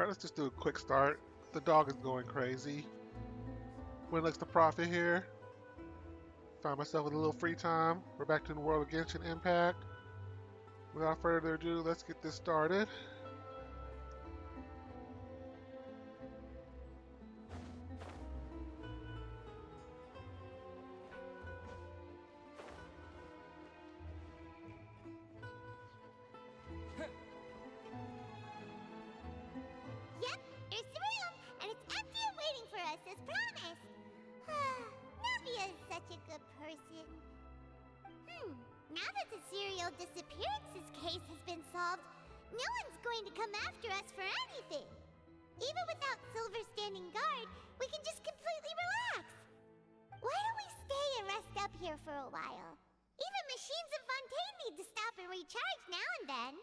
Alright, let's just do a quick start. The dog is going crazy. Winlex the Prophet here. Found myself with a little free time. We're back to the world of Genshin Impact. Without further ado, let's get this started. Yep, there's the room, and it's empty and waiting for us as promised. Navia is such a good person. Now that the serial disappearances case has been solved, no one's going to come after us for anything. Even without Silver standing guard, we can just completely relax. Why don't we stay and rest up here for a while? Even machines in Fontaine need to stop and recharge now and then.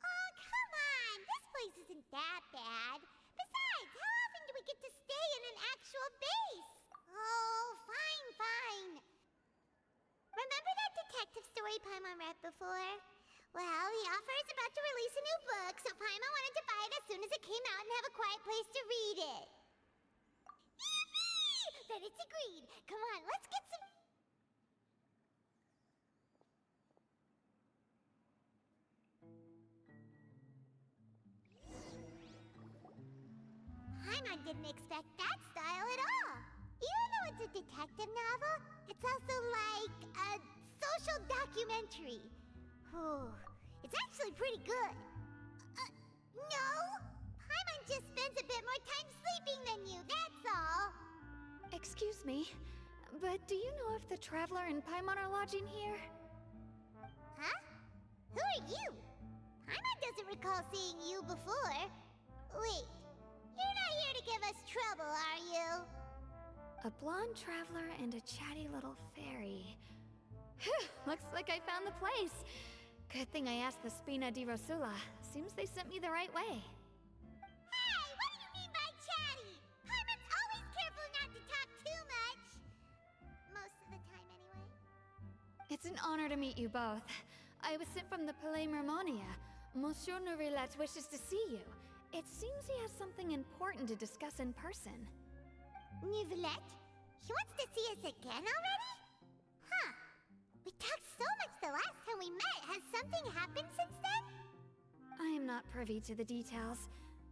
Oh, come on! This place isn't that bad. Besides, how often do we get to stay in an actual base? Oh, fine. Remember that detective story Paimon read before? Well, the author is about to release a new book, so Paimon wanted to buy it as soon as it came out and have a quiet place to read it. Yippee! Then it's agreed. Come on, let's get some... Paimon didn't expect that style at all. Even though it's a detective novel, it's also like a social documentary. Whew, it's actually pretty good. No? Paimon just spends a bit more time sleeping than you, that's all. Excuse me, but do you know if the Traveler and Paimon are lodging here? Huh? Who are you? Paimon doesn't recall seeing you before. Wait, you're not here to give us trouble, are you? A blonde traveler and a chatty little fairy. Whew, looks like I found the place. Good thing I asked the Spina di Rosula. Seems they sent me the right way. Hey, what do you mean by chatty? Paimon's always careful not to talk too much. Most of the time, anyway. It's an honor to meet you both. I was sent from the Palais Mermonia. Monsieur Nourilet wishes to see you. It seems he has something important to discuss in person. Neuvillette? He wants to see us again already? Huh. We talked so much the last time we met. Has something happened since then? I am not privy to the details.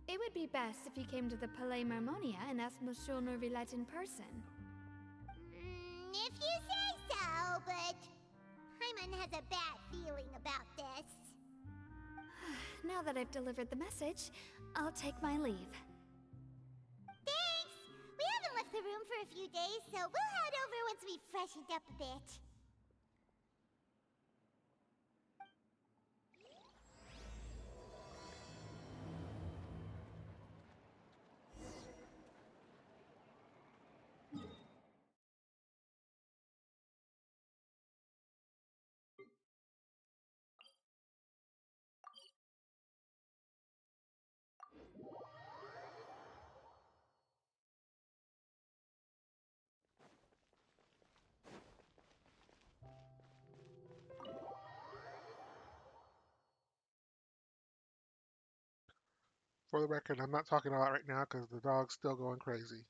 It would be best if you came to the Palais Mermonia and asked Monsieur Nourilet in person. If you say so, but... Paimon has a bad feeling about this. Now that I've delivered the message, I'll take my leave. Thanks! We haven't left the room for a few days, so we'll head over once we've freshened up a bit. For the record, I'm not talking a lot right now because the dog's still going crazy.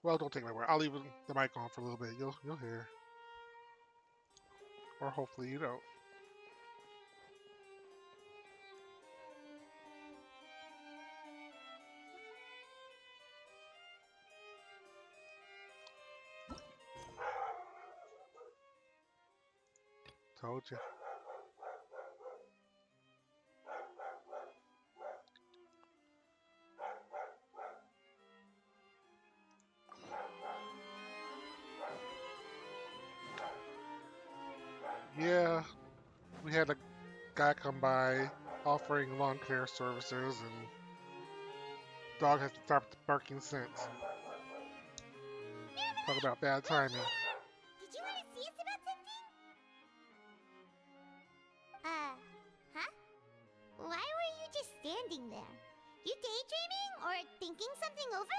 Well, don't take my word. I'll leave the mic on for a little bit. You'll hear. Or hopefully you don't. Told you. Yeah, we had a guy come by offering lawn care services, and dog has stopped barking since. Talk about bad timing. Did you want to see us about something? Huh? Why were you just standing there? You daydreaming or thinking something over?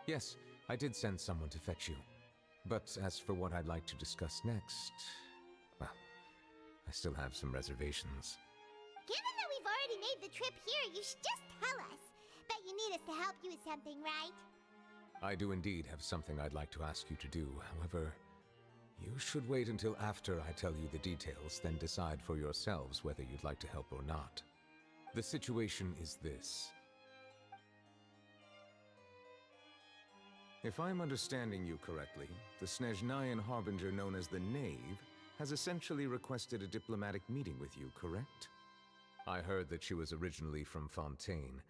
Yes, I did send someone to fetch you. But as for what I'd like to discuss next, well, I still have some reservations. Given that we've already made the trip here, you should just tell us. Bet you need us to help you with something, right? I do indeed have something I'd like to ask you to do. However, you should wait until after I tell you the details, then decide for yourselves whether you'd like to help or not. The situation is this. If I'm understanding you correctly, the Snezhnayan Harbinger known as the Knave has essentially requested a diplomatic meeting with you, correct? I heard that she was originally from Fontaine,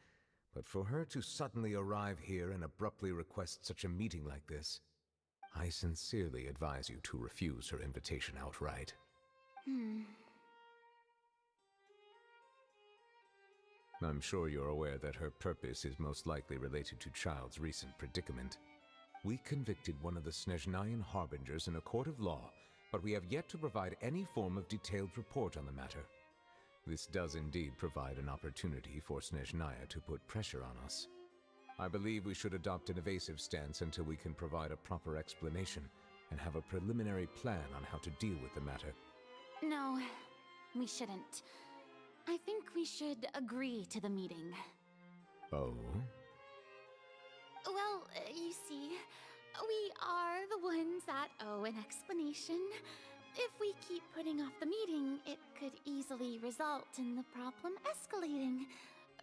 but for her to suddenly arrive here and abruptly request such a meeting like this, I sincerely advise you to refuse her invitation outright. I'm sure you're aware that her purpose is most likely related to Child's recent predicament. We convicted one of the Snezhnayan Harbingers in a court of law, but we have yet to provide any form of detailed report on the matter. This does indeed provide an opportunity for Snezhnaya to put pressure on us. I believe we should adopt an evasive stance until we can provide a proper explanation and have a preliminary plan on how to deal with the matter. No, we shouldn't. I think we should agree to the meeting. Oh? Well, you see, we are the ones that owe an explanation. If we keep putting off the meeting, it could easily result in the problem escalating,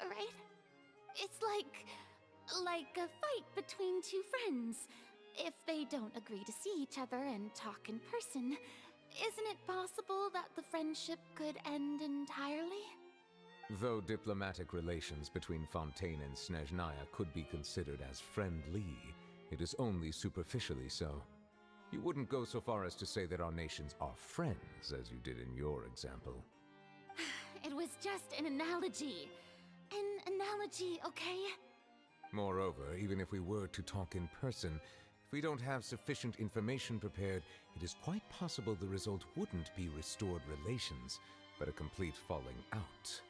right? It's like a fight between two friends. If they don't agree to see each other and talk in person, isn't it possible that the friendship could end entirely? Though diplomatic relations between Fontaine and Snezhnaya could be considered as friendly, it is only superficially so. You wouldn't go so far as to say that our nations are friends, as you did in your example. It was just an analogy. An analogy, okay? Moreover, even if we were to talk in person, if we don't have sufficient information prepared, it is quite possible the result wouldn't be restored relations, but a complete falling out.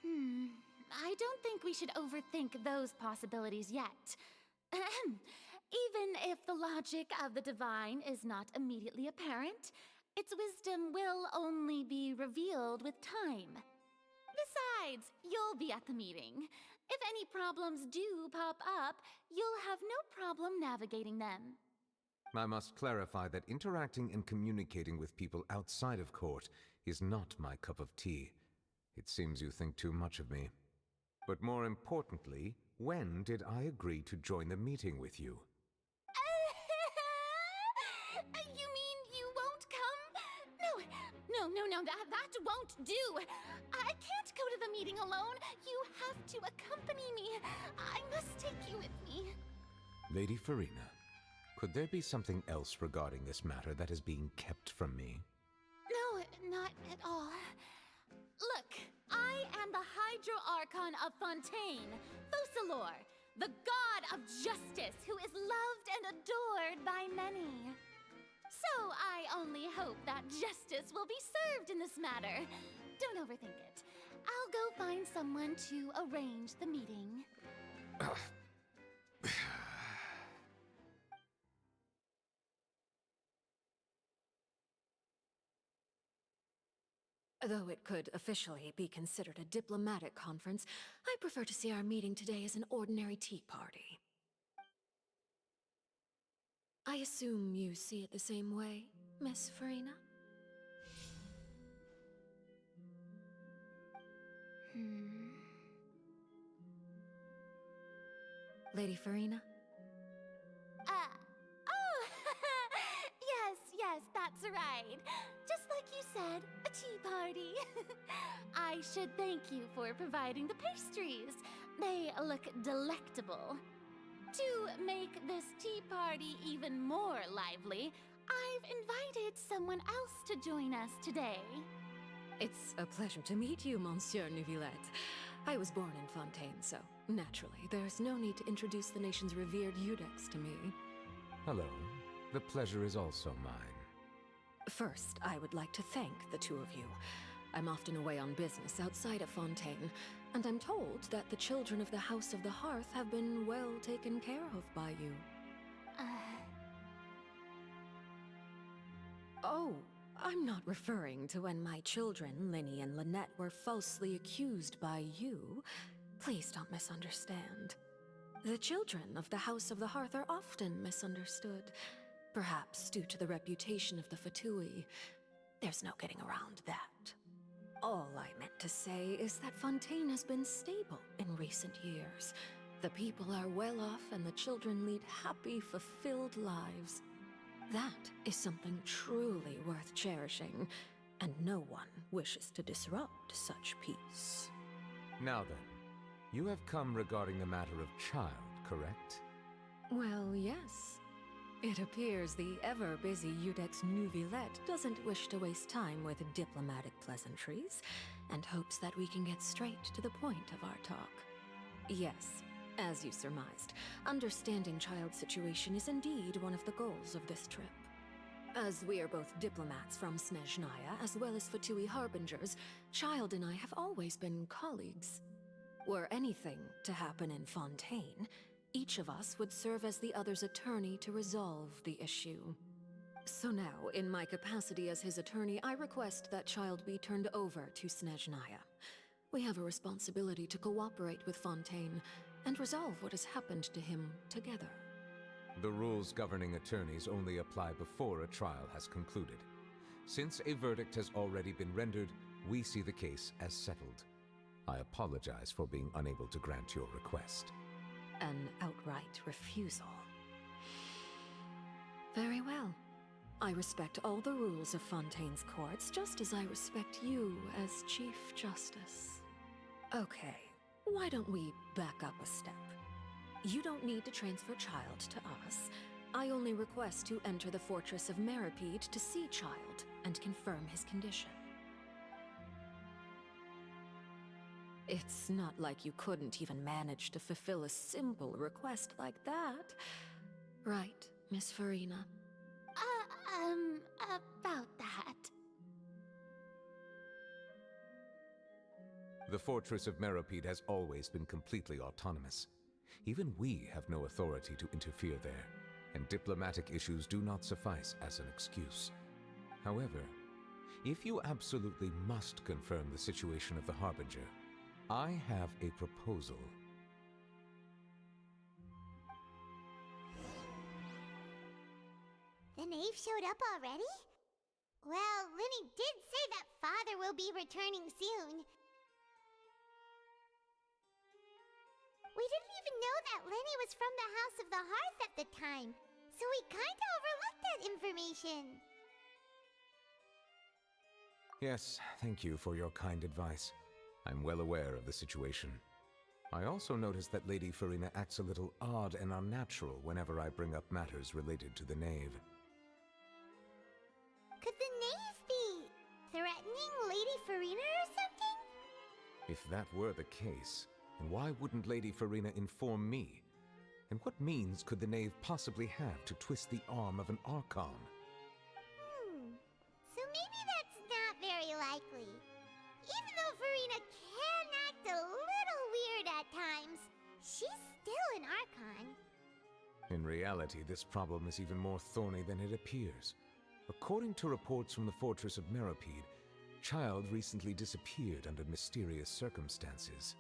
I don't think we should overthink those possibilities yet. Even if the logic of the divine is not immediately apparent, its wisdom will only be revealed with time. Besides, you'll be at the meeting. If any problems do pop up, you'll have no problem navigating them. I must clarify that interacting and communicating with people outside of court is not my cup of tea. It seems you think too much of me. But more importantly, when did I agree to join the meeting with you? You mean you won't come? No, that won't do. I can't go to the meeting alone. You have to accompany me. I must take you with me. Lady Farina, could there be something else regarding this matter that is being kept from me? No, not at all. Look, I am the Hydro-Archon of Fontaine, Focalor, the god of justice who is loved and adored by many. So I only hope that justice will be served in this matter. Don't overthink it. I'll go find someone to arrange the meeting. Though it could officially be considered a diplomatic conference, I prefer to see our meeting today as an ordinary tea party. I assume you see it the same way, Miss Farina? Lady Farina? Oh, yes, that's right. Just like you said, a tea party. I should thank you for providing the pastries. They look delectable. To make this tea party even more lively, I've invited someone else to join us today. It's a pleasure to meet you, Monsieur Neuvillette. I was born in Fontaine, so naturally, there's no need to introduce the nation's revered Eudex to me. Hello. The pleasure is also mine. First, I would like to thank the two of you. I'm often away on business outside of Fontaine, and I'm told that the children of the House of the Hearth have been well taken care of by you. Oh, I'm not referring to when my children, Linny and Lynette, were falsely accused by you. Please don't misunderstand. The children of the House of the Hearth are often misunderstood, perhaps due to the reputation of the Fatui. There's no getting around that. All I meant to say is that Fontaine has been stable in recent years. The people are well off and the children lead happy, fulfilled lives. That is something truly worth cherishing, and no one wishes to disrupt such peace. Now then, you have come regarding the matter of child, correct? Well, yes. It appears the ever-busy Udex Nuvilette doesn't wish to waste time with diplomatic pleasantries, and hopes that we can get straight to the point of our talk. Yes, as you surmised, understanding Child's situation is indeed one of the goals of this trip. As we are both diplomats from Snezhnaya, as well as Fatui Harbingers, Child and I have always been colleagues. Were anything to happen in Fontaine, each of us would serve as the other's attorney to resolve the issue. So now, in my capacity as his attorney, I request that Child be turned over to Snezhnaya. We have a responsibility to cooperate with Fontaine and resolve what has happened to him together. The rules governing attorneys only apply before a trial has concluded. Since a verdict has already been rendered, we see the case as settled. I apologize for being unable to grant your request. An outright refusal. Very well. I respect all the rules of Fontaine's courts, just as I respect you as Chief Justice. Okay, why don't we back up a step? You don't need to transfer Child to us. I only request to enter the Fortress of Meripede to see Child and confirm his condition. It's not like you couldn't even manage to fulfill a simple request like that. Right, Miss Farina? About that. The Fortress of Meripede has always been completely autonomous. Even we have no authority to interfere there, and diplomatic issues do not suffice as an excuse. However, if you absolutely must confirm the situation of the Harbinger, I have a proposal. The knave showed up already? Well, Linny did say that Father will be returning soon. We didn't even know that Linny was from the House of the Hearth at the time, so we kinda overlooked that information. Yes, thank you for your kind advice. I'm well aware of the situation. I also noticed that Lady Farina acts a little odd and unnatural whenever I bring up matters related to the knave. Could the knave be threatening Lady Farina or something? If that were the case, then why wouldn't Lady Farina inform me? And what means could the knave possibly have to twist the arm of an Archon? So maybe that's not very likely. Even though Farina can act a little weird at times, she's still an Archon. In reality, this problem is even more thorny than it appears. According to reports from the Fortress of Meripede, Child recently disappeared under mysterious circumstances.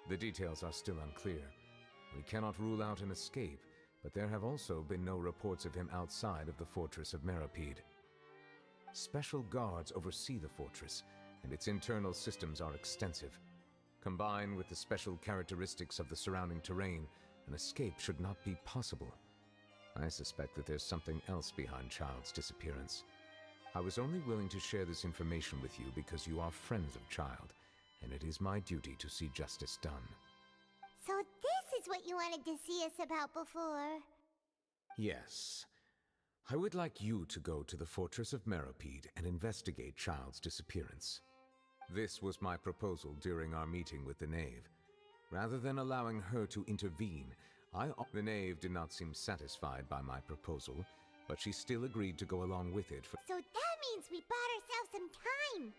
The details are still unclear. We cannot rule out an escape, but there have also been no reports of him outside of the Fortress of Meripede. Special guards oversee the fortress, and its internal systems are extensive. Combined with the special characteristics of the surrounding terrain, an escape should not be possible. I suspect that there's something else behind Child's disappearance. I was only willing to share this information with you because you are friends of Child, and it is my duty to see justice done. So this is what you wanted to see us about before. Yes. I would like you to go to the Fortress of Meripede and investigate Child's disappearance. This was my proposal during our meeting with the knave. Rather than allowing her to intervene, the knave did not seem satisfied by my proposal, but she still agreed to go along with it for— So that means we bought ourselves some time!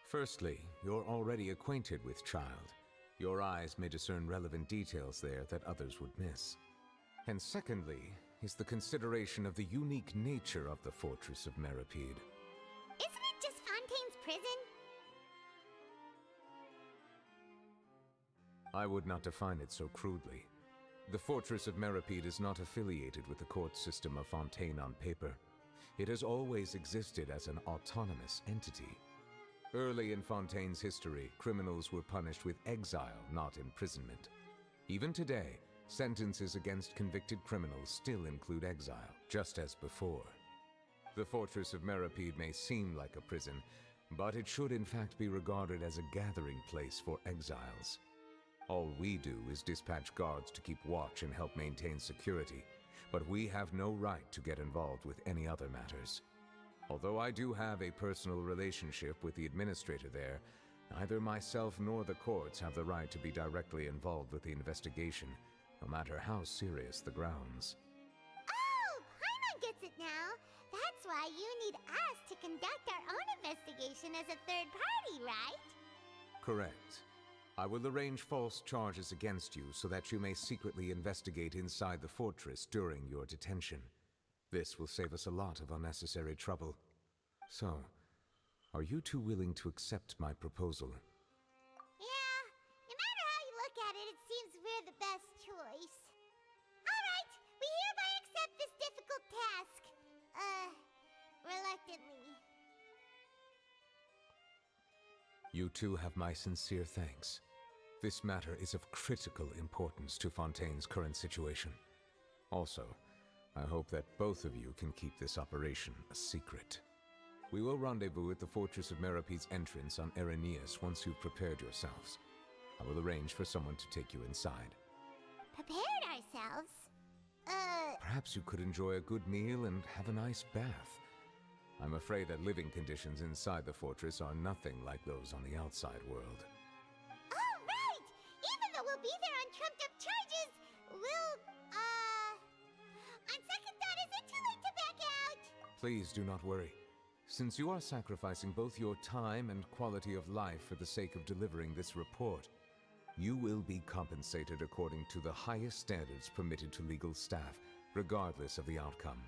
Firstly, you're already acquainted with Child. Your eyes may discern relevant details there that others would miss. And secondly, is the consideration of the unique nature of the Fortress of Meripede. Isn't it just Fontaine's prison? I would not define it so crudely. The Fortress of Meripede is not affiliated with the court system of Fontaine on paper. It has always existed as an autonomous entity. Early in Fontaine's history, criminals were punished with exile, not imprisonment. Even today, sentences against convicted criminals still include exile, just as before. The Fortress of Meripede may seem like a prison, but it should in fact be regarded as a gathering place for exiles. All we do is dispatch guards to keep watch and help maintain security, but we have no right to get involved with any other matters. Although I do have a personal relationship with the administrator there, neither myself nor the courts have the right to be directly involved with the investigation, no matter how serious the grounds. Oh, Paimon gets it now. That's why you need us to conduct our own investigation as a third party, right? Correct. I will arrange false charges against you so that you may secretly investigate inside the fortress during your detention. This will save us a lot of unnecessary trouble. So, are you two willing to accept my proposal? Yeah, no matter how you look at it, it seems we're the best choice. Alright, we hereby accept this difficult task. Reluctantly. You two have my sincere thanks. This matter is of critical importance to Fontaine's current situation. Also, I hope that both of you can keep this operation a secret. We will rendezvous at the Fortress of Meripede's entrance on Erinius once you've prepared yourselves. I will arrange for someone to take you inside. Prepared ourselves? Perhaps you could enjoy a good meal and have a nice bath. I'm afraid that living conditions inside the fortress are nothing like those on the outside world. Oh, right! Even though we'll be there on trumped-up charges, we'll, on second thought, is it too late to back out? Please do not worry. Since you are sacrificing both your time and quality of life for the sake of delivering this report, you will be compensated according to the highest standards permitted to legal staff, regardless of the outcome.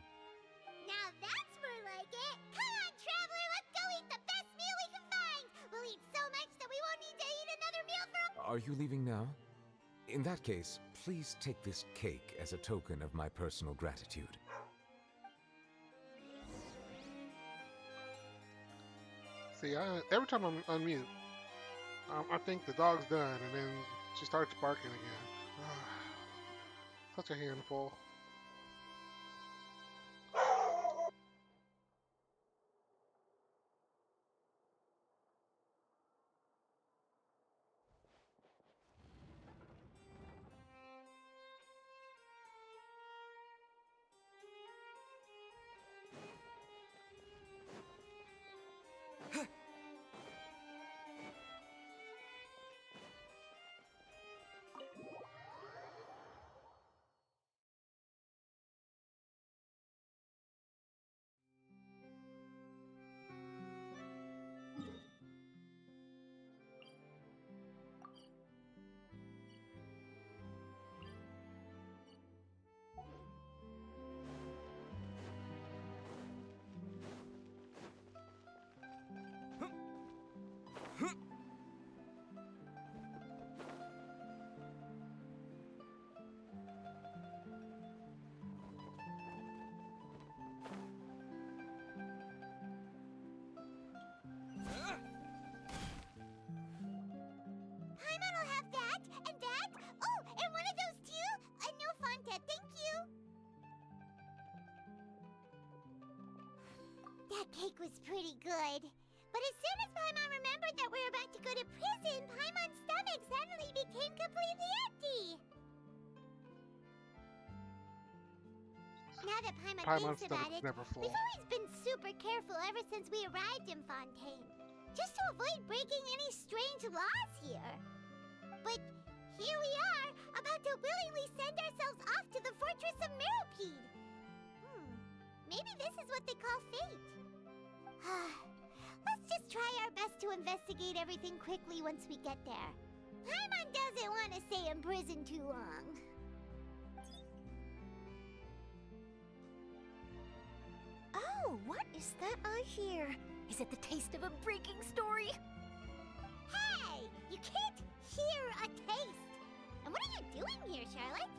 Now that's more like it! Come on, traveler, let's go eat the best meal we can find! We'll eat so much that we won't need to eat another meal for a— Are you leaving now? In that case, please take this cake as a token of my personal gratitude. See, every time I'm unmute, I think the dog's done, and then she starts barking again. Such a handful. Paimon will have that, and that. Oh, and one of those too? No, Fontaine, thank you. That cake was pretty good. But as soon as Paimon remembered that we were about to go to prison, Paimon's stomach suddenly became completely empty. Now that Paimon Paimon's thinks about stomach's it, never full. we've always been super careful ever since we arrived in Fontaine. Just to avoid breaking any strange laws here. But here we are, about to willingly send ourselves off to the Fortress of Meripede. Maybe this is what they call fate. Let's just try our best to investigate everything quickly once we get there. Paimon doesn't want to stay in prison too long. Oh, what is that I hear? Is it the taste of a breaking story? Hey! You can't hear a taste! And what are you doing here, Charlotte?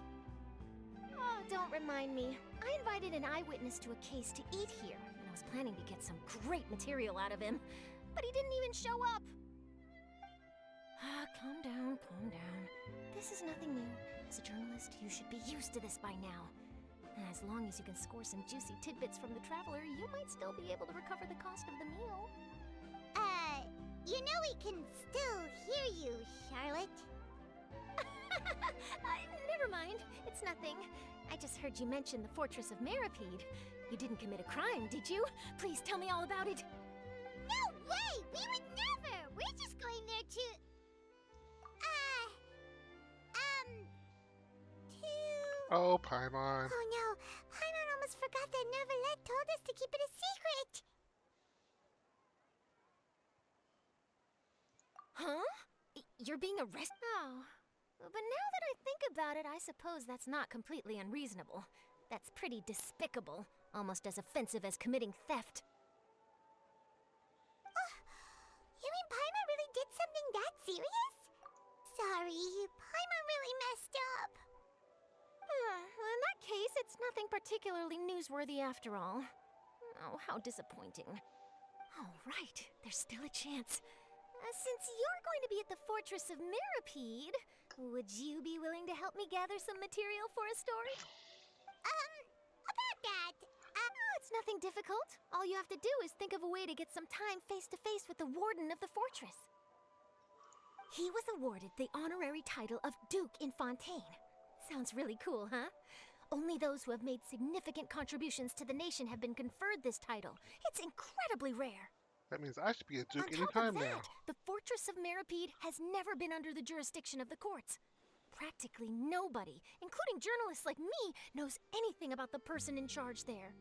Oh, don't remind me. I invited an eyewitness to a case to eat here, and I was planning to get some great material out of him. But he didn't even show up. Calm down, calm down. This is nothing new. As a journalist, you should be used to this by now. And as long as you can score some juicy tidbits from the traveler, you might still be able to recover the cost of the meal. You know we can still hear you, Charlotte. Never mind. It's nothing. I just heard you mention the Fortress of Meripede. You didn't commit a crime, did you? Please tell me all about it. No way! We would never! We're just going there to... Oh, Paimon. Oh no, Paimon almost forgot that Neverlet told us to keep it a secret. Huh? You're being arrested? Oh. But now that I think about it, I suppose that's not completely unreasonable. That's pretty despicable, almost as offensive as committing theft. You mean Paimon really did something that serious? Sorry, Paimon really messed up. Well, in that case, it's nothing particularly newsworthy after all. Oh, how disappointing. Oh, right. There's still a chance. Since you're going to be at the Fortress of Meripede, would you be willing to help me gather some material for a story? About that, It's nothing difficult. All you have to do is think of a way to get some time face-to-face with the warden of the fortress. He was awarded the honorary title of Duke in Fontaine. Sounds really cool, huh? Only those who have made significant contributions to the nation have been conferred this title. It's incredibly rare. That means I should be a Duke On top anytime of now. that, the Fortress of Meripede has never been under the jurisdiction of the courts. Practically nobody, including journalists like me, knows anything about the person in charge there.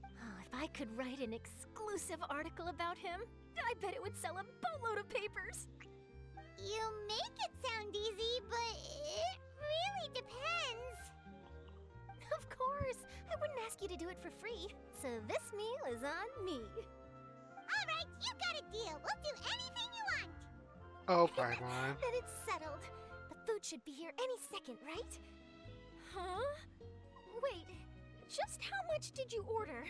Oh, if I could write an exclusive article about him, I bet it would sell a boatload of papers. you make it sound easy, but it really depends. Of course, I wouldn't ask you to do it for free, so this meal is on me. All right, you got a deal. We'll do anything you want. Oh, Paimon. Then it's settled. The food should be here any second, right? Huh? Wait, just how much did you order?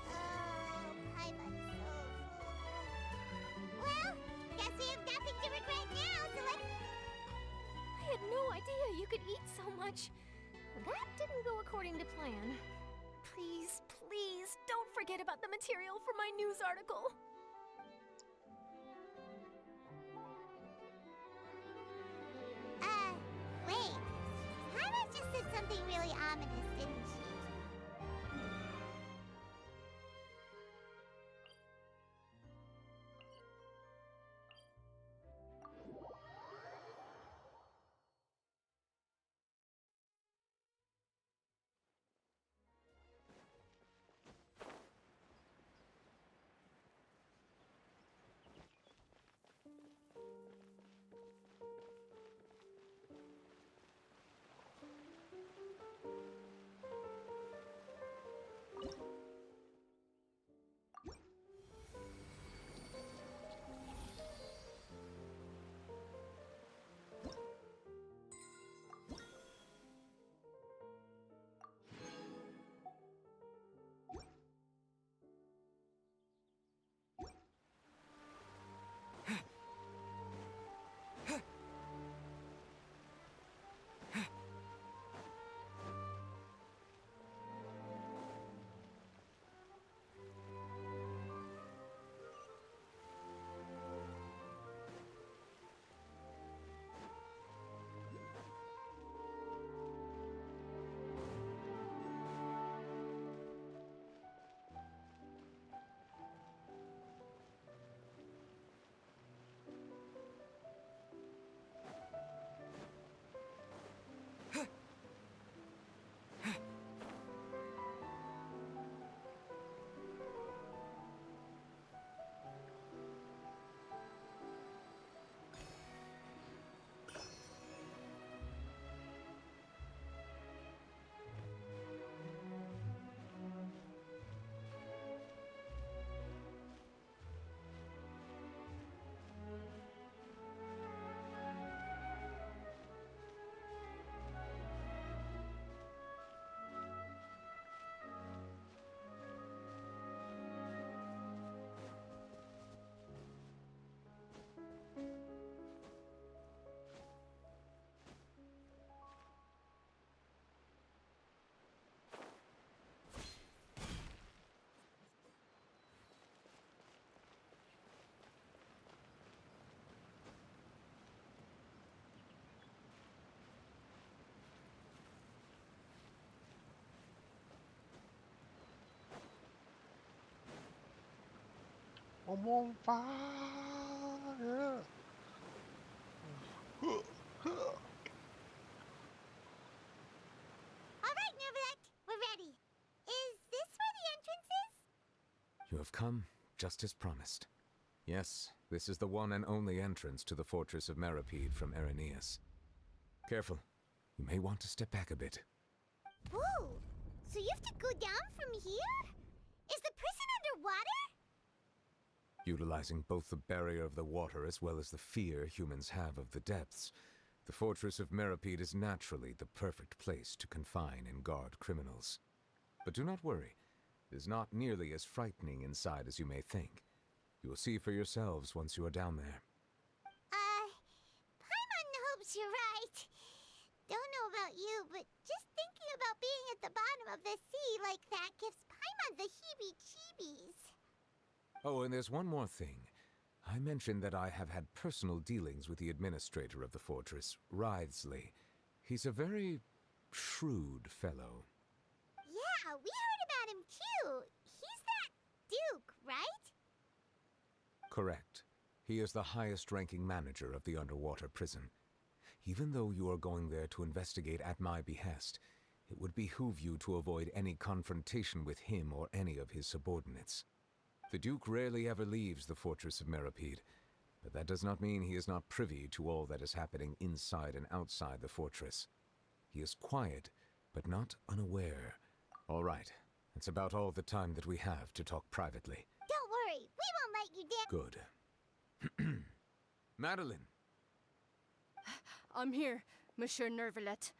Oh, Paimon's so full. Well, guess we have nothing to regret now, so let's... I had no idea you could eat so much. That didn't go according to plan. Please, please, don't forget about the material for my news article. Wait. Paimon just said something really ominous, didn't she? I'm on fire. All right, Nervalect, we're ready. Is this where the entrance is? You have come just as promised. Yes, this is the one and only entrance to the fortress of Meripede from Irenaeus. Careful. You may want to step back a bit. Whoa! So you have to go down from here? Is the prison underwater? Utilizing both the barrier of the water as well as the fear humans have of the depths, the fortress of Meripede is naturally the perfect place to confine and guard criminals. But do not worry. It is not nearly as frightening inside as you may think. You will see for yourselves once you are down there. Paimon hopes you're right. Don't know about you, but just thinking about being at the bottom of the sea like that gives Paimon the heebie-jeebies. Oh, and there's one more thing. I mentioned that I have had personal dealings with the administrator of the fortress, Writhsley. He's a very shrewd fellow. Yeah, we heard about him too. He's that Duke, right? Correct. He is the highest-ranking manager of the underwater prison. Even though you are going there to investigate at my behest, it would behoove you to avoid any confrontation with him or any of his subordinates. The Duke rarely ever leaves the fortress of Meripede, but that does not mean he is not privy to all that is happening inside and outside the fortress. He is quiet, but not unaware. All right, that's about all the time that we have to talk privately. Don't worry, we won't let you down. Good. Madeline! I'm here, Monsieur Nervalet.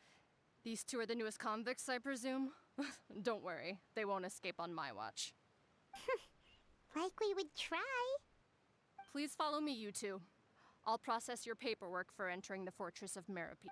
These two are the newest convicts, I presume? Don't worry, they won't escape on my watch. Like we would try. Please follow me, you two. I'll process your paperwork for entering the Fortress of Meripede.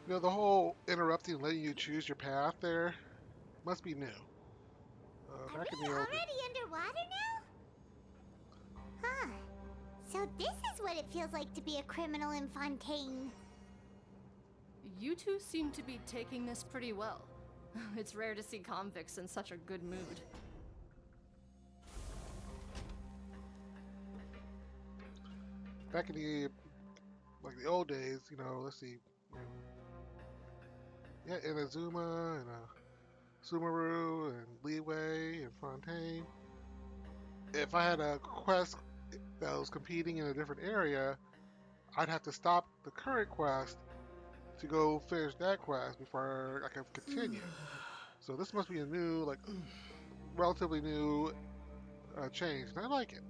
You know, the whole interrupting and letting you choose your path there must be new. Are Back in we the old already underwater now? Huh. So this is what it feels like to be a criminal in Fontaine. You two seem to be taking this pretty well. It's rare to see convicts in such a good mood. back in the old days, you know, let's see. Yeah, Inazuma and Sumeru and Leeway and Fontaine. If I had a quest that was competing in a different area, I'd have to stop the current quest to go finish that quest before I can continue. So this must be a new, like, relatively new change, and I like it.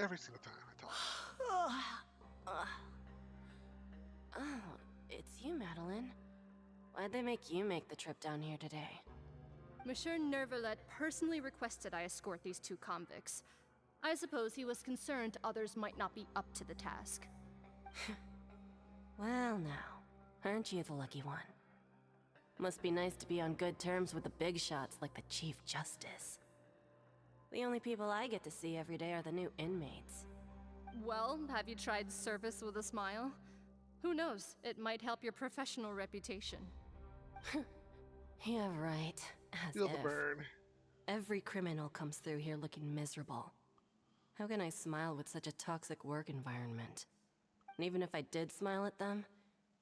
Every single time I talk. Oh, it's you, Madeline. Why'd they make you make the trip down here today? Monsieur Nervalet personally requested I escort these two convicts. I suppose he was concerned others might not be up to the task. Well, now, aren't you the lucky one? Must be nice to be on good terms with the big shots like the Chief Justice. The only people I get to see every day are the new inmates. Well, have you tried service with a smile? Who knows, it might help your professional reputation. Yeah, right. As Feel the if. burn. Every criminal comes through here looking miserable. How can I smile with such a toxic work environment? And even if I did smile at them,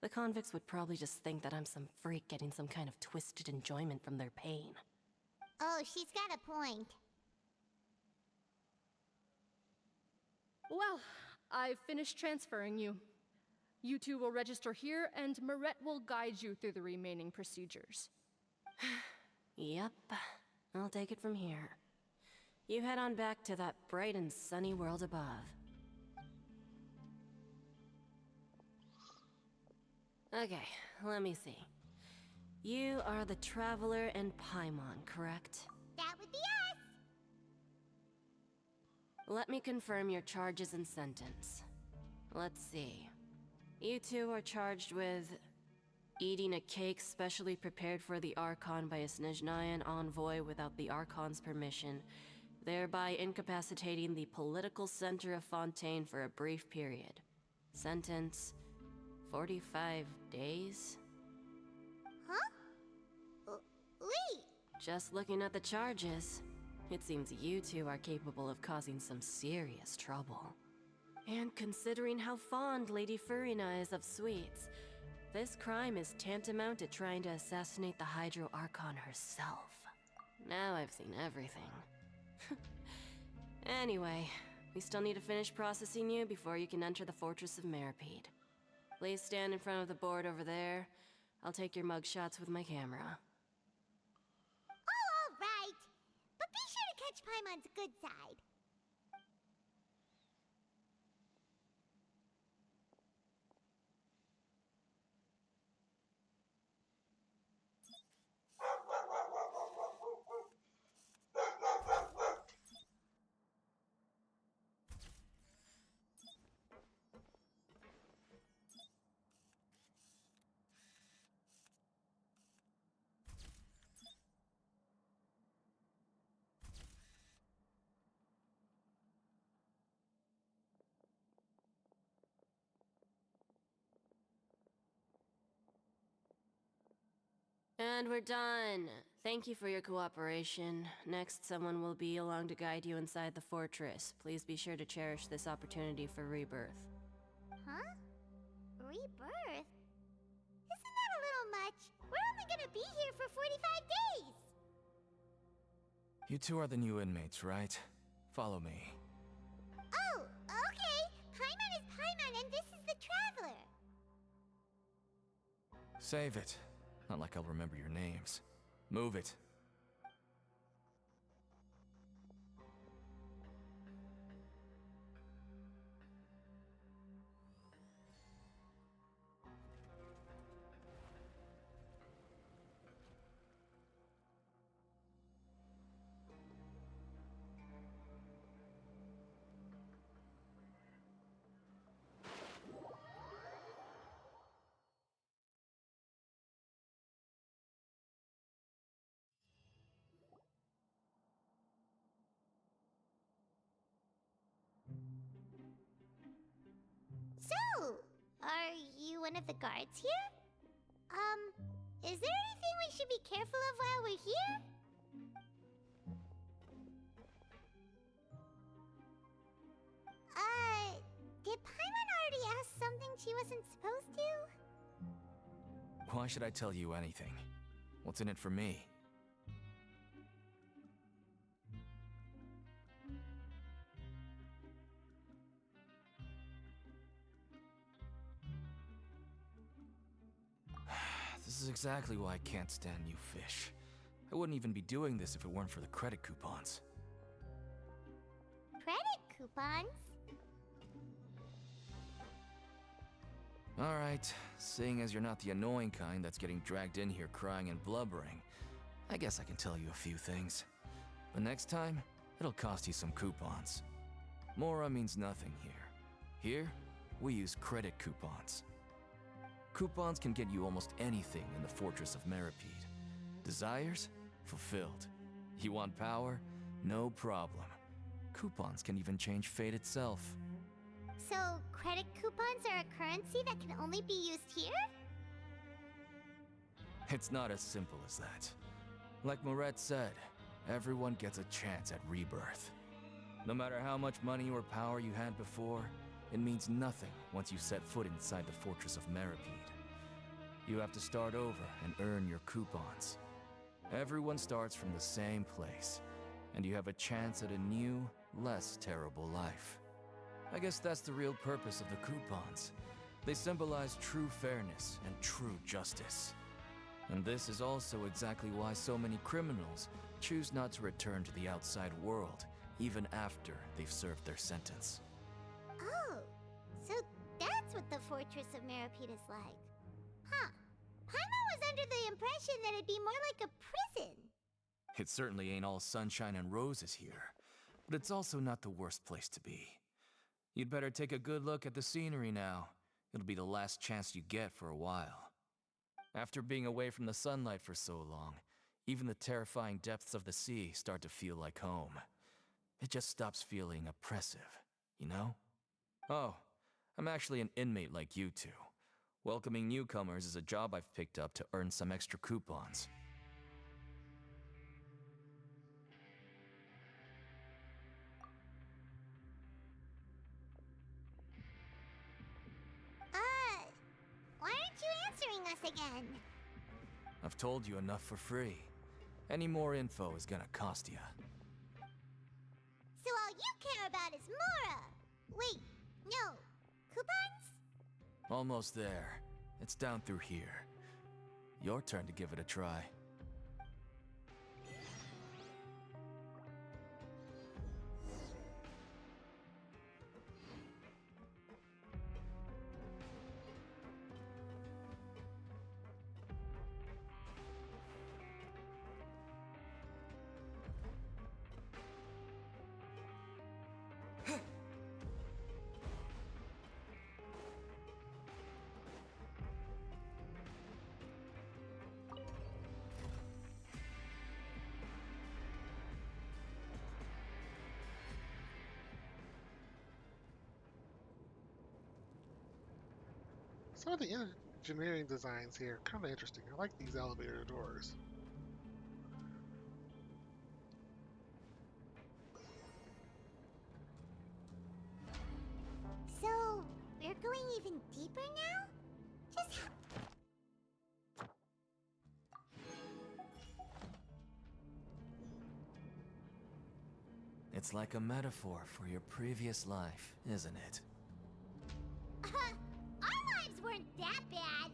The convicts would probably just think that I'm some freak getting some kind of twisted enjoyment from their pain. Oh, she's got a point. Well, I've finished transferring you. You two will register here, and Marette will guide you through the remaining procedures. Yep, I'll take it from here. You head on back to that bright and sunny world above. Okay, let me see. You are the Traveler and Paimon, correct? That would be us. Let me confirm your charges and sentence. Let's see. You two are charged with eating a cake specially prepared for the Archon by a Snezhnayan envoy without the Archon's permission, thereby incapacitating the political center of Fontaine for a brief period. Sentence: 45 days? Huh? Wait. Just looking at the charges, it seems you two are capable of causing some serious trouble. And considering how fond Lady Furina is of sweets, this crime is tantamount to trying to assassinate the Hydro Archon herself. Now I've seen everything. Anyway, we still need to finish processing you before you can enter the Fortress of Meripede. Please stand in front of the board over there. I'll take your mugshots with my camera. Oh, all right. But be sure to catch Paimon's good side. And we're done. Thank you for your cooperation. Next, someone will be along to guide you inside the fortress. Please be sure to cherish this opportunity for rebirth. Huh? Rebirth? Isn't that a little much? We're only gonna be here for 45 days! You two are the new inmates, right? Follow me. Oh, okay. Paimon is Paimon and this is the Traveler. Save it. Not like I'll remember your names. Move it. So, are you one of the guards here? Is there anything we should be careful of while we're here? Did Paimon already ask something she wasn't supposed to? Why should I tell you anything? What's in it for me? This is exactly why I can't stand you fish. I wouldn't even be doing this if it weren't for the credit coupons. Credit coupons? Alright, seeing as you're not the annoying kind that's getting dragged in here crying and blubbering, I guess I can tell you a few things. But next time, it'll cost you some coupons. Mora means nothing here. Here, we use credit coupons. Coupons can get you almost anything in the Fortress of Meripede. Desires? Fulfilled. You want power? No problem. Coupons can even change fate itself. So, credit coupons are a currency that can only be used here? It's not as simple as that. Like Marette said, everyone gets a chance at rebirth. No matter how much money or power you had before, it means nothing once you set foot inside the Fortress of Meripede. You have to start over and earn your coupons. Everyone starts from the same place, and you have a chance at a new, less terrible life. I guess that's the real purpose of the coupons. They symbolize true fairness and true justice. And this is also exactly why so many criminals choose not to return to the outside world, even after they've served their sentence. Oh, so that's what the Fortress of Meripede is like. Huh. Paimon was under the impression that it'd be more like a prison. It certainly ain't all sunshine and roses here, but it's also not the worst place to be. You'd better take a good look at the scenery now. It'll be the last chance you get for a while. After being away from the sunlight for so long, even the terrifying depths of the sea start to feel like home. It just stops feeling oppressive, you know? Oh, I'm actually an inmate like you two. Welcoming newcomers is a job I've picked up to earn some extra coupons. Why aren't you answering us again? I've told you enough for free. Any more info is gonna cost you. So all you care about is Mora! Wait, no. Coupons? Almost there. It's down through here. Your turn to give it a try. Some of the engineering designs here are kind of interesting. I like these elevator doors. So, we're going even deeper now? Just... It's like a metaphor for your previous life, isn't it? Our lives weren't that bad.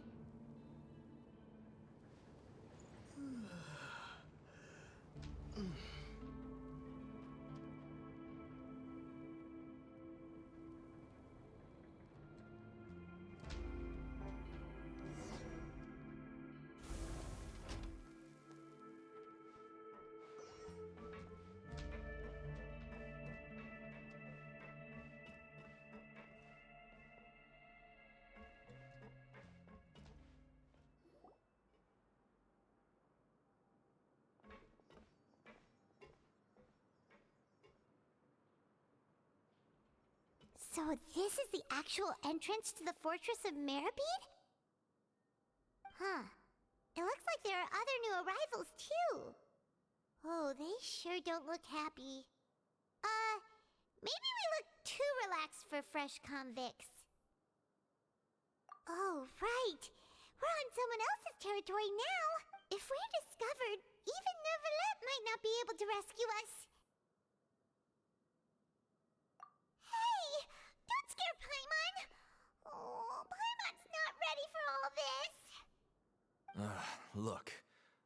So this is the actual entrance to the Fortress of Meripede? Huh. It looks like there are other new arrivals, too. Oh, they sure don't look happy. Maybe we look too relaxed for fresh convicts. Oh, right. We're on someone else's territory now. If we're discovered, even Neuvillette might not be able to rescue us. Hey! Don't scare Paimon! Oh, Paimon's not ready for all this! Look,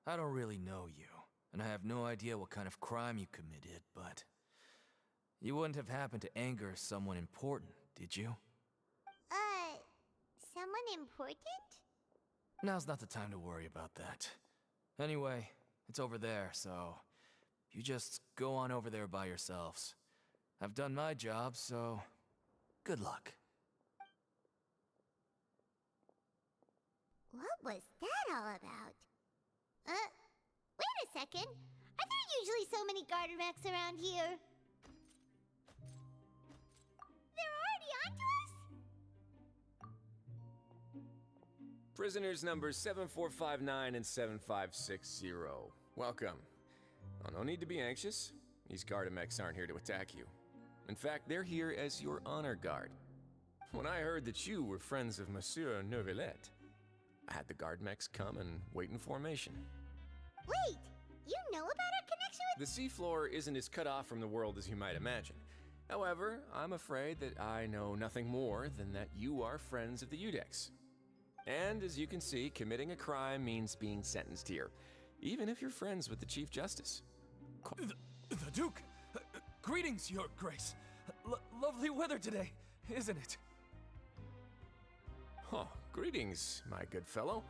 I don't really know you, and I have no idea what kind of crime you committed, but... You wouldn't have happened to anger someone important, did you? Someone important? Now's not the time to worry about that. Anyway, it's over there, so... You just go on over there by yourselves. I've done my job, so... Good luck. What was that all about? Wait a second. Are there usually so many garter mechs around here? They're already onto us? Prisoners numbers 7459 and 7560. Welcome. Oh, no need to be anxious. These Gardamex aren't here to attack you. In fact, they're here as your honor guard. When I heard that you were friends of Monsieur Neuvillette, I had the guard mechs come and wait in formation. Wait, you know about our connection with— The seafloor isn't as cut off from the world as you might imagine. However, I'm afraid that I know nothing more than that you are friends of the Udex. And as you can see, committing a crime means being sentenced here, even if you're friends with the Chief Justice. The Duke! Greetings, Your Grace. Lovely weather today, isn't it? Huh, greetings, my good fellow.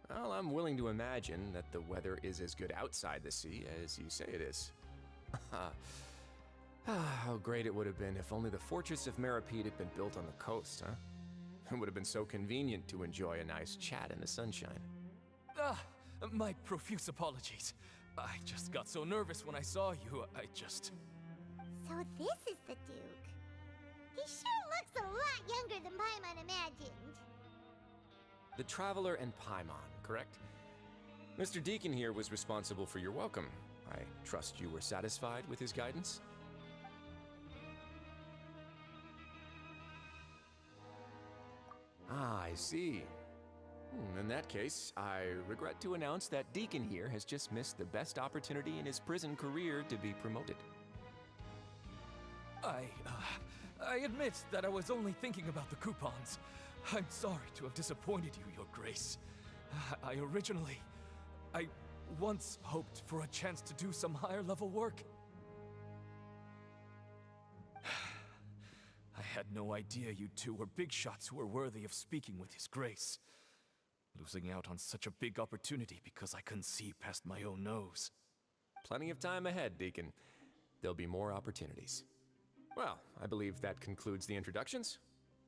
Well, I'm willing to imagine that the weather is as good outside the sea as you say it is. How great it would have been if only the Fortress of Meripede had been built on the coast, huh? It would have been so convenient to enjoy a nice chat in the sunshine. My profuse apologies. I just got so nervous when I saw you, So this is the Duke. He sure looks a lot younger than Paimon imagined. The Traveler and Paimon, correct? Mr. Deacon here was responsible for your welcome. I trust you were satisfied with his guidance? Ah, I see. In that case, I regret to announce that Deacon here has just missed the best opportunity in his prison career to be promoted. I admit that I was only thinking about the coupons. I'm sorry to have disappointed you, Your Grace. I once hoped for a chance to do some higher-level work. I had no idea you two were big shots who were worthy of speaking with His Grace. Losing out on such a big opportunity because I couldn't see past my own nose. Plenty of time ahead, Deacon. There'll be more opportunities. Well, I believe that concludes the introductions.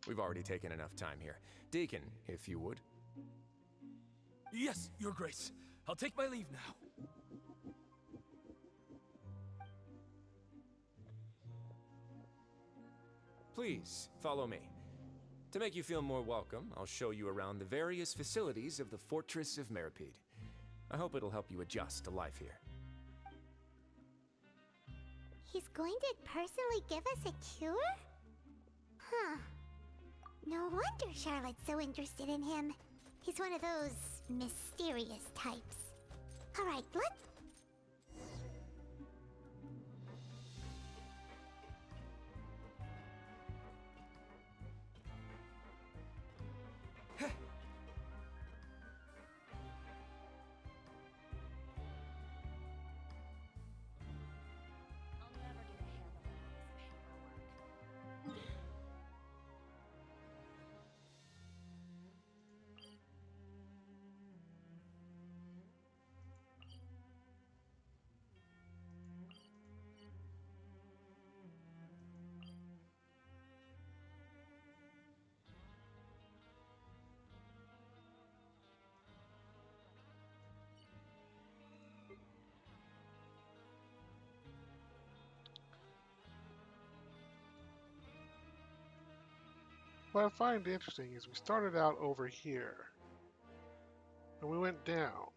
We've already taken enough time here. Deacon, if you would. Yes, Your Grace. I'll take my leave now. Please, follow me. To make you feel more welcome, I'll show you around the various facilities of the Fortress of Meripede. I hope it'll help you adjust to life here. He's going to personally give us a cure? Huh. No wonder Charlotte's so interested in him. He's one of those mysterious types. Alright, let's... What I find interesting is we started out over here, and we went down.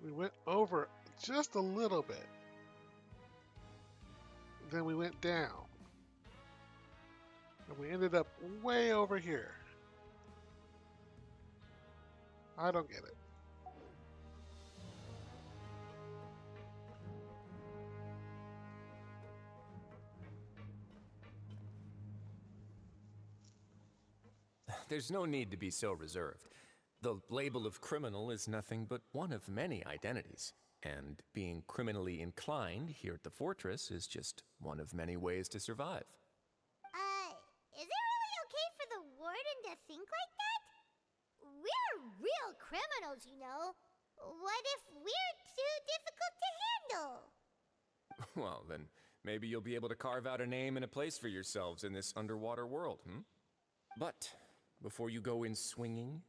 We went over just a little bit. Then we went down. And we ended up way over here. I don't get it. There's no need to be so reserved. The label of criminal is nothing but one of many identities. And being criminally inclined here at the fortress is just one of many ways to survive. Is it really okay for the warden to think like that? We're real criminals, you know. What if we're too difficult to handle? Well, then maybe you'll be able to carve out a name and a place for yourselves in this underwater world, But before you go in swinging,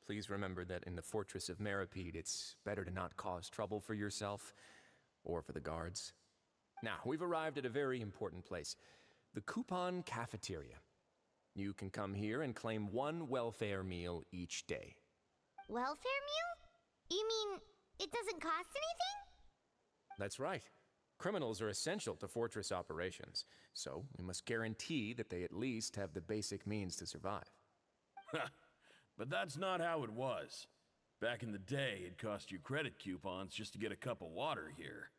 please remember that in the Fortress of Meripede, it's better to not cause trouble for yourself or for the guards. Now, we've arrived at a very important place, the Coupon Cafeteria. You can come here and claim one welfare meal each day. Welfare meal? You mean it doesn't cost anything? That's right. Criminals are essential to fortress operations, so we must guarantee that they at least have the basic means to survive. But that's not how it was. Back in the day, it cost you credit coupons just to get a cup of water here.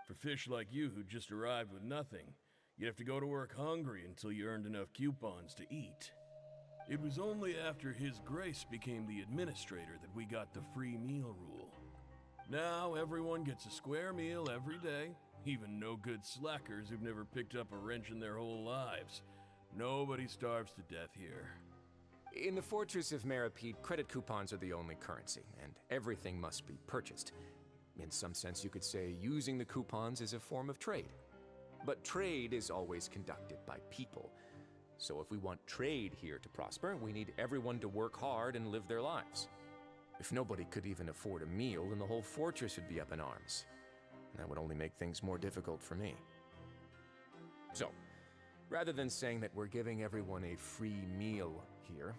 For fish like you who just arrived with nothing, you'd have to go to work hungry until you earned enough coupons to eat. It was only after His Grace became the administrator that we got the free meal rule. Now everyone gets a square meal every day, even no-good slackers who've never picked up a wrench in their whole lives. Nobody starves to death here. In the Fortress of Meripede, credit coupons are the only currency, and everything must be purchased. In some sense, you could say using the coupons is a form of trade. But trade is always conducted by people. So if we want trade here to prosper, we need everyone to work hard and live their lives. If nobody could even afford a meal, then the whole fortress would be up in arms. That would only make things more difficult for me. So, rather than saying that we're giving everyone a free meal here,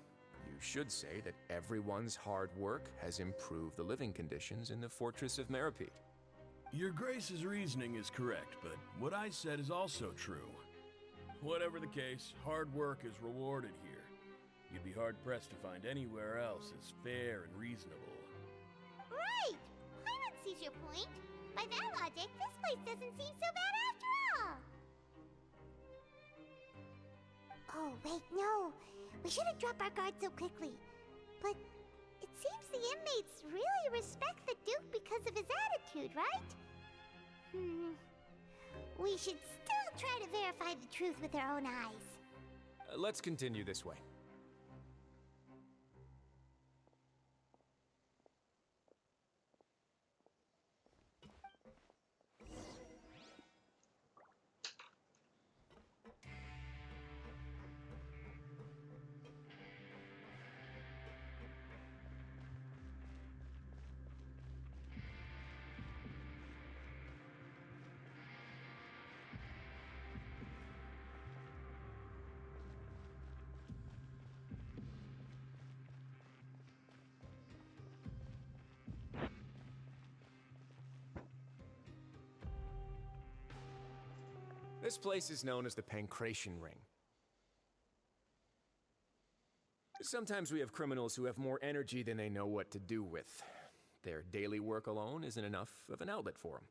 you should say that everyone's hard work has improved the living conditions in the Fortress of Meripede. Your Grace's reasoning is correct, but what I said is also true. Whatever the case, hard work is rewarded here. You'd be hard-pressed to find anywhere else as fair and reasonable. Right! Paimon sees your point. By that logic, this place doesn't seem so bad after all. Oh, wait, no. We shouldn't drop our guard so quickly. But it seems the inmates really respect the Duke because of his attitude, right? We should still try to verify the truth with our own eyes. Let's continue this way. This place is known as the Pancration Ring. Sometimes we have criminals who have more energy than they know what to do with. Their daily work alone isn't enough of an outlet for them.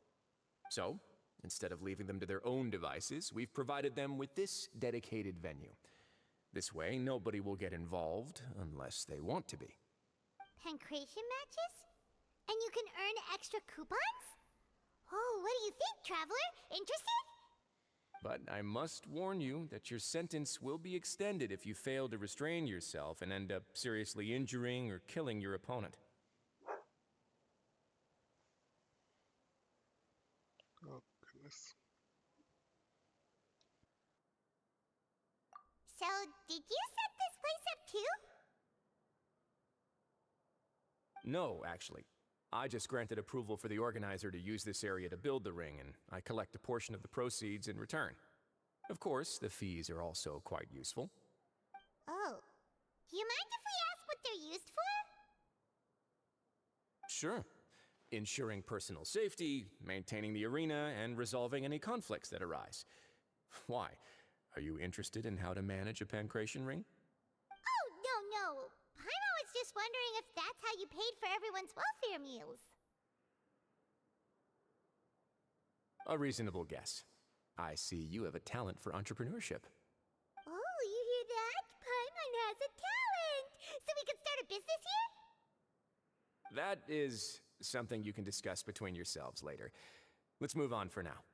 So, instead of leaving them to their own devices, we've provided them with this dedicated venue. This way, nobody will get involved unless they want to be. Pancration matches? And you can earn extra coupons? Oh, what do you think, traveler? Interested? But I must warn you that your sentence will be extended if you fail to restrain yourself and end up seriously injuring or killing your opponent. Oh, goodness. So, did you set this place up too? No, actually. I just granted approval for the organizer to use this area to build the ring, and I collect a portion of the proceeds in return. Of course, the fees are also quite useful. Oh. Do you mind if we ask what they're used for? Sure. Ensuring personal safety, maintaining the arena, and resolving any conflicts that arise. Why? Are you interested in how to manage a pancration ring? Oh, no. Paimon was just wondering if that's how you paid for everyone's welfare meals. A reasonable guess. I see you have a talent for entrepreneurship. Oh, you hear that? Paimon has a talent! So we could start a business here? That is something you can discuss between yourselves later. Let's move on for now.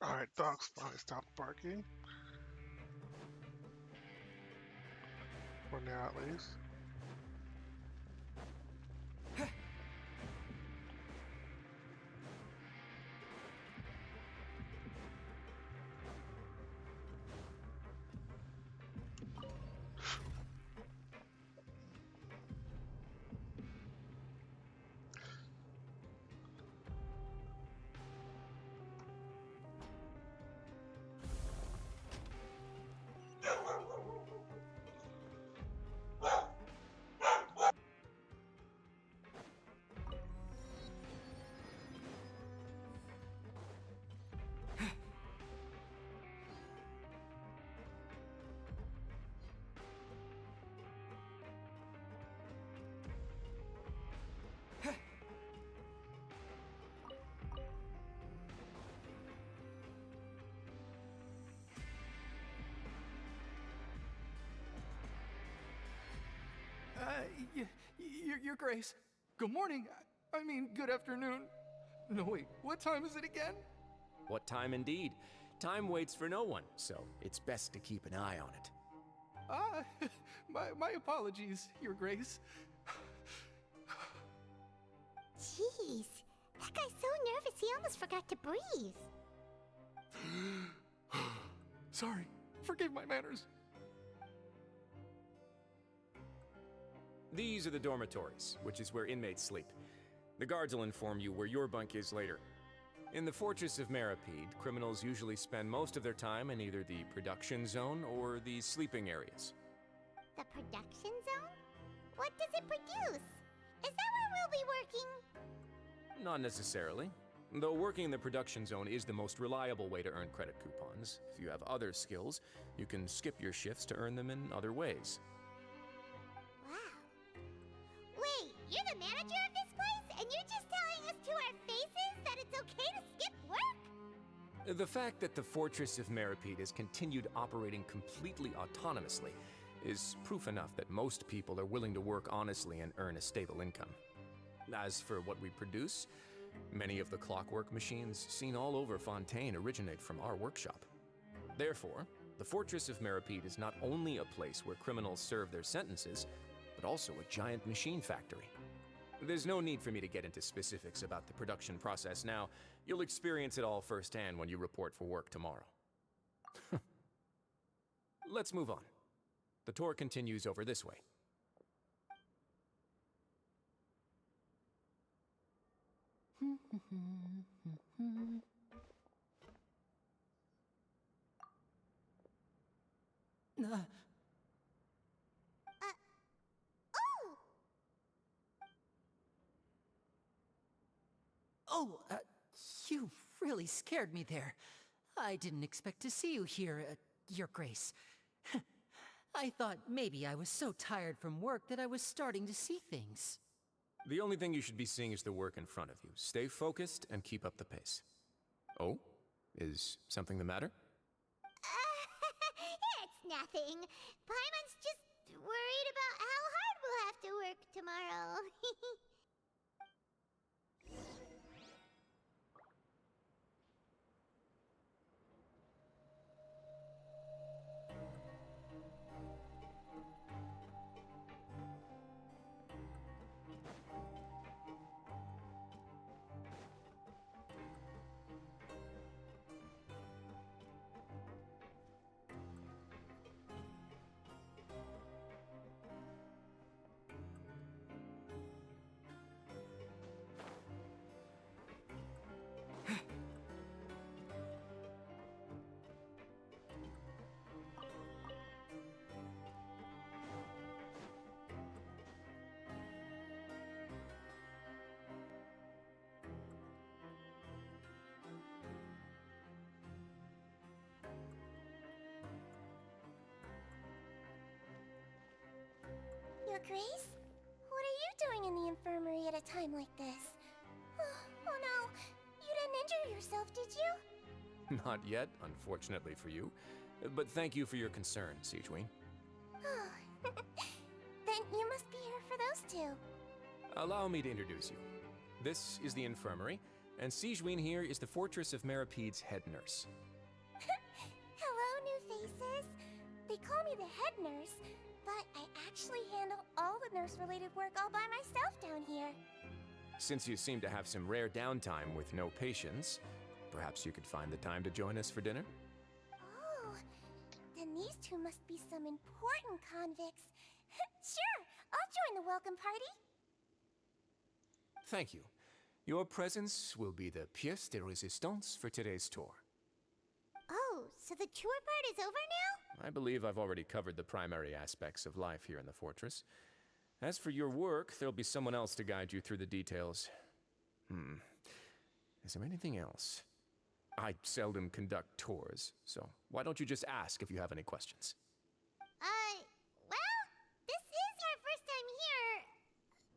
Alright, dogs finally stopped barking. For now, at least. Your Grace. Good morning. I mean, good afternoon. No, wait, what time is it again? What time indeed? Time waits for no one, so it's best to keep an eye on it. My apologies, Your Grace. Jeez, that guy's so nervous he almost forgot to breathe. Sorry, forgive my manners. These are the dormitories, which is where inmates sleep. The guards will inform you where your bunk is later. In the Fortress of Meripede, criminals usually spend most of their time in either the production zone or the sleeping areas. The production zone? What does it produce? Is that where we'll be working? Not necessarily. Though working in the production zone is the most reliable way to earn credit coupons. If you have other skills, you can skip your shifts to earn them in other ways. Wait, you're the manager of this place, and you're just telling us to our faces that it's okay to skip work? The fact that the Fortress of Meripede has continued operating completely autonomously is proof enough that most people are willing to work honestly and earn a stable income. As for what we produce, many of the clockwork machines seen all over Fontaine originate from our workshop. Therefore, the Fortress of Meripede is not only a place where criminals serve their sentences, but also a giant machine factory. There's no need for me to get into specifics about the production process now. You'll experience it all firsthand when you report for work tomorrow. Let's move on. The tour continues over this way. You really scared me there. I didn't expect to see you here, Your Grace. I thought maybe I was so tired from work that I was starting to see things. The only thing you should be seeing is the work in front of you. Stay focused and keep up the pace. Oh? Is something the matter? It's nothing. Paimon's just worried about how hard we'll have to work tomorrow. Your Grace? What are you doing in the infirmary at a time like this? Oh no, you didn't injure yourself, did you? Not yet, unfortunately for you. But thank you for your concern, Siegeween. Then you must be here for those two. Allow me to introduce you. This is the infirmary, And Sigewin here is the Fortress of Merapede's head nurse. Hello, new faces. They call me the head nurse, but I actually handle all the nurse-related work all by myself down here. Since you seem to have some rare downtime with no patients, perhaps you could find the time to join us for dinner? Oh, then these two must be some important convicts. Sure, I'll join the welcome party. Thank you. Your presence will be the pièce de résistance for today's tour. Oh, so the tour part is over now? I believe I've already covered the primary aspects of life here in the fortress. As for your work, there'll be someone else to guide you through the details. Is there anything else? I seldom conduct tours, so why don't you just ask if you have any questions? Well, this is our first time here.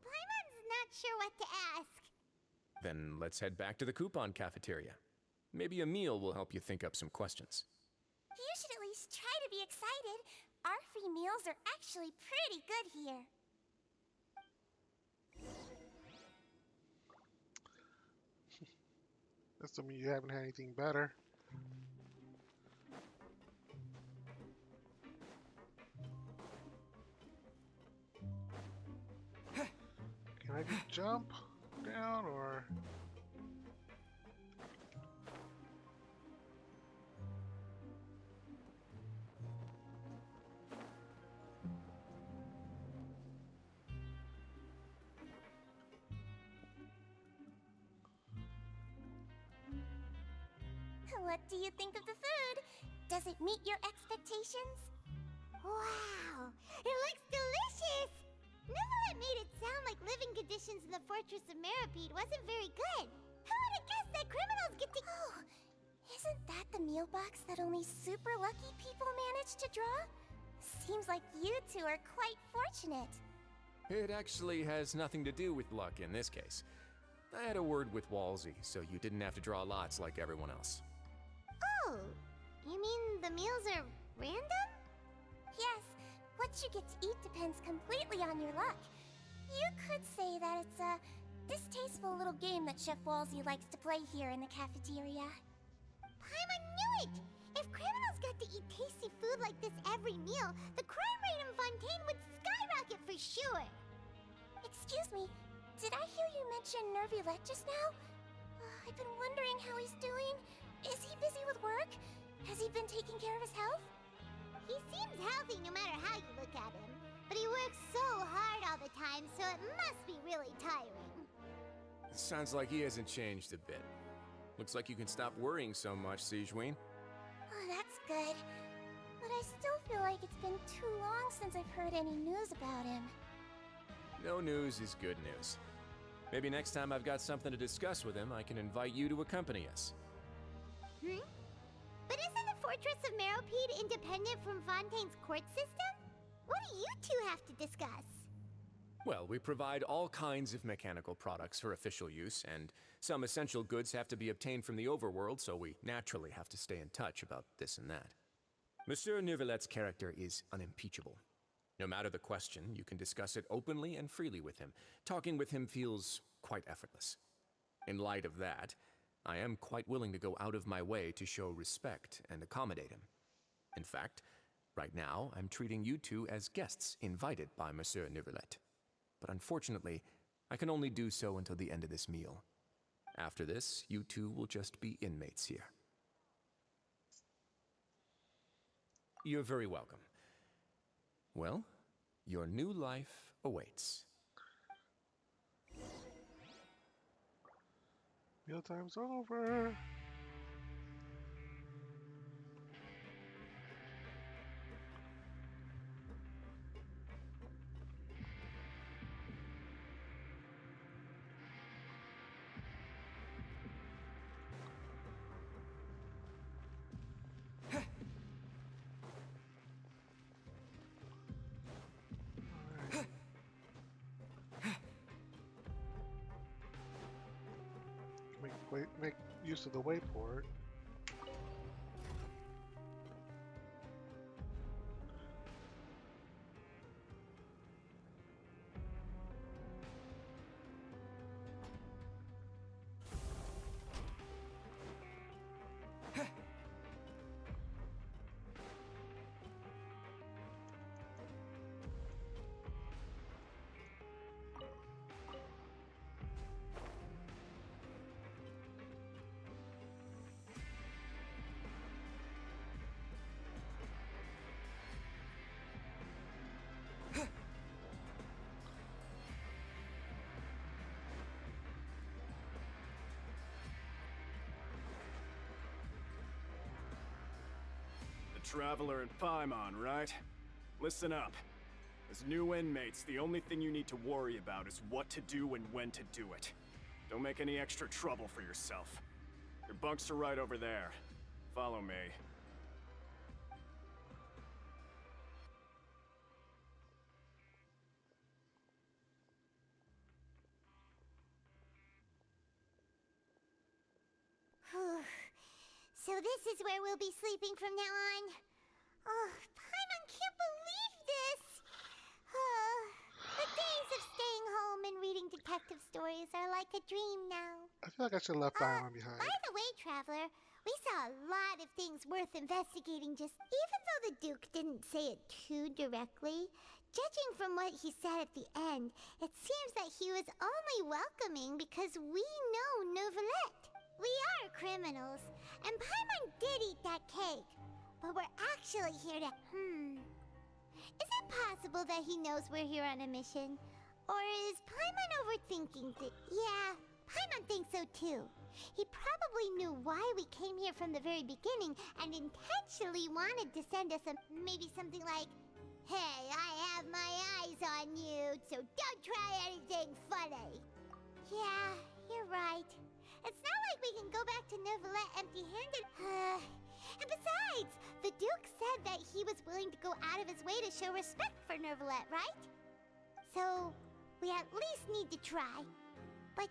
Paimon's not sure what to ask. Then let's head back to the coupon cafeteria. Maybe a meal will help you think up some questions. You should at least try to be excited. Our free meals are actually pretty good here. Assuming you haven't had anything better. Can I just jump down or? What do you think of the food? Does it meet your expectations? Wow, it looks delicious! Neverlet made it sound like living conditions in the Fortress of Meripede wasn't very good. Who would have guessed that criminals get to— Oh, isn't that the meal box that only super lucky people manage to draw? Seems like you two are quite fortunate. It actually has nothing to do with luck in this case. I had a word with Walsey, so you didn't have to draw lots like everyone else. Oh, you mean the meals are random? Yes, what you get to eat depends completely on your luck. You could say that it's a distasteful little game that Chef Walsey likes to play here in the cafeteria. Paimon knew it! If criminals got to eat tasty food like this every meal, the crime rate in Fontaine would skyrocket for sure! Excuse me, did I hear you mention Nervulette just now? I've been wondering how he's doing. Is he busy with work? Has he been taking care of his health? He seems healthy no matter how you look at him. But he works so hard all the time, so it must be really tiring. Sounds like he hasn't changed a bit. Looks like you can stop worrying so much, Sigewin. Oh, that's good. But I still feel like it's been too long since I've heard any news about him. No news is good news. Maybe next time I've got something to discuss with him, I can invite you to accompany us. But isn't the Fortress of Meropede independent from Fontaine's court system? What do you two have to discuss? Well, we provide all kinds of mechanical products for official use, and some essential goods have to be obtained from the overworld, so we naturally have to stay in touch about this and that. Monsieur Nervulet's character is unimpeachable. No matter the question, you can discuss it openly and freely with him. Talking with him feels quite effortless. In light of that, I am quite willing to go out of my way to show respect and accommodate him. In fact, right now, I'm treating you two as guests invited by Monsieur Nervulet. But unfortunately, I can only do so until the end of this meal. After this, you two will just be inmates here. You're very welcome. Well, your new life awaits. Mealtime's over. Make use of the wayport. Traveler and Paimon, right? Listen up. As new inmates, the only thing you need to worry about is what to do and when to do it. Don't make any extra trouble for yourself. Your bunks are right over there. Follow me. So this is where we'll be sleeping from now on. Oh, Paimon can't believe this. The days of staying home and reading detective stories are like a dream now. I feel like I should have left Paimon behind. By the way, Traveler, we saw a lot of things worth investigating even though the Duke didn't say it too directly. Judging from what he said at the end, it seems that he was only welcoming because we know Novelette. We are criminals, and Paimon did eat that cake, but we're actually here to, Is it possible that he knows we're here on a mission? Or is Paimon overthinking it? Yeah, Paimon thinks so too. He probably knew why we came here from the very beginning and intentionally wanted to send us maybe something like, "Hey, I have my eyes on you, so don't try anything funny." Yeah, you're right. It's not like we can go back to Novelette empty-handed. And besides, the Duke said that he was willing to go out of his way to show respect for Novelette, right? So, we at least need to try. But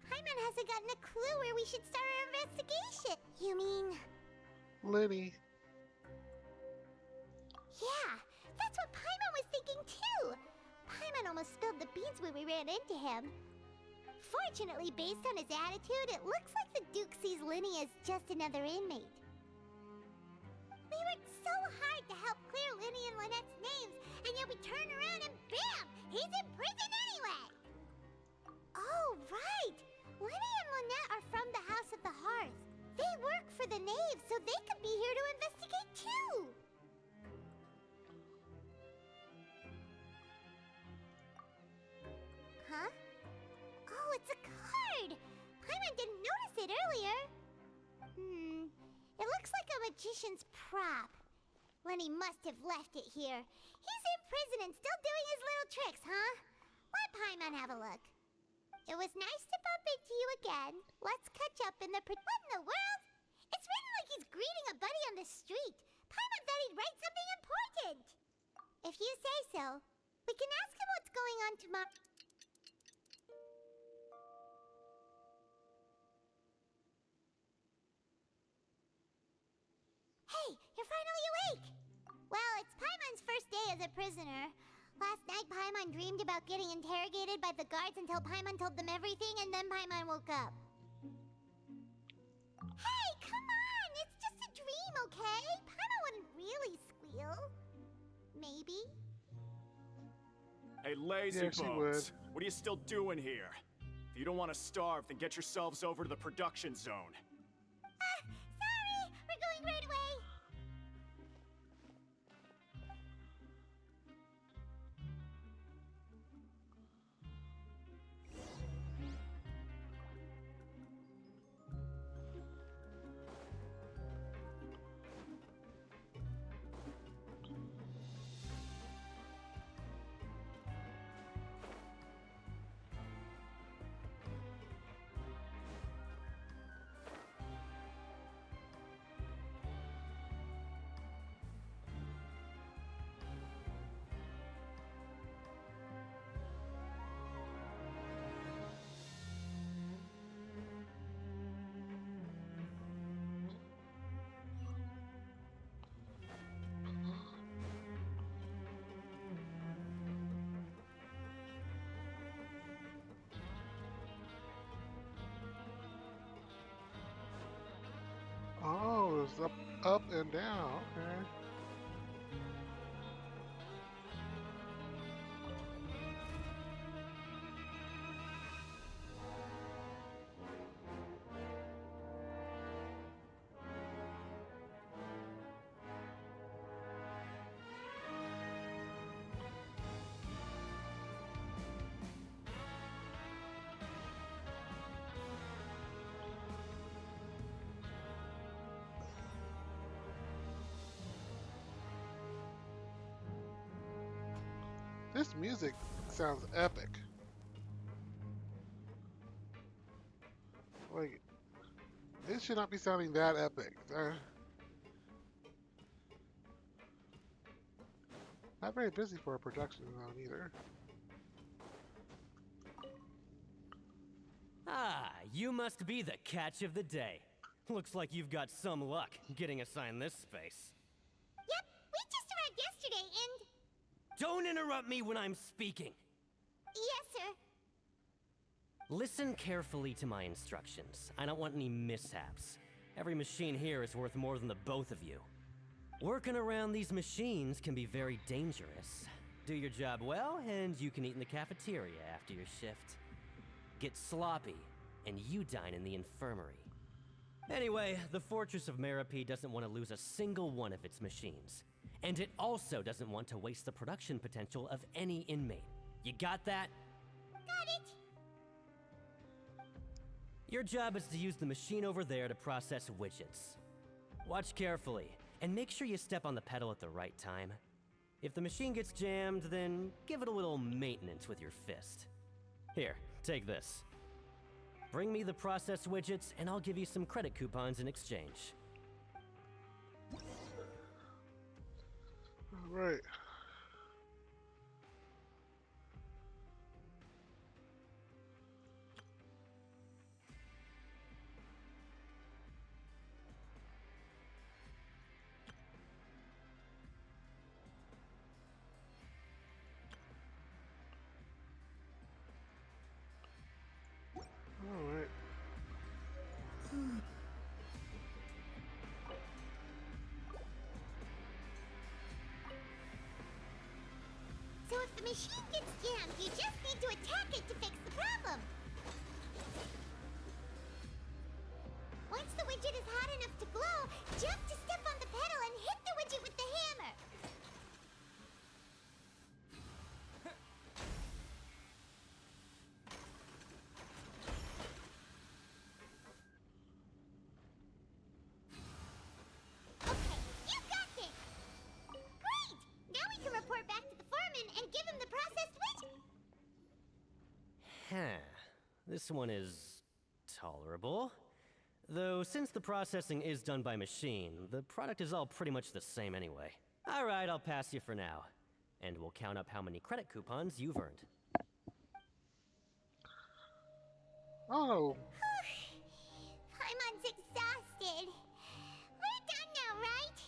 Paimon hasn't gotten a clue where we should start our investigation. You mean... Lenny. Yeah, that's what Paimon was thinking too. Paimon almost spilled the beans when we ran into him. Fortunately, based on his attitude, it looks like the Duke sees Lenny as just another inmate. We worked so hard to help clear Lenny and Lynette's names, and yet we turn around and bam! He's in prison anyway! Oh, right! Lenny and Lynette are from the House of the Hearth. They work for the Knaves, so they could be here to investigate too! Huh? Oh, it's a card! Paimon didn't notice it earlier. It looks like a magician's prop. Lenny must have left it here. He's in prison and still doing his little tricks, huh? Let Paimon have a look. It was nice to bump into you again. Let's catch up in the... What in the world? It's written like he's greeting a buddy on the street. Paimon thought he'd write something important. If you say so, we can ask him what's going on tomorrow. Hey, you're finally awake! Well, it's Paimon's first day as a prisoner. Last night, Paimon dreamed about getting interrogated by the guards until Paimon told them everything, and then Paimon woke up. Hey, come on! It's just a dream, okay? Paimon wouldn't really squeal. Maybe. Hey, lazy bones. What are you still doing here? If you don't want to starve, then get yourselves over to the production zone. Sorry! We're going right away! Oh, it's up and down. Okay. This music sounds epic. Like, it should not be sounding that epic. Not very busy for a production zone either. Ah, you must be the catch of the day. Looks like you've got some luck getting assigned this space. Yep, we just arrived yesterday and... Don't interrupt me when I'm speaking! Yes, sir. Listen carefully to my instructions. I don't want any mishaps. Every machine here is worth more than the both of you. Working around these machines can be very dangerous. Do your job well, and you can eat in the cafeteria after your shift. Get sloppy, and you dine in the infirmary. Anyway, the Fortress of Merope doesn't want to lose a single one of its machines. And it also doesn't want to waste the production potential of any inmate. You got that? Got it. Your job is to use the machine over there to process widgets. Watch carefully, and make sure you step on the pedal at the right time. If the machine gets jammed, then give it a little maintenance with your fist. Here, take this. Bring me the process widgets, and I'll give you some credit coupons in exchange. All right. Alright. So if the machine gets jammed, you just need to attack it to fix the problem. Once the widget is hot enough to glow, jump to step on the pedal and hit the widget with the hammer. Okay, you got this! Great! Now we can report back to the foreman and give him the processed widget. Huh. This one is tolerable. Though, since the processing is done by machine, the product is all pretty much the same anyway. Alright, I'll pass you for now. And we'll count up how many credit coupons you've earned. Oh, Paimon's exhausted. We're done now, right?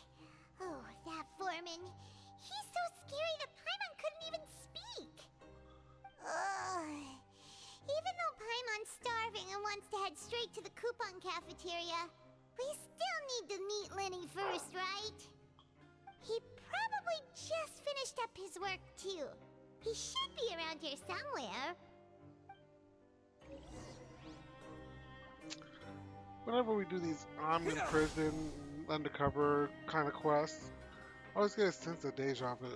Oh, that foreman. He's so scary that Paimon couldn't even speak. Ugh. Even though Paimon's starving and wants to head straight to the coupon cafeteria, we still need to meet Lenny first, right? He probably just finished up his work, too. He should be around here somewhere. whenever we do these I'm in prison, undercover kind of quests, I always get a sense of deja vu.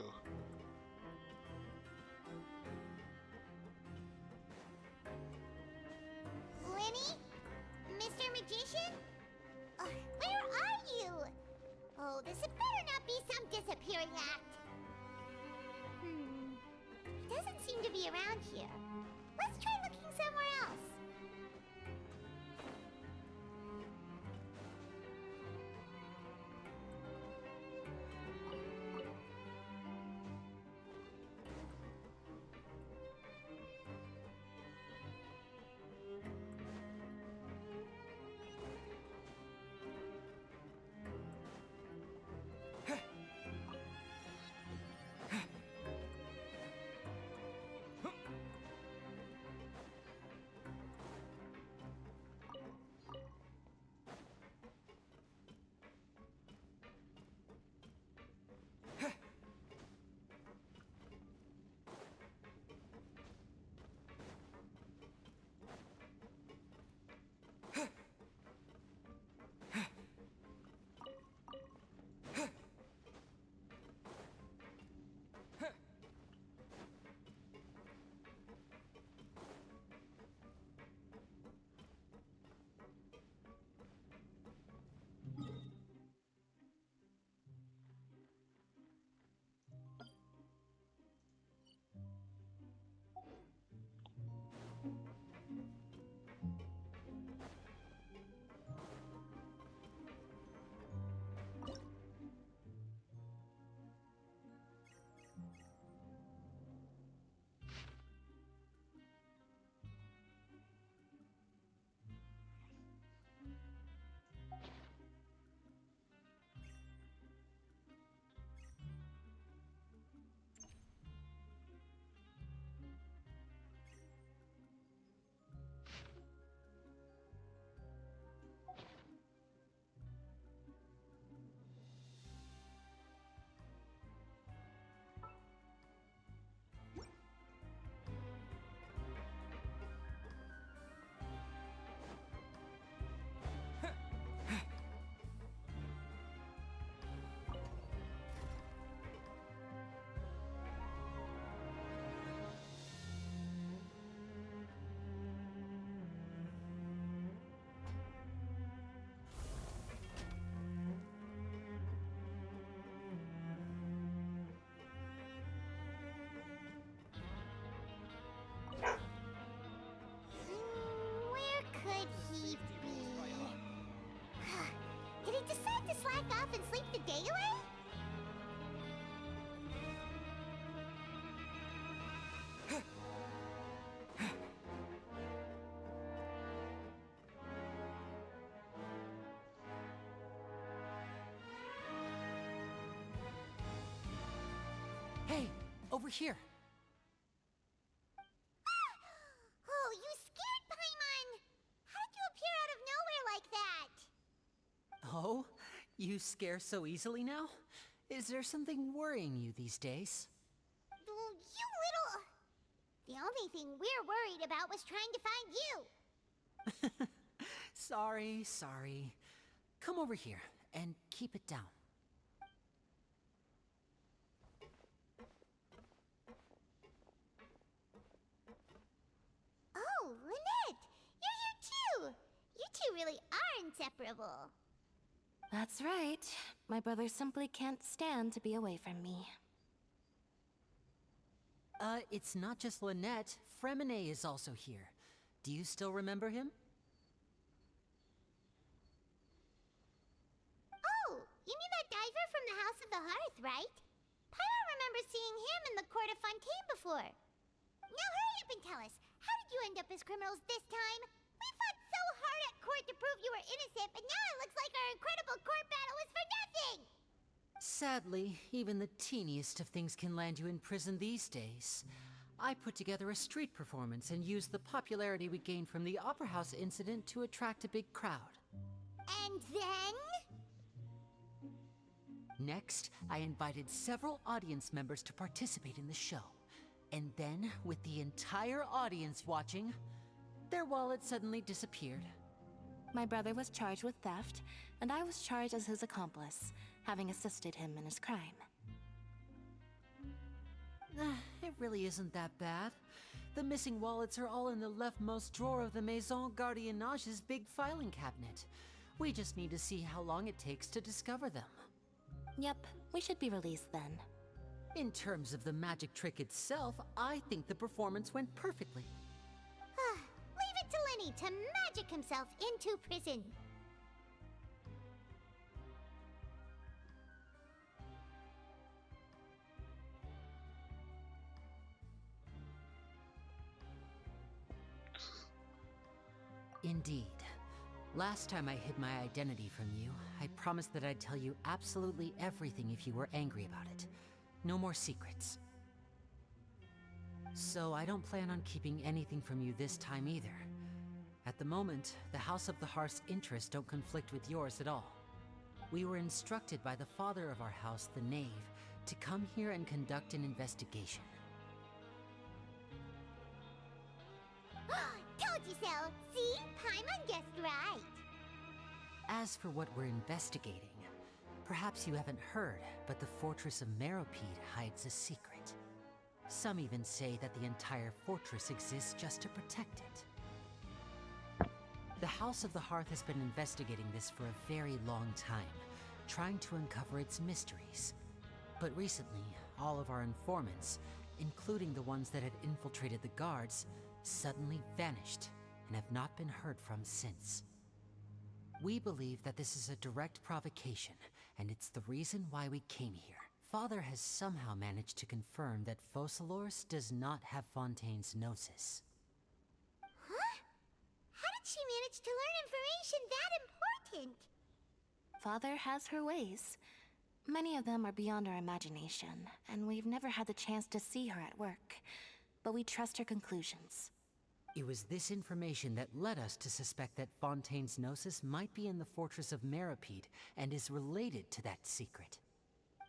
Lenny? Mr. Magician? Where are you? Oh, this had better not be some disappearing act. He doesn't seem to be around here. Let's try looking somewhere else. off and sleep the day away? Hey, over here. Oh, you scared Paimon! How did you appear out of nowhere like that? Oh, you scare so easily now? Is there something worrying you these days? Oh, you little... The only thing we're worried about was trying to find you. Sorry. Come over here and keep it down. Oh, Lynette! You're here too! You two really are inseparable. That's right. My brother simply can't stand to be away from me. It's not just Lynette. Fremine is also here. Do you still remember him? Oh, you mean that diver from the House of the Hearth, right? Pyro remembers seeing him in the court of Fontaine before. Now hurry up and tell us, how did you end up as criminals this time? We fought so hard at court to prove you were innocent, but now it looks like our incredible court battle was for nothing! Sadly, even the teeniest of things can land you in prison these days. I put together a street performance and used the popularity we gained from the Opera House incident to attract a big crowd. And then? Next, I invited several audience members to participate in the show. And then, with the entire audience watching, their wallet suddenly disappeared. My brother was charged with theft, and I was charged as his accomplice, having assisted him in his crime. It really isn't that bad. The missing wallets are all in the leftmost drawer of the Maison Gardiennage's big filing cabinet. We just need to see how long it takes to discover them. Yep, we should be released then. In terms of the magic trick itself, I think the performance went perfectly. Leave it to Lenny to magic himself into prison. Indeed. Last time I hid my identity from you, I promised that I'd tell you absolutely everything if you were angry about it. No more secrets. So I don't plan on keeping anything from you this time either. At the moment, the House of the Hearth's interests don't conflict with yours at all. We were instructed by the father of our house, the Knave, to come here and conduct an investigation. Told you so! See? Paimon guessed right. As for what we're investigating, perhaps you haven't heard, but the fortress of Meropide hides a secret. Some even say that the entire fortress exists just to protect it. The House of the Hearth has been investigating this for a very long time, trying to uncover its mysteries. But recently, all of our informants, including the ones that had infiltrated the guards, suddenly vanished and have not been heard from since. We believe that this is a direct provocation, and it's the reason why we came here. Father has somehow managed to confirm that Focalors does not have Fontaine's gnosis. Huh? How did she manage to learn information that important? Father has her ways. Many of them are beyond our imagination, and we've never had the chance to see her at work. But we trust her conclusions. It was this information that led us to suspect that Fontaine's gnosis might be in the fortress of Meropide and is related to that secret.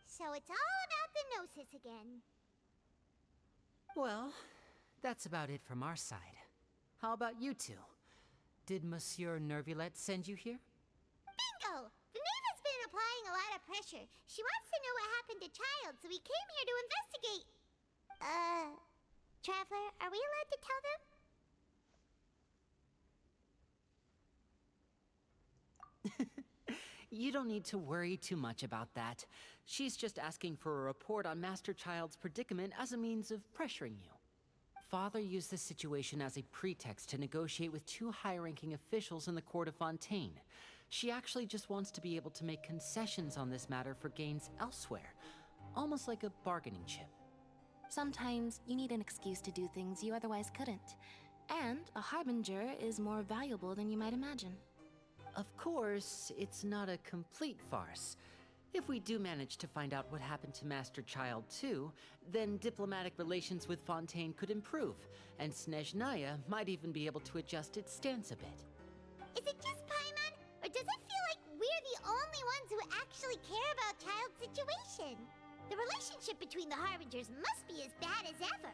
So it's all about the gnosis again. Well, that's about it from our side. How about you two? Did Monsieur Nervulette send you here? Bingo! The Knave has been applying a lot of pressure. She wants to know what happened to Child, so we came here to investigate. Traveler, are we allowed to tell them? You don't need to worry too much about that. She's just asking for a report on Master Child's predicament as a means of pressuring you. Father used this situation as a pretext to negotiate with two high-ranking officials in the court of Fontaine. She actually just wants to be able to make concessions on this matter for gains elsewhere, almost like a bargaining chip. Sometimes you need an excuse to do things you otherwise couldn't. And a harbinger is more valuable than you might imagine. Of course, it's not a complete farce. If we do manage to find out what happened to Master Child 2, then diplomatic relations with Fontaine could improve, and Snezhnaya might even be able to adjust its stance a bit. Is it just Paimon, or does it feel like we're the only ones who actually care about Child's situation? The relationship between the Harbingers must be as bad as ever.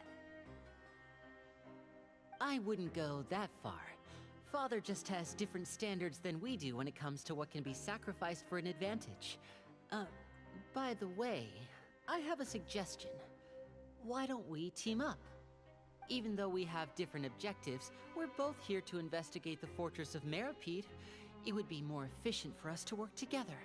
I wouldn't go that far. Father just has different standards than we do when it comes to what can be sacrificed for an advantage. By the way, I have a suggestion. Why don't we team up? Even though we have different objectives, we're both here to investigate the fortress of Meripede. It would be more efficient for us to work together.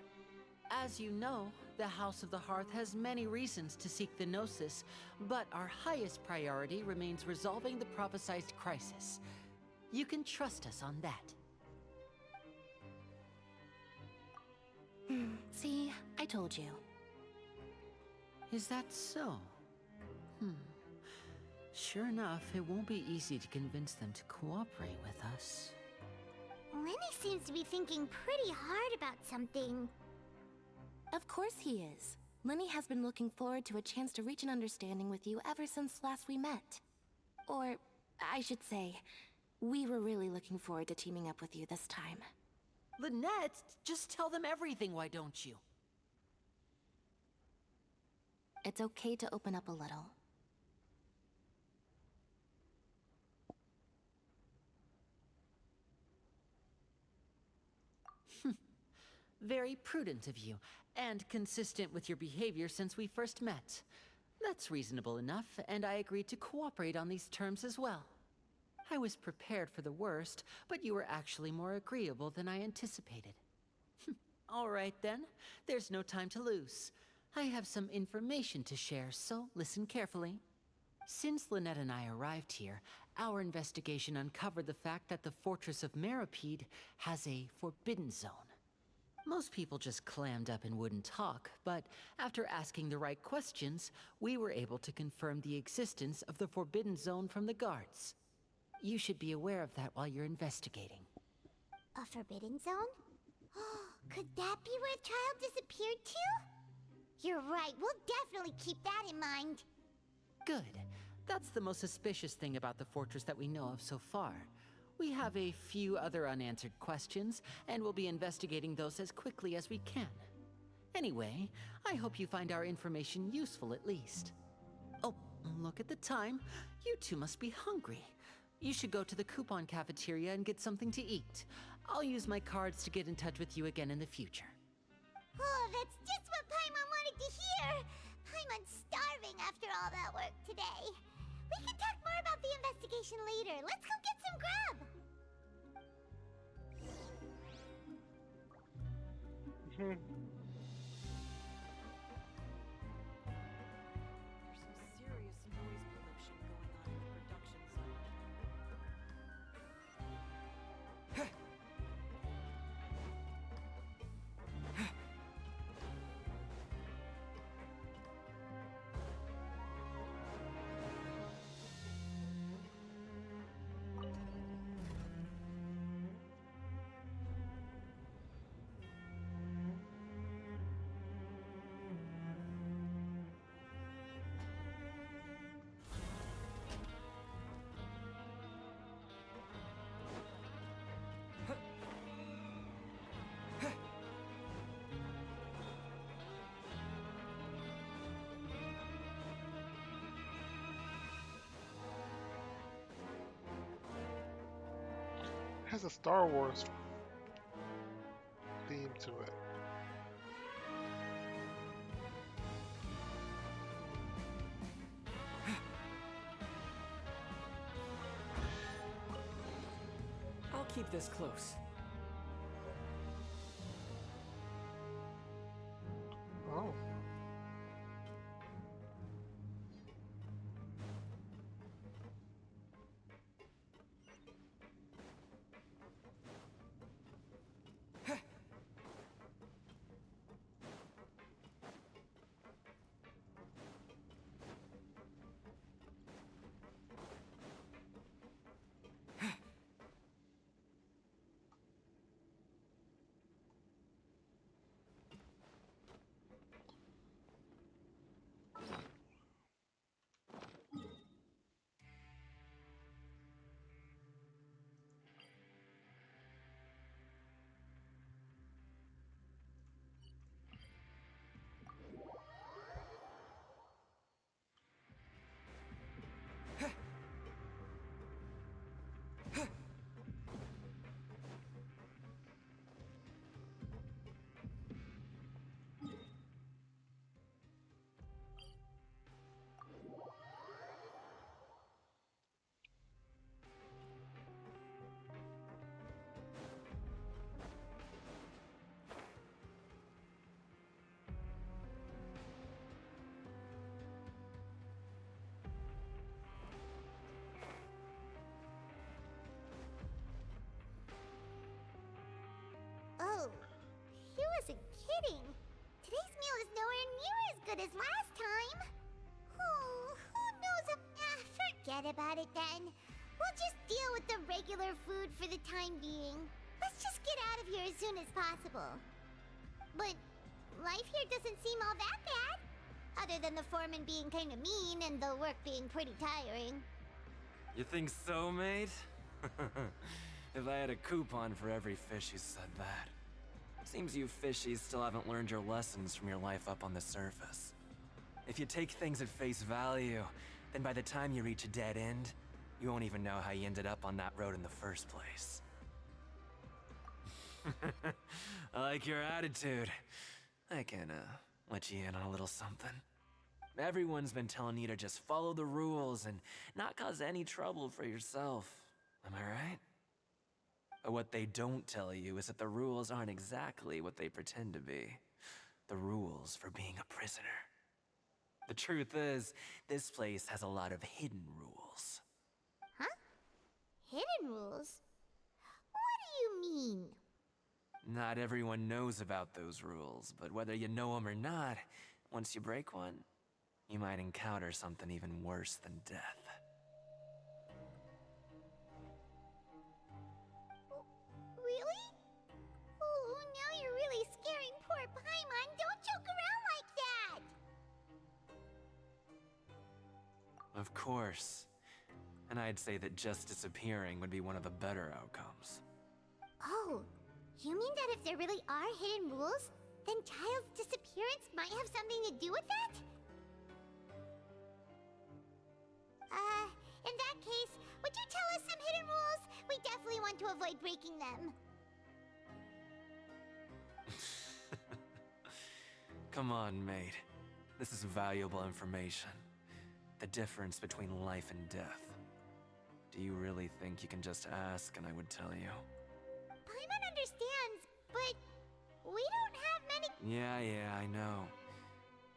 As you know, the House of the Hearth has many reasons to seek the Gnosis, but our highest priority remains resolving the prophesized crisis. You can trust us on that. See, I told you. Is that so? Sure enough, it won't be easy to convince them to cooperate with us. Lenny seems to be thinking pretty hard about something. Of course he is. Lenny has been looking forward to a chance to reach an understanding with you ever since last we met. Or, I should say, we were really looking forward to teaming up with you this time. Lynette, just tell them everything, why don't you? It's okay to open up a little. Very prudent of you, and consistent with your behavior since we first met. That's reasonable enough, and I agreed to cooperate on these terms as well. I was prepared for the worst, but you were actually more agreeable than I anticipated. All right then, there's no time to lose. I have some information to share, so listen carefully. Since Lynette and I arrived here, our investigation uncovered the fact that the Fortress of Meripede has a forbidden zone. Most people just clammed up and wouldn't talk, but after asking the right questions, we were able to confirm the existence of the forbidden zone from the guards. You should be aware of that while you're investigating. A forbidden zone? Could that be where Child disappeared to? You're right, we'll definitely keep that in mind. Good. That's the most suspicious thing about the fortress that we know of so far. We have a few other unanswered questions, and we'll be investigating those as quickly as we can. Anyway, I hope you find our information useful at least. Oh, look at the time. You two must be hungry. You should go to the coupon cafeteria and get something to eat. I'll use my cards to get in touch with you again in the future. Oh, that's just what Paimon wanted to hear! Paimon's starving after all that work today. We can talk more about the investigation later. Let's go get some grub! Hmm. Has a Star Wars theme to it. I'll keep this close. Oh. kidding. Today's meal is nowhere near as good as last time. Oh, who knows if... forget about it then. We'll just deal with the regular food for the time being. Let's just get out of here as soon as possible. But life here doesn't seem all that bad. Other than the foreman being kind of mean and the work being pretty tiring. You think so, mate? If I had a coupon for every fish who said that. Seems you fishies still haven't learned your lessons from your life up on the surface. If you take things at face value, then by the time you reach a dead end, you won't even know how you ended up on that road in the first place. I like your attitude. I can, let you in on a little something. Everyone's been telling you to just follow the rules and not cause any trouble for yourself. Am I right? But what they don't tell you is that the rules aren't exactly what they pretend to be. The rules for being a prisoner. The truth is, this place has a lot of hidden rules. Huh? Hidden rules? What do you mean? Not everyone knows about those rules, but whether you know them or not, once you break one, you might encounter something even worse than death. Really? Oh, now you're really scaring poor Paimon. Don't joke around like that! Of course. And I'd say that just disappearing would be one of the better outcomes. Oh, you mean that if there really are hidden rules, then Child's disappearance might have something to do with that? In that case, would you tell us some hidden rules? We definitely want to avoid breaking them. Come on, mate. This is valuable information. The difference between life and death. Do you really think you can just ask and I would tell you? Paimon understands, but we don't have many... Yeah, I know.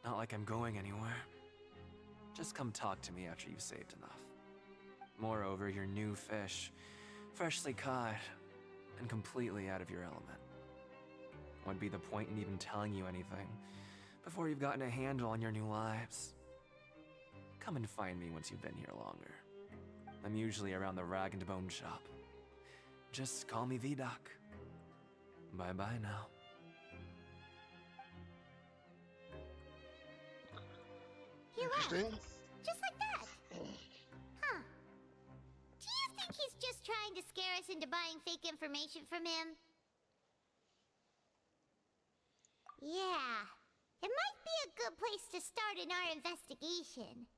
Not like I'm going anywhere. Just come talk to me after you've saved enough. Moreover, you're new fish, freshly caught, and completely out of your element. What'd be the point in even telling you anything before you've gotten a handle on your new lives? Come and find me once you've been here longer. I'm usually around the Rag and Bone shop. Just call me V-Doc. Bye-bye now. He left. Interesting. Just like that. Huh. Do you think he's just trying to scare us into buying fake information from him? Yeah. It might be a good place to start in our investigation.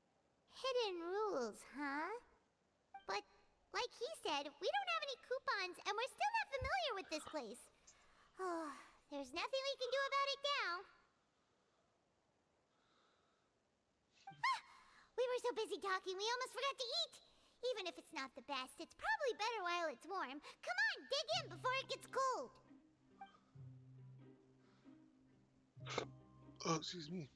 Hidden rules, huh? But, like he said, we don't have any coupons, and we're still not familiar with this place. Oh, there's nothing we can do about it now. Ah, we were so busy talking, we almost forgot to eat. Even if it's not the best, it's probably better while it's warm. Come on, dig in before it gets cold. Oh, excuse me.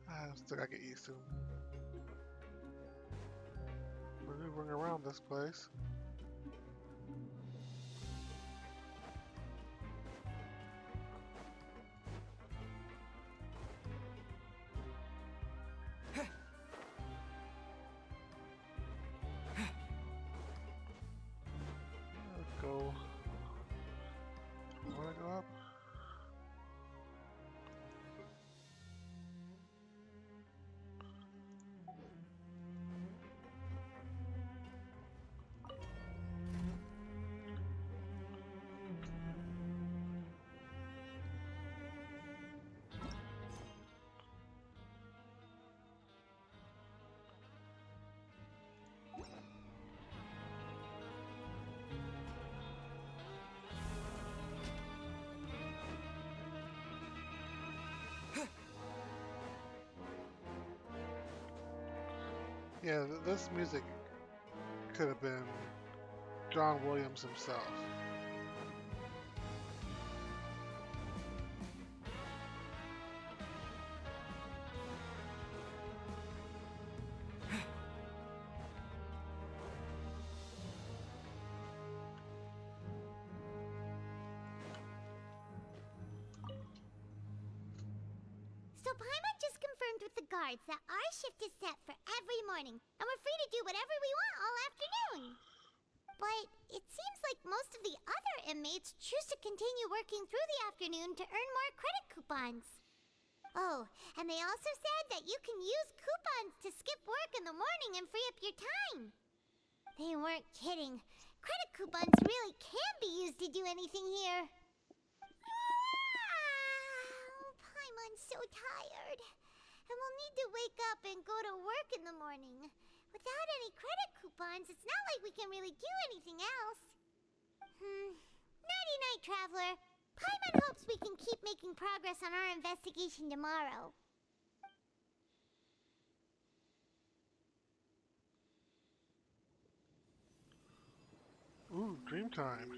I still gotta get used to them. Maneuvering around this place. Let's go. Wanna go up? Yeah, this music could have been John Williams himself. So Paimon just confirmed with the guards that our shift is set for every morning, and we're free to do whatever we want all afternoon. But it seems like most of the other inmates choose to continue working through the afternoon to earn more credit coupons. Oh, and they also said that you can use coupons to skip work in the morning and free up your time. They weren't kidding. Credit coupons really can be used to do anything here. Paimon's so tired. And we'll need to wake up and go to work in the morning. Without any credit coupons, it's not like we can really do anything else. Nighty-night, Traveler. Paimon hopes we can keep making progress on our investigation tomorrow. Ooh, dream time.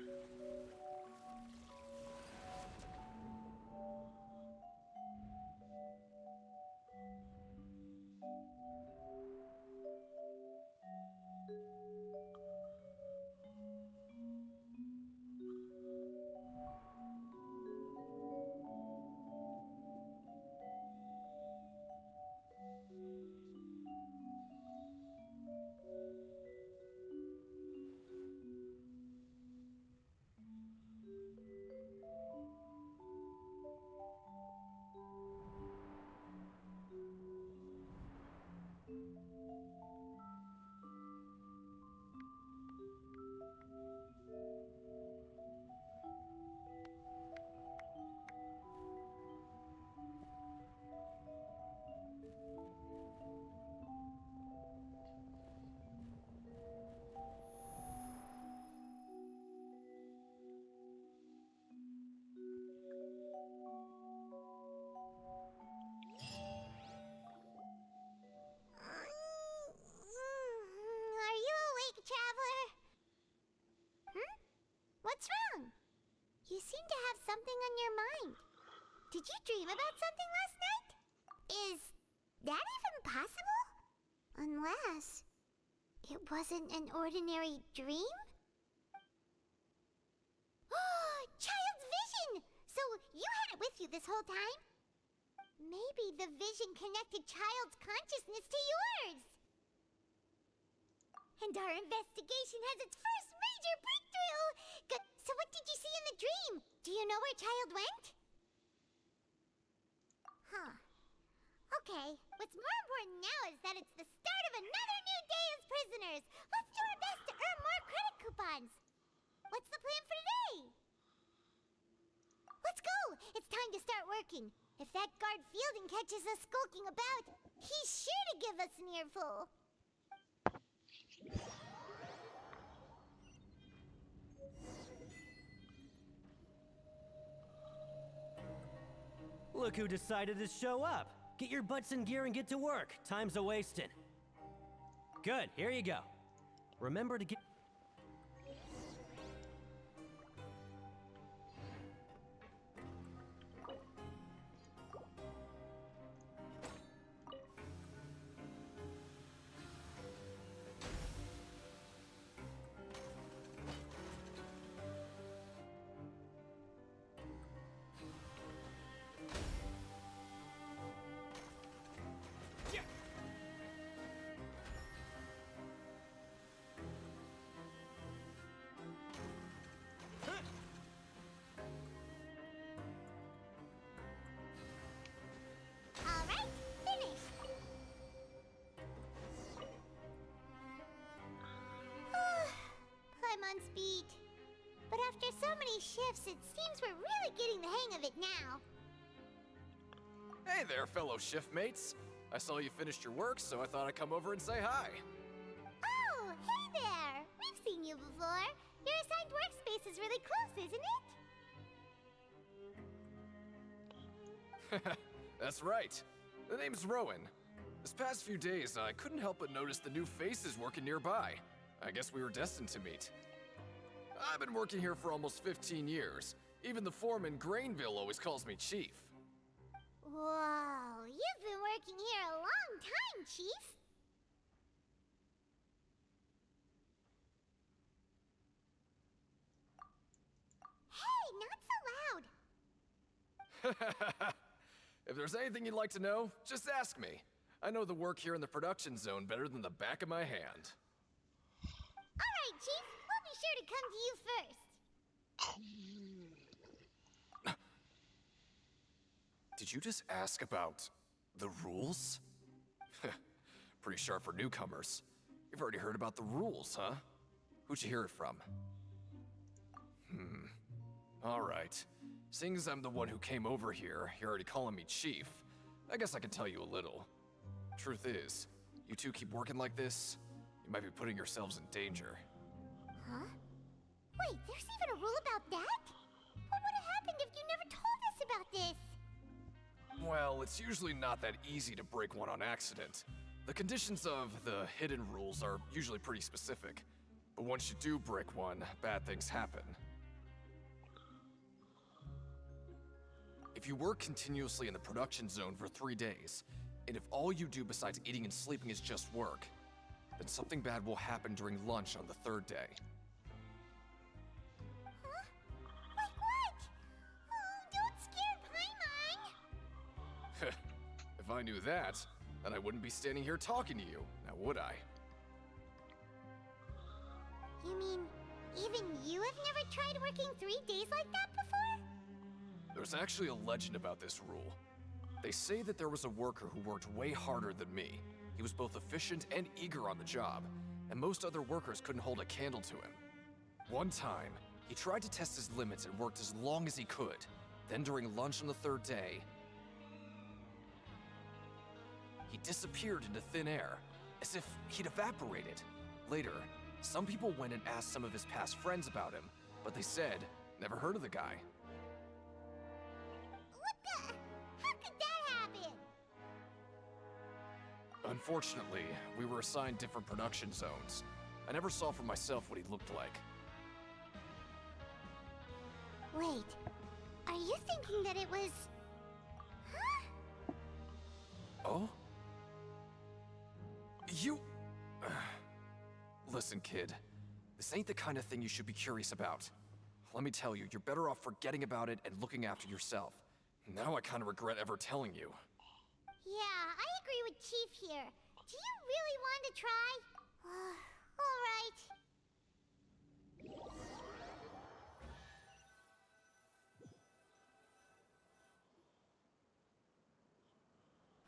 Are you awake, Traveler? What's wrong? You seem to have something on your mind. Did you dream about something last night? Is that even possible? Unless it wasn't an ordinary dream? Child's vision! So you had it with you this whole time? Maybe the vision connected Child's consciousness to yours. And our investigation has its first major breakthrough! So what did you see in the dream? Do you know where Child went? Huh. Okay, what's more important now is that it's the start of another new day as prisoners! Let's do our best to earn more credit coupons! What's the plan for today? Let's go! It's time to start working. If that guard Fielding catches us skulking about, he's sure to give us an earful. Look who decided to show up. Get your butts in gear and get to work. Time's a-wasting. Good, here you go. Remember to get... Alright, finished. Paimon's beat. But after so many shifts, it seems we're really getting the hang of it now. Hey there, fellow shiftmates. I saw you finished your work, so I thought I'd come over and say hi. Oh, hey there! We've seen you before. Your assigned workspace is really close, isn't it? That's right. The name's Rowan. This past few days, I couldn't help but notice the new faces working nearby. I guess we were destined to meet. I've been working here for almost 15 years. Even the foreman, Grainville, always calls me Chief. Whoa, you've been working here a long time, Chief. Hey, not so loud. If there's anything you'd like to know, just ask me. I know the work here in the production zone better than the back of my hand. All right, Chief. We'll be sure to come to you first. Did you just ask about the rules? Pretty sharp for newcomers. You've already heard about the rules, huh? Who'd you hear it from? All right. Seeing as I'm the one who came over here, you're already calling me Chief. I guess I can tell you a little. Truth is, you two keep working like this, you might be putting yourselves in danger. Huh? Wait, there's even a rule about that? What would have happened if you never told us about this? Well, it's usually not that easy to break one on accident. The conditions of the hidden rules are usually pretty specific. But once you do break one, bad things happen. If you work continuously in the production zone for 3 days, and if all you do besides eating and sleeping is just work, then something bad will happen during lunch on the 3rd day. Huh? Like what? Oh, don't scare Paimon! If I knew that, then I wouldn't be standing here talking to you, now would I? You mean, even you have never tried working 3 days like that before? There's actually a legend about this rule. They say that there was a worker who worked way harder than me. He was both efficient and eager on the job, and most other workers couldn't hold a candle to him. One time, he tried to test his limits and worked as long as he could. Then during lunch on the 3rd day, he disappeared into thin air, as if he'd evaporated. Later, some people went and asked some of his past friends about him, but they said, never heard of the guy. How could that happen? Unfortunately, we were assigned different production zones. I never saw for myself what he looked like. Wait, are you thinking that it was... Huh? Oh? You... Listen, kid. This ain't the kind of thing you should be curious about. Let me tell you, you're better off forgetting about it and looking after yourself. Now I kind of regret ever telling you. Yeah, I agree with Chief here. Do you really want to try? All right.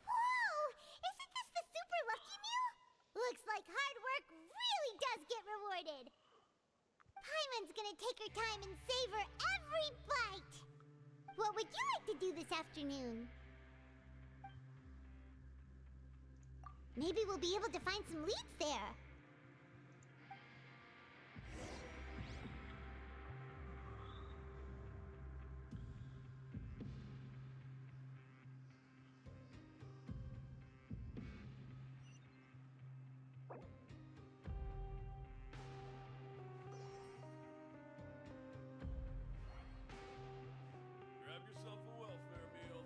Whoa! Isn't this the super lucky meal? Looks like hard work really does get rewarded. Paimon's gonna take her time and savor every bite. What would you like to do this afternoon? Maybe we'll be able to find some leads there. Grab yourself a welfare meal.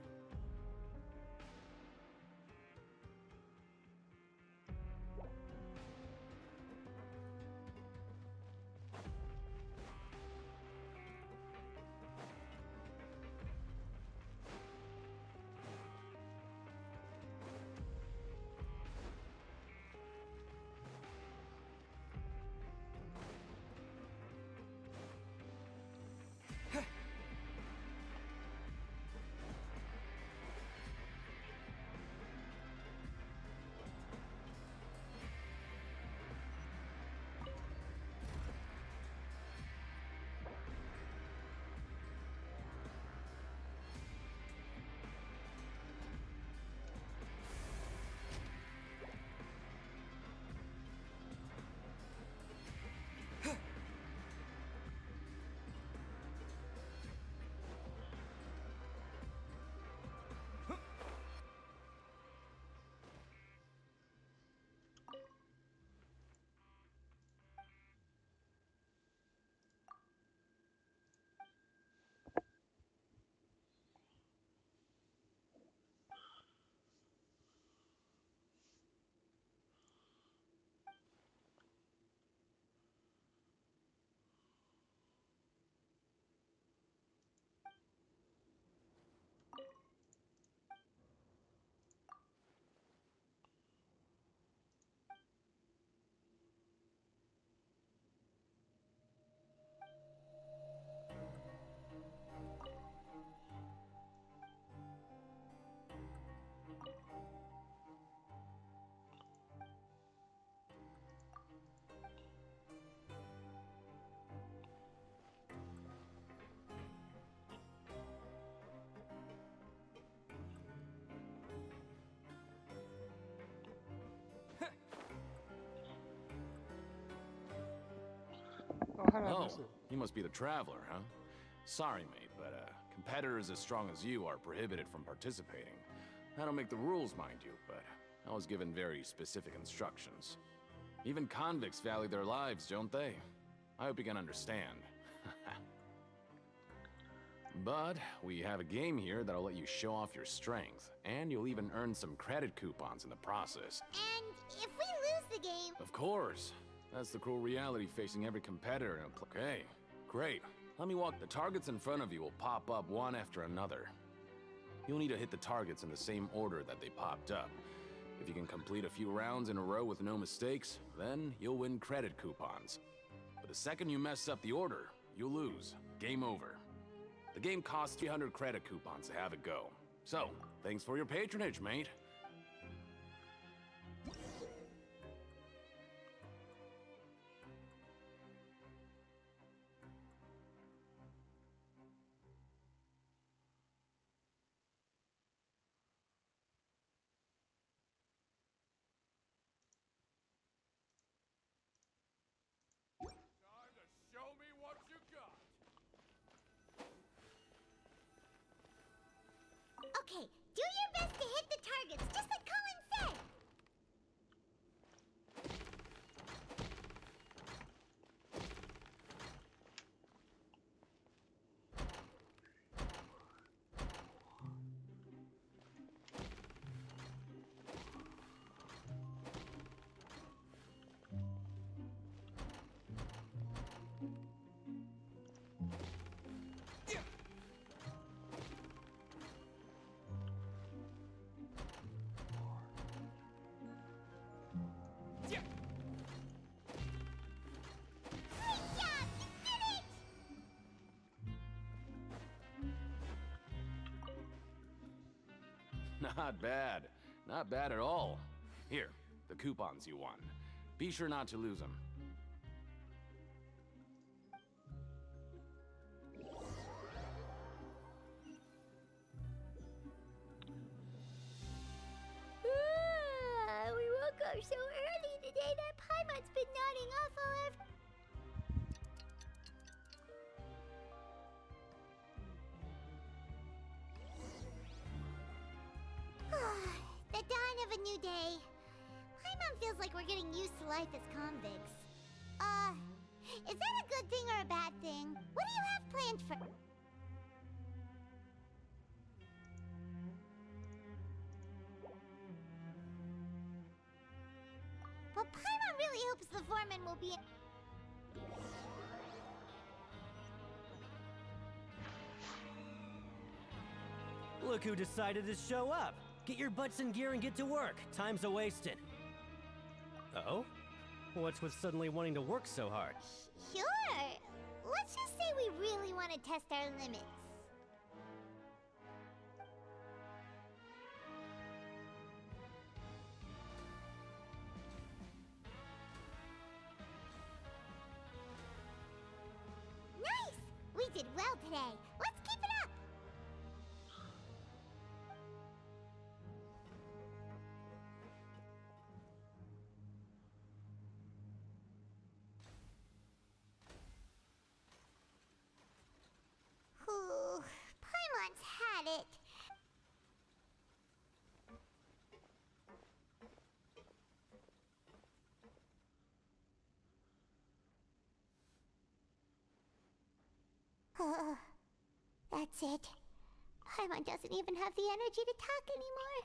How did I Oh, miss it? you must be the Traveler, huh? Sorry, mate, but competitors as strong as you are prohibited from participating. I don't make the rules, mind you, but I was given very specific instructions. Even convicts value their lives, don't they? I hope you can understand. But we have a game here that'll let you show off your strength, and you'll even earn some credit coupons in the process. And if we lose the game... Of course. That's the cruel reality facing every competitor in a Okay, great. Let me walk. The targets in front of you will pop up one after another. You'll need to hit the targets in the same order that they popped up. If you can complete a few rounds in a row with no mistakes, then you'll win credit coupons. But the second you mess up the order, you'll lose. Game over. The game costs 300 credit coupons to have a go. So, thanks for your patronage, mate. Show me what you got. Okay, do your best to hit the targets, just like Colin said! Not bad. Not bad at all. Here, the coupons you won. Be sure not to lose them. We woke up so early today that Paimon's been nodding off all afternoon. The dawn of a new day. Paimon feels like we're getting used to life as convicts. Is that a good thing or a bad thing? What do you have planned for... But Paimon really hopes the foreman will be... Look who decided to show up. Get your butts in gear and get to work. Time's a-wasted. Oh? What's with suddenly wanting to work so hard? Sure. Let's just say we really want to test our limits. Nice! We did well today. Let's keep it up! Ooh, Paimon's had it. That's it. Paimon doesn't even have the energy to talk anymore.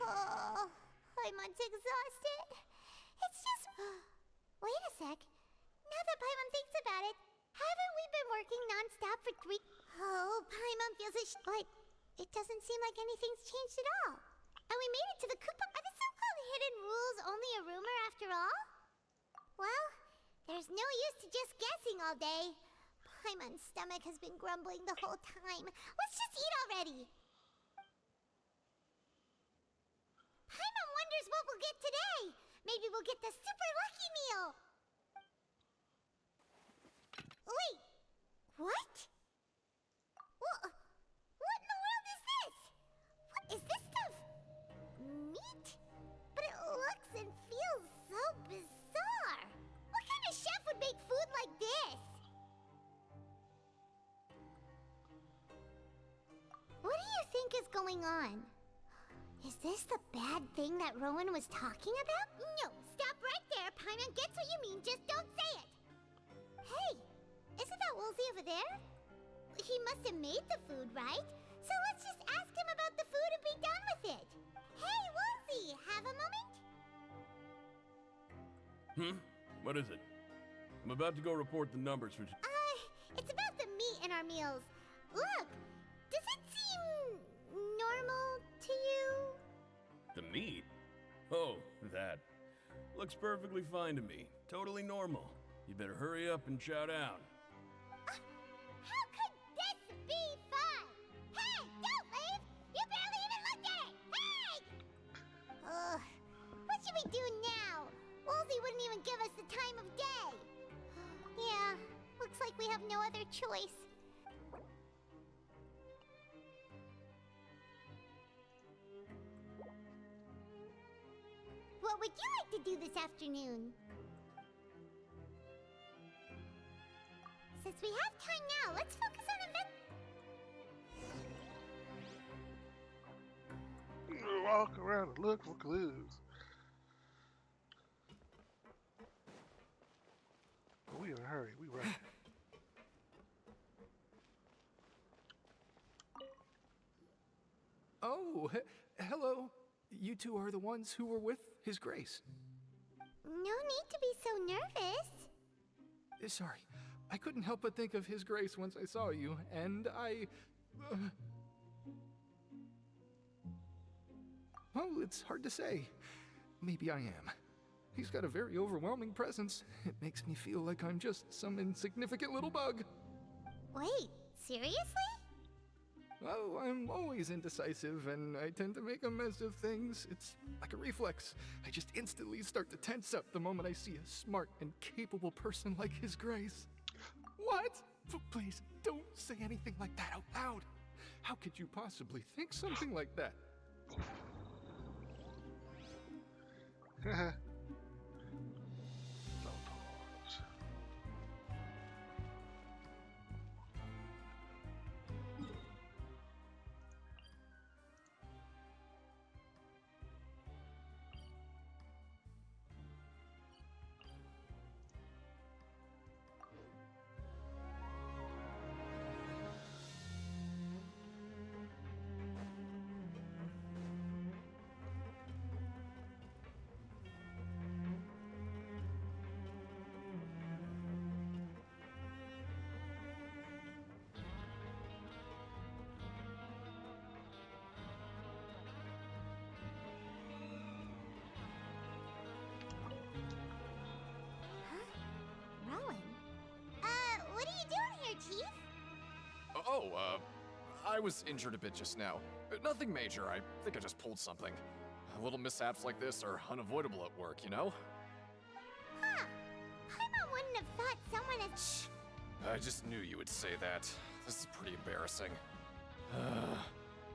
Oh, Paimon's exhausted. It's just... Wait a sec. Now that Paimon thinks about it, haven't we been working non-stop for 3... Oh, Paimon feels but it doesn't seem like anything's changed at all. And we made it to the coupon... Are the so-called hidden rules only a rumor after all? Well, there's no use to just guessing all day. Paimon's stomach has been grumbling the whole time. Let's just eat already. Paimon wonders what we'll get today. Maybe we'll get the super lucky meal. Wait, What? What in the world is this? What is this stuff? Meat? But it looks and feels so bizarre. What kind of chef would make food like this? What do you think is going on? Is this the bad thing that Rowan was talking about? No, stop right there. Paimon gets what you mean, just don't say it. Hey, isn't that Woolsey over there? He must have made the food, right? So let's just ask him about the food and be done with it. Hey, Woolsey, have a moment? What is it? I'm about to go report the numbers for... It's about the meat in our meals. Look, does it seem normal to you? The meat? Oh, that. Looks perfectly fine to me. Totally normal. You better hurry up and chow down. How could this be fun? Hey, don't leave! You barely even looked at it! Hey! Ugh, what should we do now? Woolsey wouldn't even give us the time of day. Yeah, looks like we have no other choice. What would you like to do this afternoon? Since we have time now, let's focus on Walk around and look for clues. We in a hurry. We right. Oh, hello. You two are the ones who were with His Grace. No need to be so nervous. Sorry, I couldn't help but think of His Grace once I saw you, and I... Well, it's hard to say. Maybe I am. He's got a very overwhelming presence. It makes me feel like I'm just some insignificant little bug. Wait, seriously? Oh, I'm always indecisive, and I tend to make a mess of things. It's like a reflex. I just instantly start to tense up the moment I see a smart and capable person like His Grace. What? Please, don't say anything like that out loud. How could you possibly think something like that? Rowan? What are you doing here, Chief? I was injured a bit just now. Nothing major, I think I just pulled something. Little mishaps like this are unavoidable at work, you know? Huh. Paimon wouldn't have thought someone had... Shh. I just knew you would say that. This is pretty embarrassing.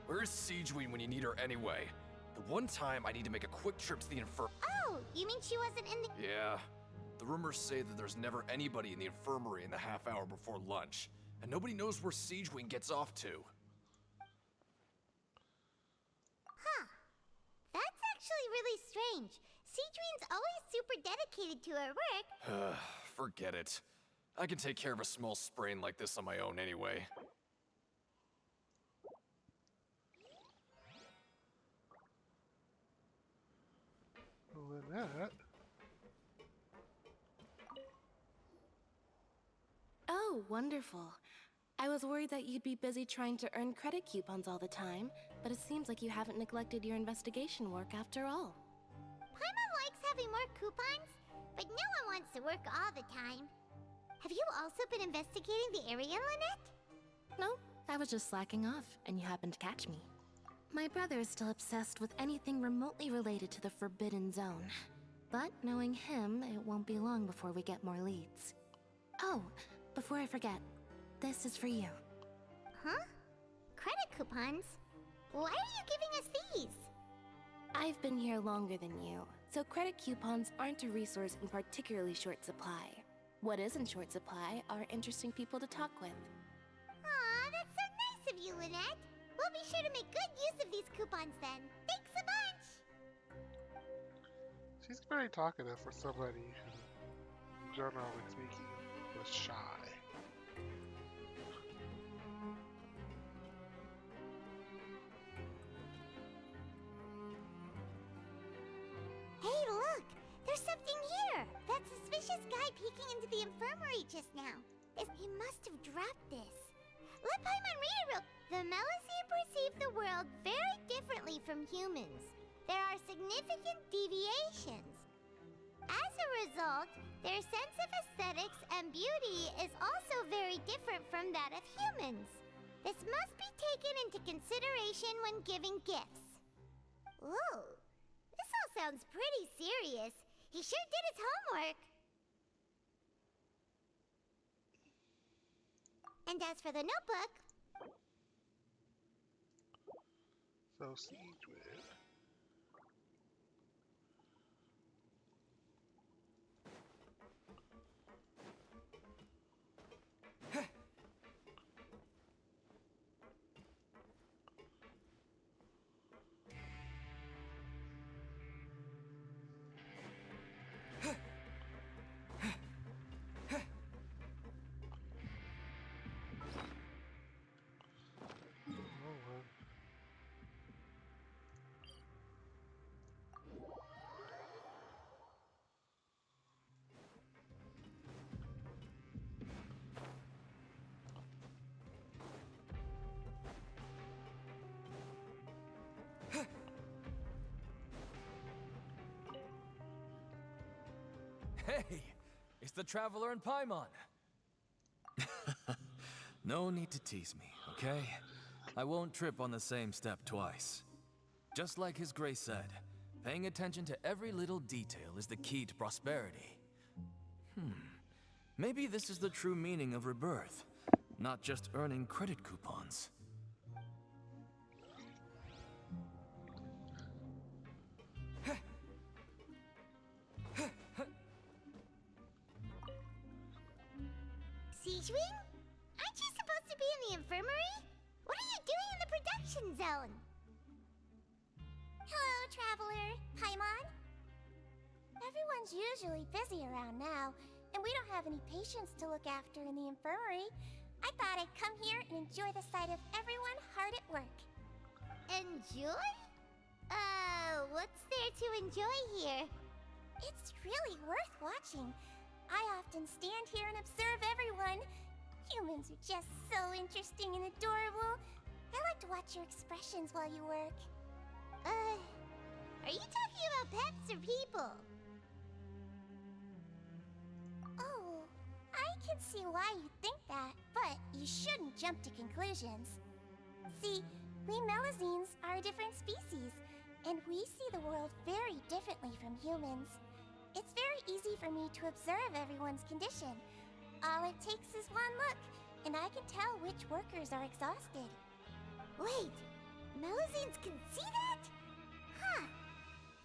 Where is Siegeween when you need her anyway? The one time I need to make a quick trip to the Oh, you mean she wasn't in the... Yeah. The rumors say that there's never anybody in the infirmary in the half hour before lunch, and nobody knows where Siegeween gets off to. Huh. That's actually really strange. Siegeween's always super dedicated to her work. Forget it. I can take care of a small sprain like this on my own anyway. Well, that. Oh, wonderful. I was worried that you'd be busy trying to earn credit coupons all the time, but it seems like you haven't neglected your investigation work after all. Paimon likes having more coupons, but no one wants to work all the time. Have you also been investigating the area, Lynette? No, I was just slacking off, and you happened to catch me. My brother is still obsessed with anything remotely related to the Forbidden Zone. But knowing him, it won't be long before we get more leads. Oh, before I forget, This is for you. Huh? Credit coupons? Why are you giving us these? I've been here longer than you, so credit coupons aren't a resource in particularly short supply. What is in short supply are interesting people to talk with. Aw, that's so nice of you, Lynette. We'll be sure to make good use of these coupons then. Thanks a bunch! She's very talkative for somebody who, generally speaking, was shy. Hey, look! There's something here! That suspicious guy peeking into the infirmary just now. He must have dropped this. Let Paimon read it real... The Melusine perceive the world very differently from humans. There are significant deviations. As a result, their sense of aesthetics and beauty is also very different from that of humans. This must be taken into consideration when giving gifts. Ooh, this all sounds pretty serious. He sure did his homework. And as for the notebook... So, Siege with... Hey! It's the Traveler and Paimon! No need to tease me, okay? I won't trip on the same step twice. Just like His Grace said, paying attention to every little detail is the key to prosperity. Maybe this is the true meaning of rebirth, not just earning credit coupons. Siegewing? Aren't you supposed to be in the infirmary? What are you doing in the production zone? Hello, Traveler. Paimon? Everyone's usually busy around now, and we don't have any patients to look after in the infirmary. I thought I'd come here and enjoy the sight of everyone hard at work. Enjoy? What's there to enjoy here? It's really worth watching. I often stand here and observe everyone. Humans are just so interesting and adorable. I like to watch your expressions while you work. Are you talking about pets or people? Oh, I can see why you think that, but you shouldn't jump to conclusions. See, we Melusines are a different species, and we see the world very differently from humans. It's very easy for me to observe everyone's condition. All it takes is one look, and I can tell which workers are exhausted. Wait, Melusines can see that? Huh,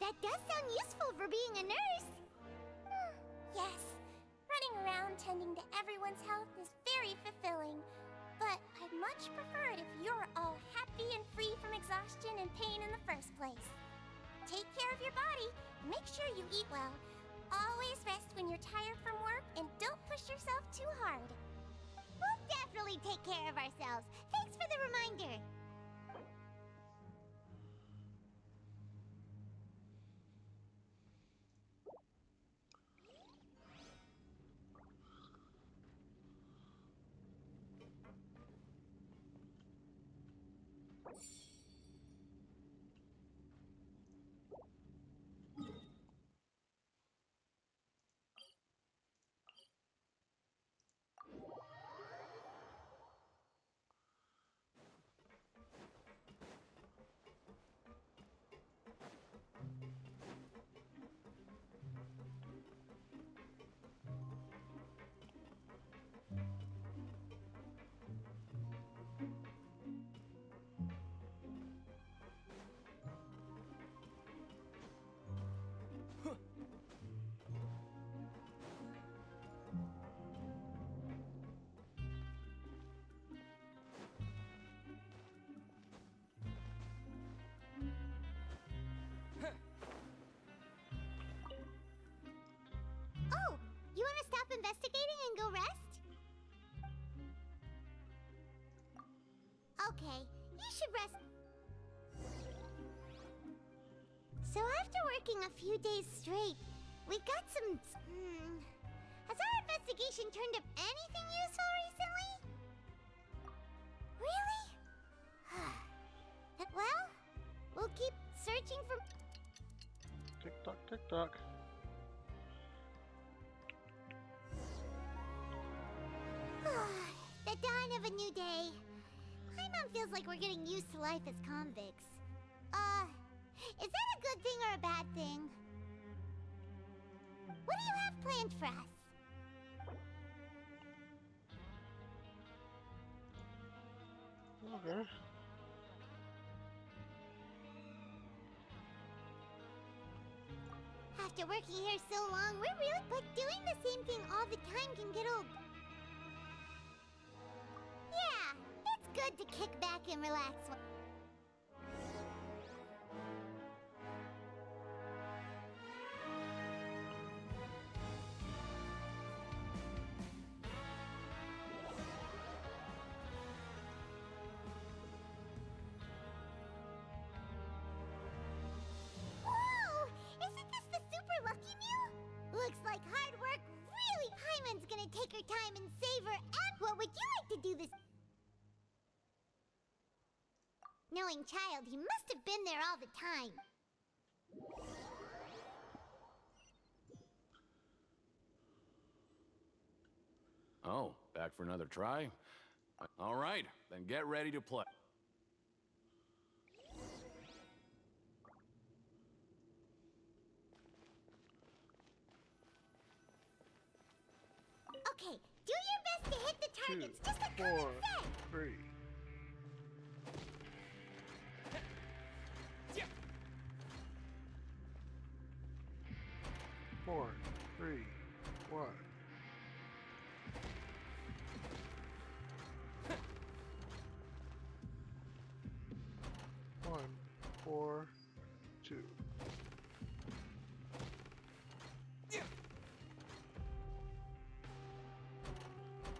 that does sound useful for being a nurse. Yes, running around tending to everyone's health is very fulfilling. But I'd much prefer it if you're all happy and free from exhaustion and pain in the first place. Take care of your body, and make sure you eat well. Always rest when you're tired from work, and don't push yourself too hard. We'll definitely take care of ourselves. Thanks for the reminder. investigating and go rest? Okay, you should rest. So after working a few days straight, we got some... Has our investigation turned up anything useful recently? Really? Well, we'll keep searching for... Tick tock, tick tock. The dawn of a new day. Paimon feels like we're getting used to life as convicts. Is that a good thing or a bad thing? What do you have planned for us? Okay. After working here so long, we're really... But doing the same thing all the time can get old. Yeah, it's good to kick back and relax. Whoa! Isn't this the super lucky meal? Looks like hard work really... Paimon's gonna take her time and save her. And what would you like to do this... Knowing child, he must have been there all the time. Oh, back for another try? All right, then get ready to play. Okay, do your best to hit the targets, just like 4, Conan said. 3. Four, 3, 1. One, 4, 2.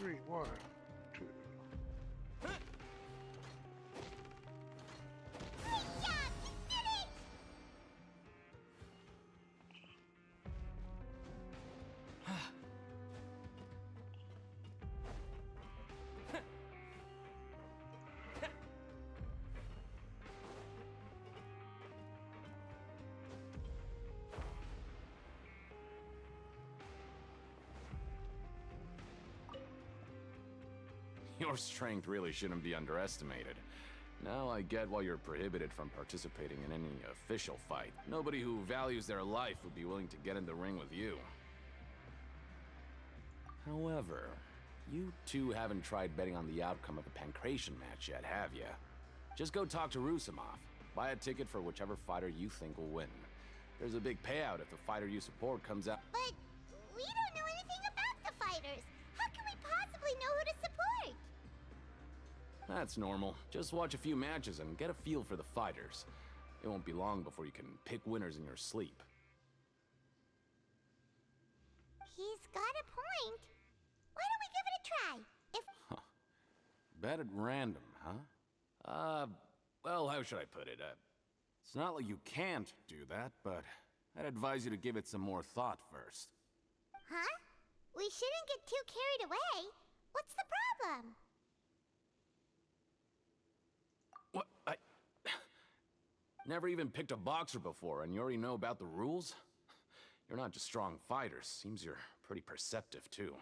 3, 1, 2. Great job! You did it! Your strength really shouldn't be underestimated. Now I get why you're prohibited from participating in any official fight. Nobody who values their life would be willing to get in the ring with you. However, you two haven't tried betting on the outcome of a pancration match yet, have ya? Just go talk to Rusimov. Buy a ticket for whichever fighter you think will win. There's a big payout if the fighter you support comes out. But we don't know anything about the fighters. How can we possibly know who to support? That's normal. Just watch a few matches and get a feel for the fighters. It won't be long before you can pick winners in your sleep. He's got a point. Why don't we give it a try? If... Bet at random, huh? Well, how should I put it? It's not like you can't do that, but I'd advise you to give it some more thought first. Huh? We shouldn't get too carried away. What's the problem? What? I never even picked a boxer before, and you already know about the rules? You're not just strong fighters. Seems you're pretty perceptive, too.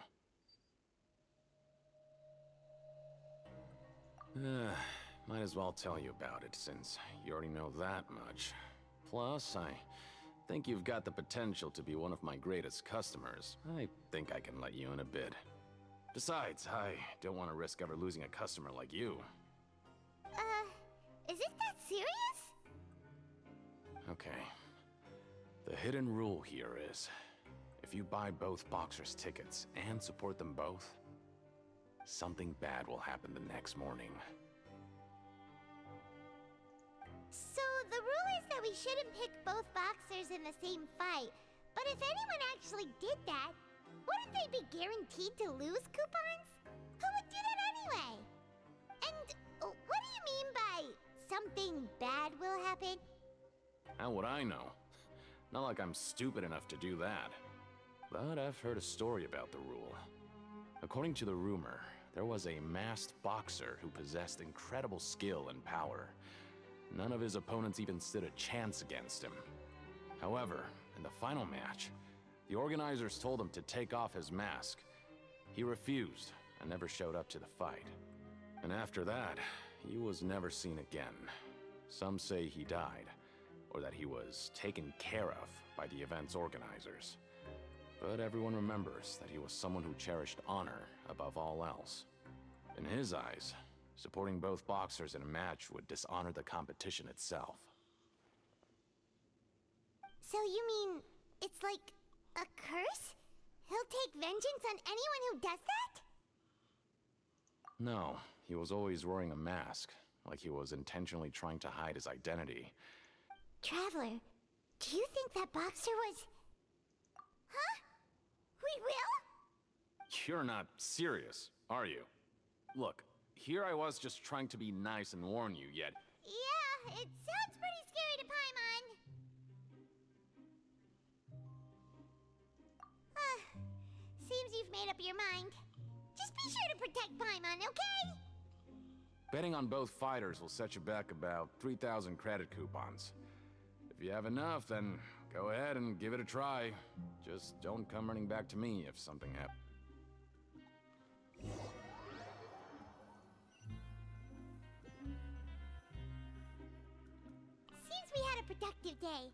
Might as well tell you about it, since you already know that much. Plus, I think you've got the potential to be one of my greatest customers. I think I can let you in a bid. Besides, I don't want to risk ever losing a customer like you. Is it that serious? Okay. The hidden rule here is, if you buy both boxers' tickets and support them both, something bad will happen the next morning. So the rule is that we shouldn't pick both boxers in the same fight. But if anyone actually did that, Wouldn't they be guaranteed to lose coupons? Who would do that anyway? And what do you mean by something bad will happen? How would I know? Not like I'm stupid enough to do that. But I've heard a story about the rule. According to the rumor, there was a masked boxer who possessed incredible skill and power. None of his opponents even stood a chance against him. However, in the final match, the organizers told him to take off his mask. He refused and never showed up to the fight. And after that, he was never seen again. Some say he died, or that he was taken care of by the event's organizers. But everyone remembers that he was someone who cherished honor above all else. In his eyes, supporting both boxers in a match would dishonor the competition itself. So you mean it's like a curse? He'll take vengeance on anyone who does that? No, he was always wearing a mask, like he was intentionally trying to hide his identity. Traveler, do you think that boxer was... Huh? We will? You're not serious, are you? Look, here I was just trying to be nice and warn you, yet... Yeah, it sounds pretty scary to Paimon. Seems you've made up your mind. Just be sure to protect Paimon, okay? Betting on both fighters will set you back about 3,000 credit coupons. If you have enough, then go ahead and give it a try. Just don't come running back to me if something happens. Seems we had a productive day.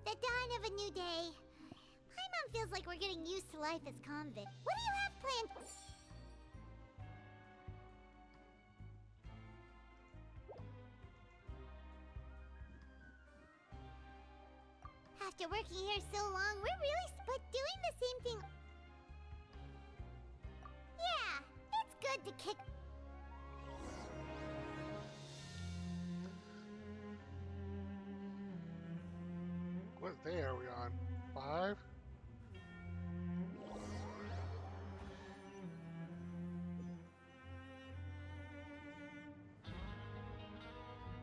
The dawn of a new day. Paimon feels like we're getting used to life as convict. What do you have planned? After working here so long, we're really but doing the same thing. Yeah, it's good to kick. What day are we on? 5?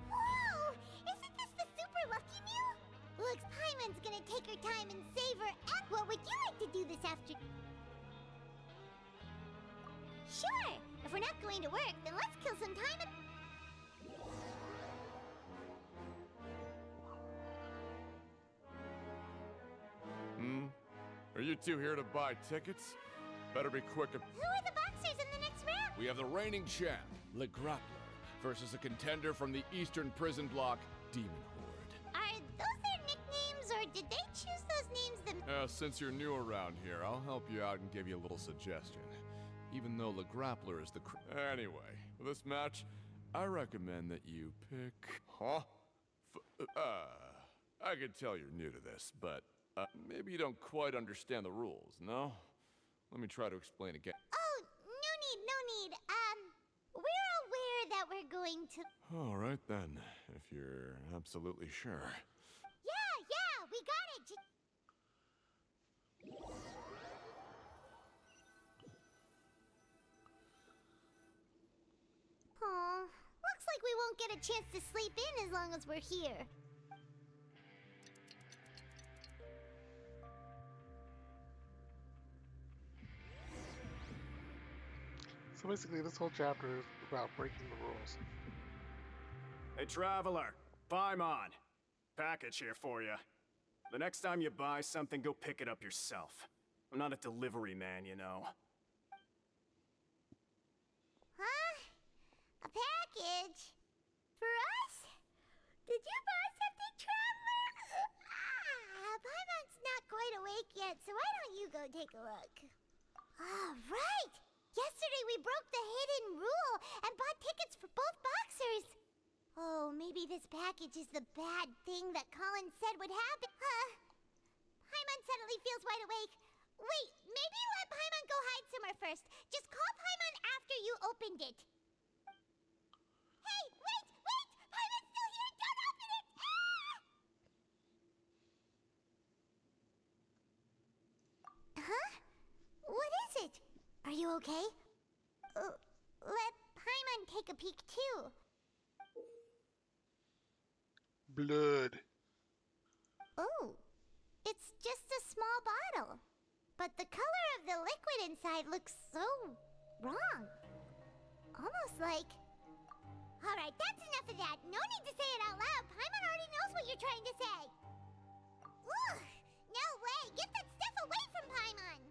Whoa! Isn't this the super lucky meal? Looks Paimon's gonna take her time and savor. And what would you like to do this afternoon? Sure! If we're not going to work, then let's kill some time and... Are you two here to buy tickets? Better be quick. Who are the boxers in the next round? We have the reigning champ, Le Grappler, versus a contender from the Eastern Prison Block, Demon Horde. Are those their nicknames, or did they choose those names themselves? Since you're new around here, I'll help you out and give you a little suggestion. Even though Le Grappler is the Anyway, for this match, I recommend that you pick... Huh? I can tell you're new to this, but... maybe you don't quite understand the rules, no? Let me try to explain again. Oh, no need. We're aware that we're going to... All right then, if you're absolutely sure. Yeah, we got it. Aw, looks like we won't get a chance to sleep in as long as we're here. So basically, this whole chapter is about breaking the rules. Hey, Traveler, Paimon. Package here for you. The next time you buy something, go pick it up yourself. I'm not a delivery man, you know. Huh? A package? For us? Did you buy something, Traveler? Paimon's not quite awake yet, so why don't you go take a look? All right! Yesterday we broke the hidden rule and bought tickets for both boxers. Oh, maybe this package is the bad thing that Colin said would happen. Paimon suddenly feels wide awake. Wait, maybe let Paimon go hide somewhere first. Just call Paimon after you opened it. Wait! Paimon's still here! Don't open it! Ah! Huh? What is it? Are you okay? Let Paimon take a peek too. Blood. Oh, it's just a small bottle. But the color of the liquid inside looks so wrong. Almost like... Alright, that's enough of that. No need to say it out loud. Paimon already knows what you're trying to say. Ugh! No way! Get that stuff away from Paimon!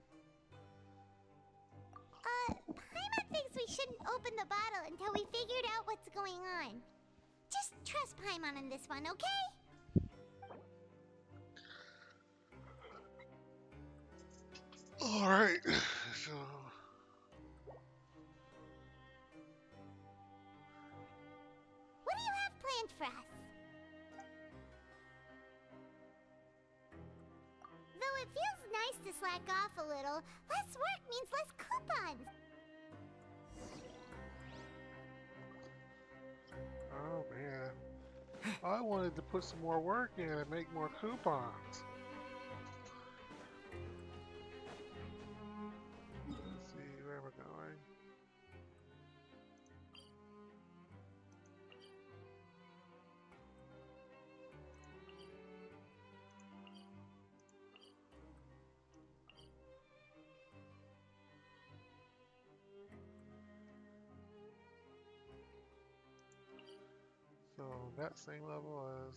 Paimon thinks we shouldn't open the bottle until we figured out what's going on. Just trust Paimon on this one, okay? Alright, so... What do you have planned for us? Though it feels nice to slack off a little, less work means less coupons. Oh man. I wanted to put some more work in and make more coupons. Let's see, where am I going? So that same level as...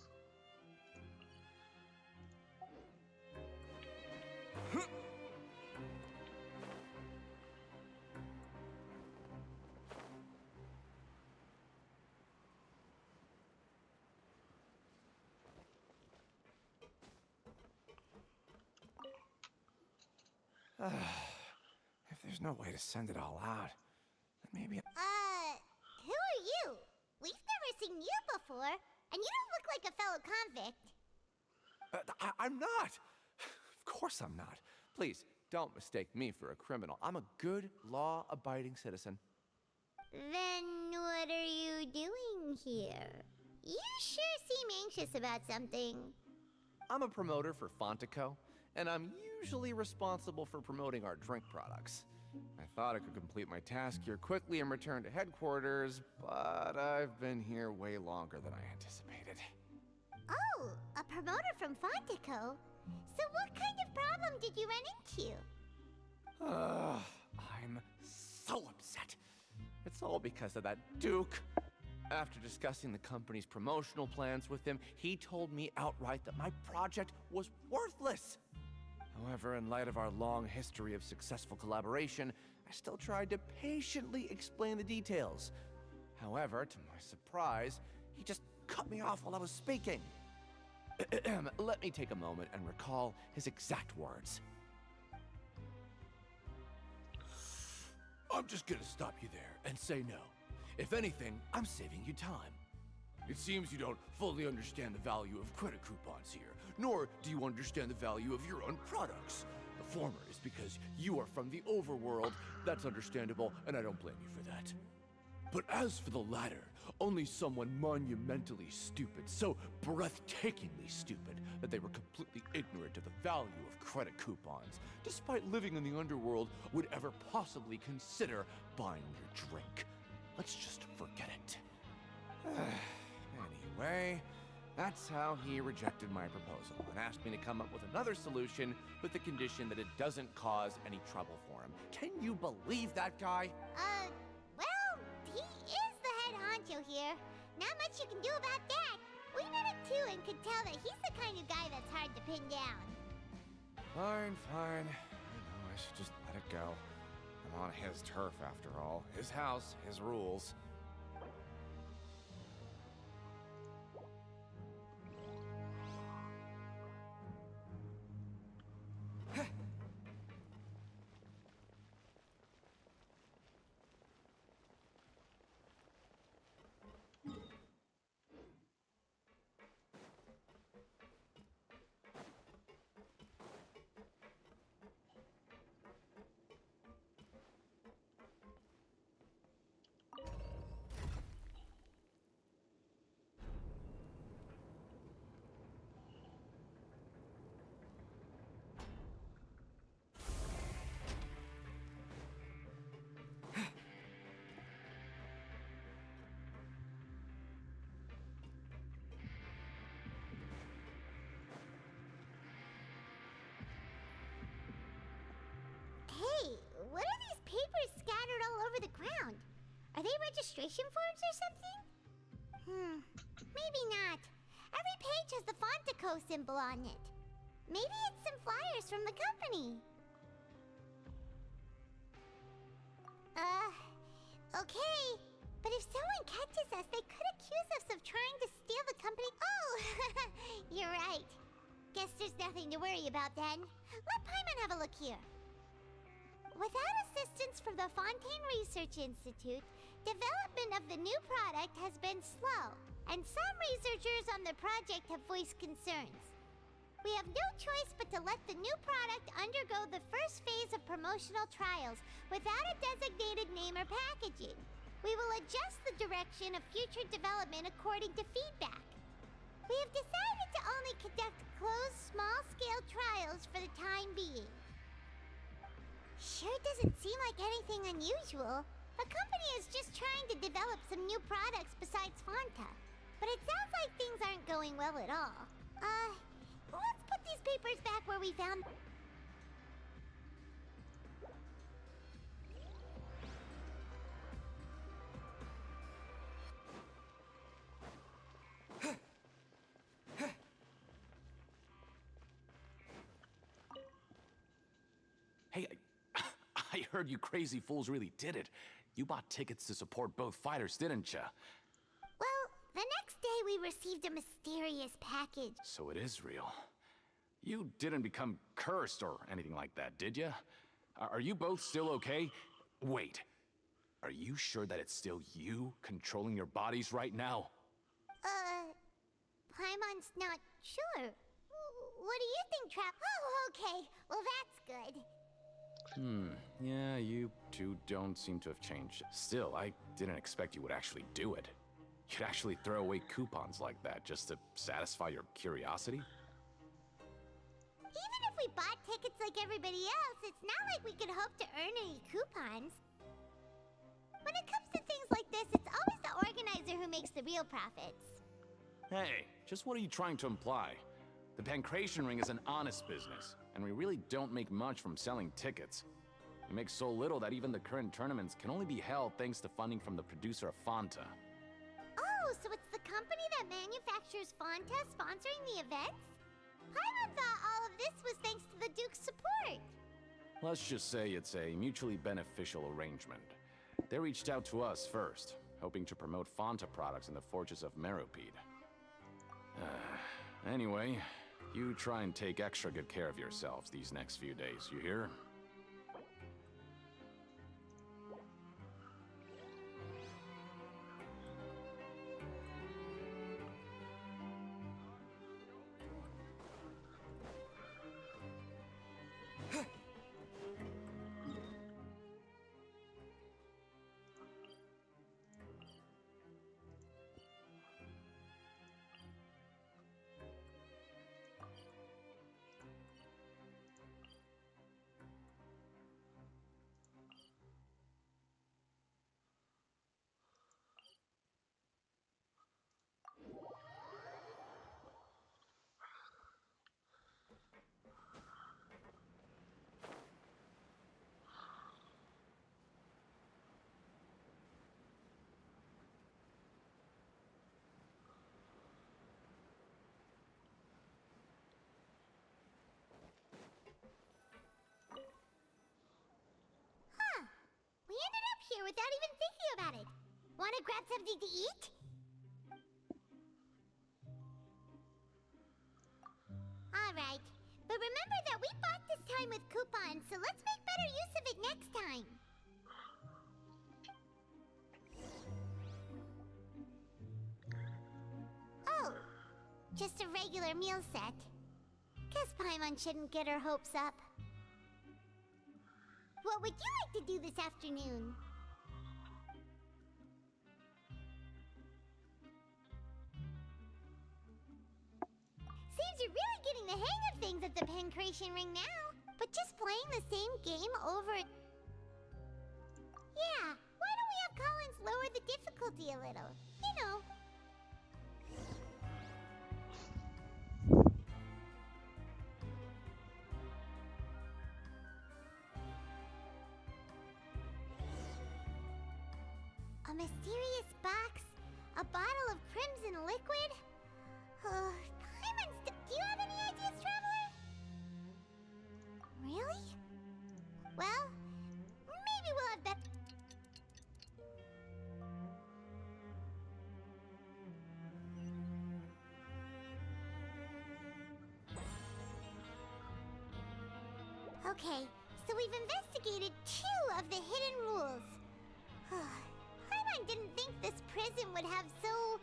If there's no way to send it all out, then maybe... Who are you? We've never seen you before, and you don't look like a fellow convict. I'm not! Of course I'm not. Please, don't mistake me for a criminal. I'm a good, law-abiding citizen. Then what are you doing here? You sure seem anxious about something. I'm a promoter for Fontaine, and I'm usually responsible for promoting our drink products. I thought I could complete my task here quickly and return to headquarters, but I've been here way longer than I anticipated. Oh, a promoter from Fontaine. So what kind of problem did you run into? I'm so upset. It's all because of that Duke. After discussing the company's promotional plans with him, he told me outright that my project was worthless. However, in light of our long history of successful collaboration, I still tried to patiently explain the details. However, to my surprise, he just cut me off while I was speaking. Let me take a moment and recall his exact words. I'm just gonna stop you there and say no. If anything, I'm saving you time. It seems you don't fully understand the value of credit coupons here, nor do you understand the value of your own products. The former is because you are from the overworld. That's understandable, and I don't blame you for that. But as for the latter, only someone monumentally stupid, so breathtakingly stupid, that they were completely ignorant of the value of credit coupons, despite living in the underworld, would ever possibly consider buying your drink. Let's just forget it. Anyway, that's how he rejected my proposal and asked me to come up with another solution with the condition that it doesn't cause any trouble for him. Can you believe that guy? Well, he is the head honcho here. Not much you can do about that. We met him too and could tell that he's the kind of guy that's hard to pin down. Fine. I know I should just let it go. I'm on his turf after all. His house, his rules. What are these papers scattered all over the ground? Are they registration forms or something? Maybe not. Every page has the Fontaco symbol on it. Maybe it's some flyers from the company. Okay. But if someone catches us, they could accuse us of trying to steal the company. Oh, you're right. Guess there's nothing to worry about then. Let Paimon have a look here. Without assistance from the Fontaine Research Institute, development of the new product has been slow, and some researchers on the project have voiced concerns. We have no choice but to let the new product undergo the first phase of promotional trials without a designated name or packaging. We will adjust the direction of future development according to feedback. We have decided to only conduct closed, small-scale trials for the time being. Sure doesn't seem like anything unusual. The company is just trying to develop some new products besides Fanta. But it sounds like things aren't going well at all. Let's put these papers back where we found them. Hey, I heard you crazy fools really did it. You bought tickets to support both fighters, didn't ya? Well, the next day we received a mysterious package. So it is real. You didn't become cursed or anything like that, did ya? Are you both still okay? Wait. Are you sure that it's still you controlling your bodies right now? Paimon's not sure. What do you think, Trap? Oh, okay. Well, that's good. Yeah, you two don't seem to have changed. Still, I didn't expect you would actually do it. You'd actually throw away coupons like that just to satisfy your curiosity? Even if we bought tickets like everybody else, it's not like we could hope to earn any coupons. When it comes to things like this, it's always the organizer who makes the real profits. Hey, just what are you trying to imply? The Pancration Ring is an honest business, and we really don't make much from selling tickets. We make so little that even the current tournaments can only be held thanks to funding from the producer of Fanta. Oh, so it's the company that manufactures Fanta sponsoring the events? Paimon thought all of this was thanks to the Duke's support. Let's just say it's a mutually beneficial arrangement. They reached out to us first, hoping to promote Fanta products in the Fortress of Meropide. Anyway, you try and take extra good care of yourselves these next few days, you hear? We ended up here without even thinking about it. Wanna grab something to eat? Alright, but remember that we bought this time with coupons, so let's make better use of it next time. Oh, just a regular meal set. Guess Paimon shouldn't get her hopes up. What would you like to do this afternoon? Seems you're really getting the hang of things at the Pancration Ring now. But just playing the same game over... Yeah, why don't we have Collins lower the difficulty a little? You know. mysterious box, a bottle of crimson liquid. Paimon's. Do you have any ideas, Traveler? Really? Well, maybe we'll have better. Okay, so we've investigated 2 of the hidden rules. Paimon didn't think this prison would have so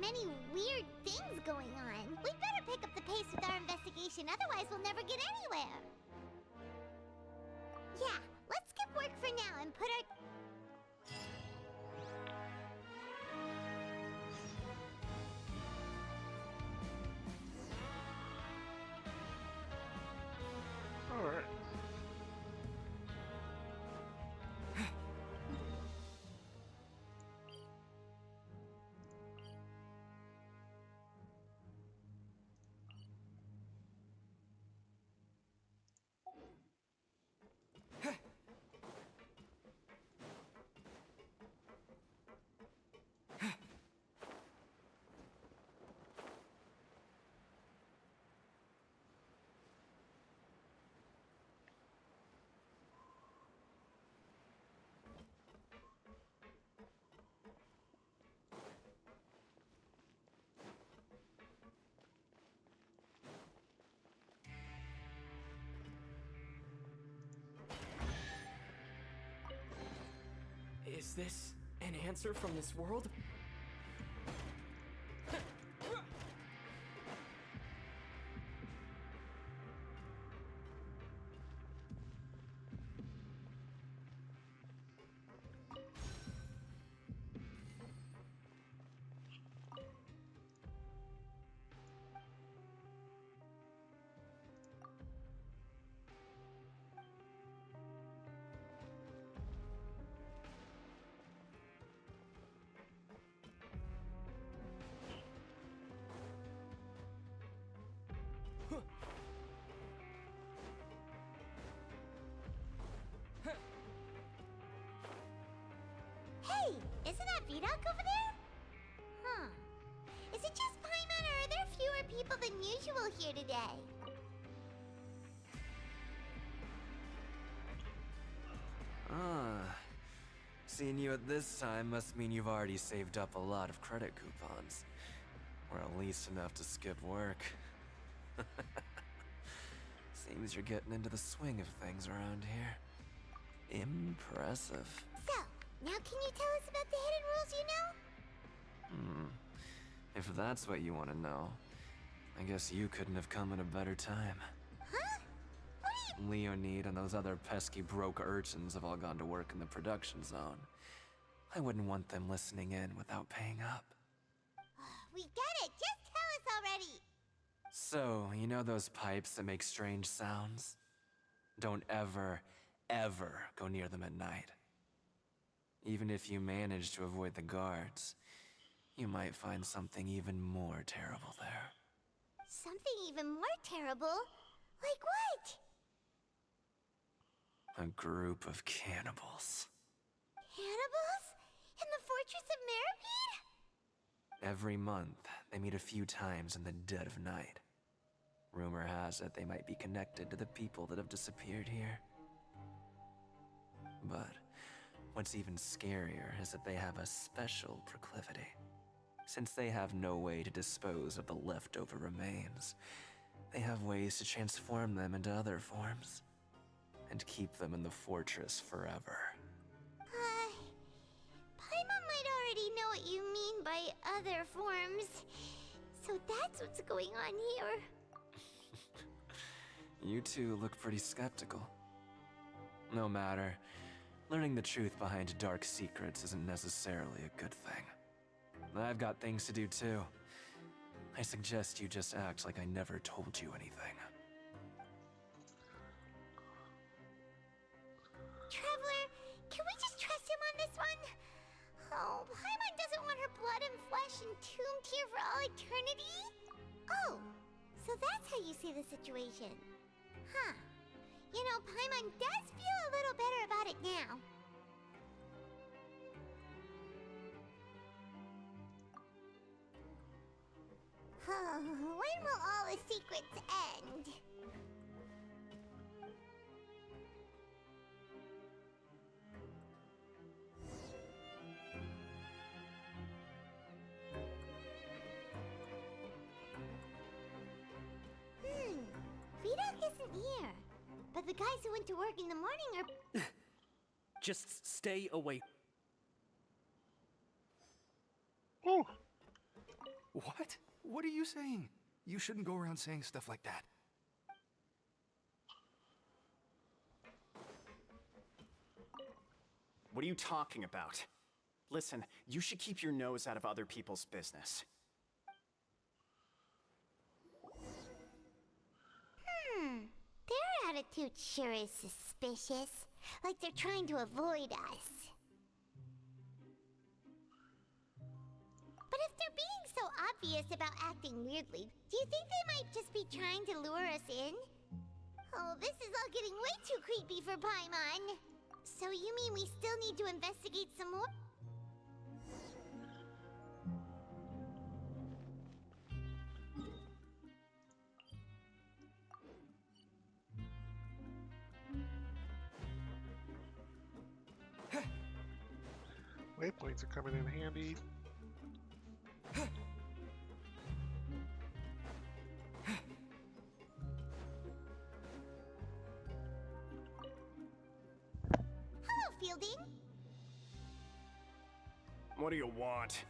many weird things going on. We'd better pick up the pace with our investigation, otherwise we'll never get anywhere. Yeah, let's skip work for now and put our... Alright. Is this an answer from this world? Hey, isn't that Vidocq over there? Huh. Is it just Paimon, or are there fewer people than usual here today? Seeing you at this time must mean you've already saved up a lot of credit coupons. Or at least enough to skip work. Seems you're getting into the swing of things around here. Impressive. So, now can you tell us about the hidden rules you know? If that's what you want to know, I guess you couldn't have come at a better time. Huh? Leonid and those other pesky broke urchins have all gone to work in the production zone. I wouldn't want them listening in without paying up. We get it! Just tell us already! So, you know those pipes that make strange sounds? Don't ever, ever go near them at night. Even if you manage to avoid the guards, you might find something even more terrible there. Something even more terrible? Like what? A group of cannibals. Cannibals? In the Fortress of Meripede? Every month, they meet a few times in the dead of night. Rumor has it they might be connected to the people that have disappeared here. But what's even scarier is that they have a special proclivity. Since they have no way to dispose of the leftover remains, they have ways to transform them into other forms and keep them in the fortress forever. Paimon might already know what you mean by other forms. So that's what's going on here. You two look pretty skeptical. No matter, learning the truth behind dark secrets isn't necessarily a good thing. I've got things to do too. I suggest you just act like I never told you anything. Traveler, can we just trust him on this one? Oh, Paimon doesn't want her blood and flesh entombed here for all eternity? Oh, so that's how you see the situation. Huh. You know, Paimon does feel a little better about it now. When will all the secrets end? Vidok isn't here. But the guys who went to work in the morning are... Just stay away. Oh. What? What are you saying? You shouldn't go around saying stuff like that. What are you talking about? Listen, you should keep your nose out of other people's business. Their attitude sure is suspicious. Like they're trying to avoid us. But if they're being so obvious about acting weirdly, do you think they might just be trying to lure us in? Oh, this is all getting way too creepy for Paimon. So you mean we still need to investigate some more? Waypoints are coming in handy. Hello, Fielding. What do you want?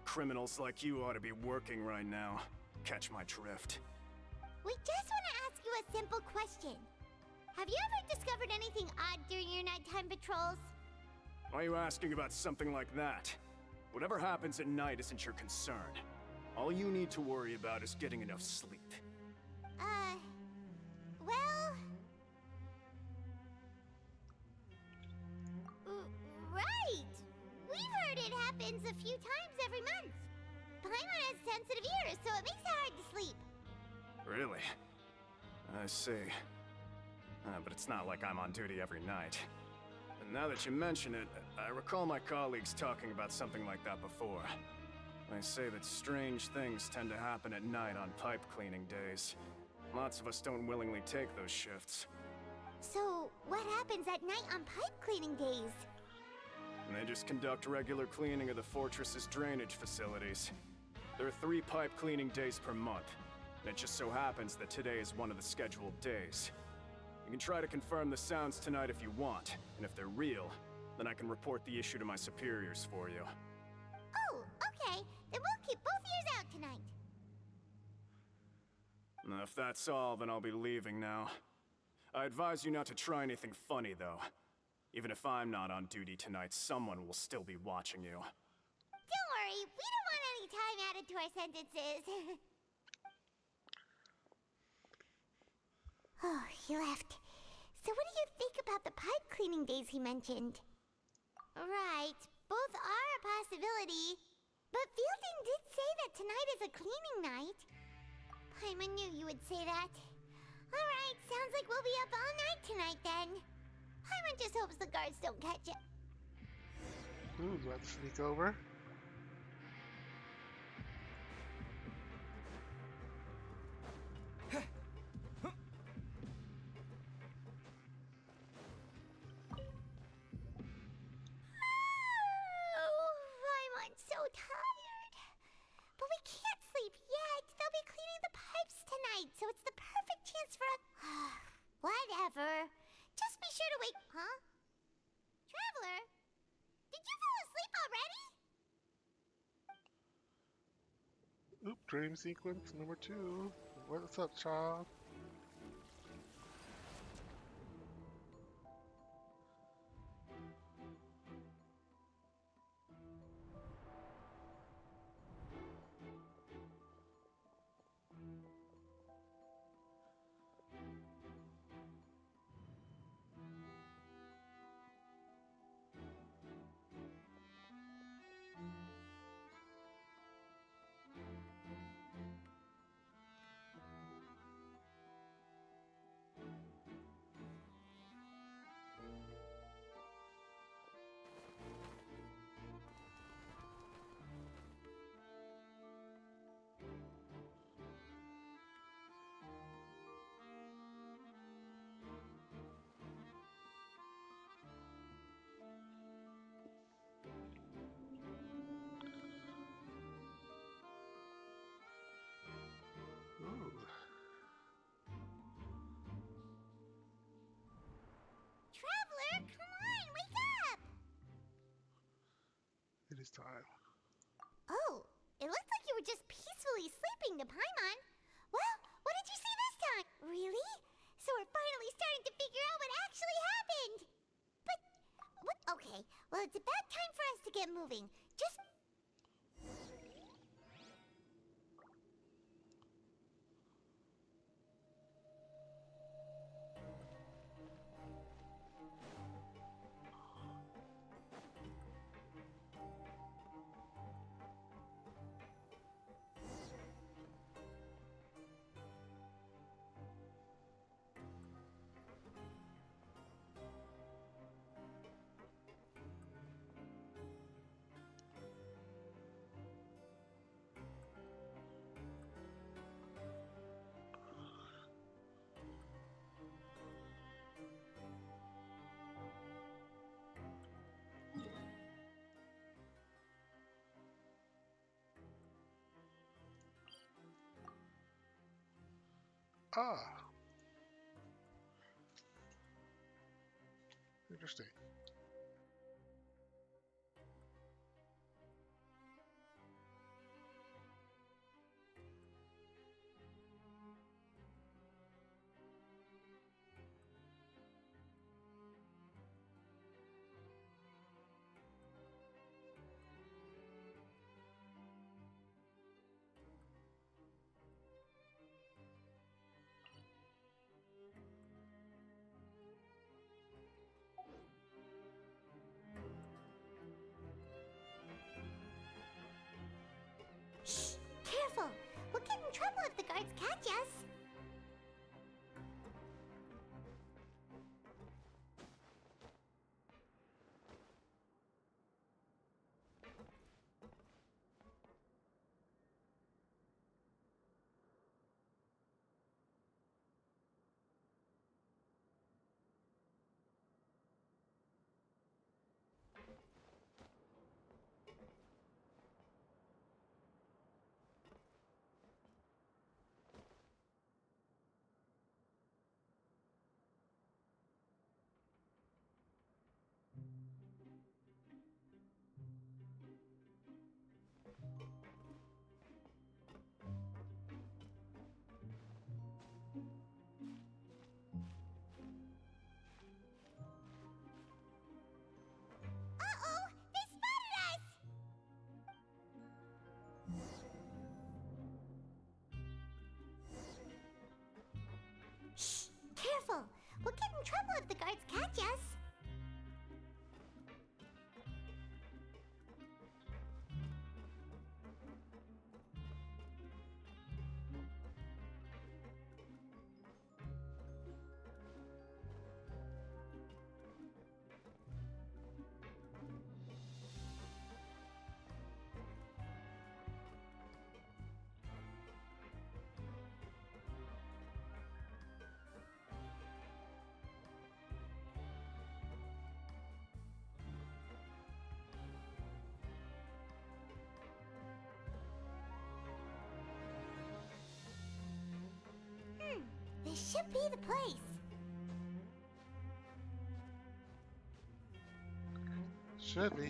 Criminals like you ought to be working right now. Catch my drift. We just want to ask you a simple question. Have you ever discovered anything odd during your nighttime patrols? Why are you asking about something like that? Whatever happens at night isn't your concern. All you need to worry about is getting enough sleep. Well... right! We've heard it happens a few times every month. Paimon has sensitive ears, so it makes it hard to sleep. Really? I see. But it's not like I'm on duty every night. And now that you mention it, I recall my colleagues talking about something like that before. They say that strange things tend to happen at night on pipe cleaning days. Lots of us don't willingly take those shifts. So, what happens at night on pipe cleaning days? And they just conduct regular cleaning of the fortress's drainage facilities. There are 3 pipe cleaning days per month, and it just so happens that today is one of the scheduled days. You can try to confirm the sounds tonight if you want, and if they're real, then I can report the issue to my superiors for you. Oh, okay. Then we'll keep both ears out tonight. Now, if that's all, then I'll be leaving now. I advise you not to try anything funny, though. Even if I'm not on duty tonight, someone will still be watching you. Don't worry, we don't want any time added to our sentences. Oh, he left. So what do you think about the pipe cleaning days he mentioned? Right, both are a possibility. But Fielding did say that tonight is a cleaning night. Paimon knew you would say that. Alright, sounds like we'll be up all night tonight then. Paimon just hopes the guards don't catch it. Ooh, about to sneak over. Paimon's so tired. But we can't sleep yet. They'll be cleaning the pipes tonight, so it's the perfect chance for us. Whatever. Just be sure to wake. Huh? Traveler? Did you fall asleep already? Oop, dream sequence number 2. What's up, child? time. Oh, it looks like you were just peacefully sleeping to Paimon. Well, what did you see this time? Really? So we're finally starting to figure out what actually happened. But, what? Okay, well, it's about time for us to get moving. Just... Ah, interesting. Shh! Careful! We'll get in trouble if the guards catch us. Uh-oh! They spotted us! Shh! Careful! We'll get in trouble if the guards catch us. This should be the place. Should be.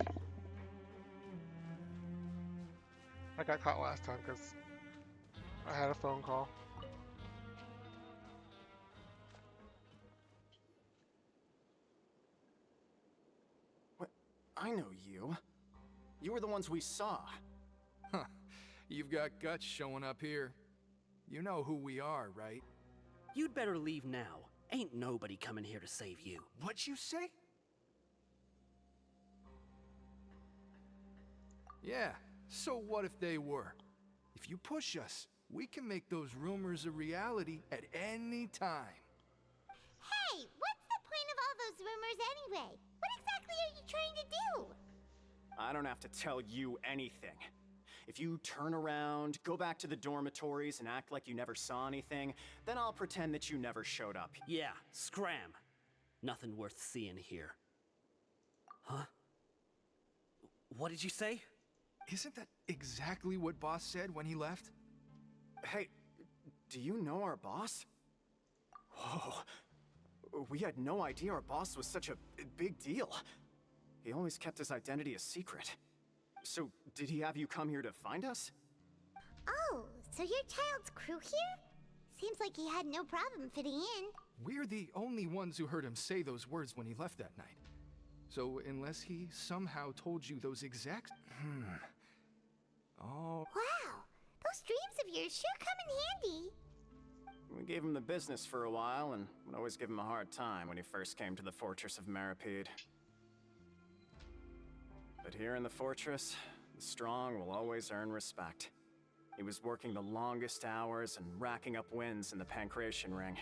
I got caught last time because I had a phone call. What? I know you. You were the ones we saw. Huh. You've got guts showing up here. You know who we are, right? You'd better leave now. Ain't nobody coming here to save you. What'd you say? Yeah, so what if they were? If you push us, we can make those rumors a reality at any time. Hey, what's the point of all those rumors anyway? What exactly are you trying to do? I don't have to tell you anything. If you turn around, go back to the dormitories and act like you never saw anything, then I'll pretend that you never showed up. Yeah, scram. Nothing worth seeing here. Huh? What did you say? Isn't that exactly what Boss said when he left? Hey, do you know our boss? Whoa. We had no idea our boss was such a big deal. He always kept his identity a secret. So, did he have you come here to find us? Oh, so your child's crew here? Seems like he had no problem fitting in. We're the only ones who heard him say those words when he left that night. So, unless he somehow told you those exact... Oh... Wow, those dreams of yours sure come in handy. We gave him the business for a while, and would always give him a hard time when he first came to the Fortress of Maripede. But here in the fortress, the strong will always earn respect. He was working the longest hours and racking up wins in the Pancration Ring.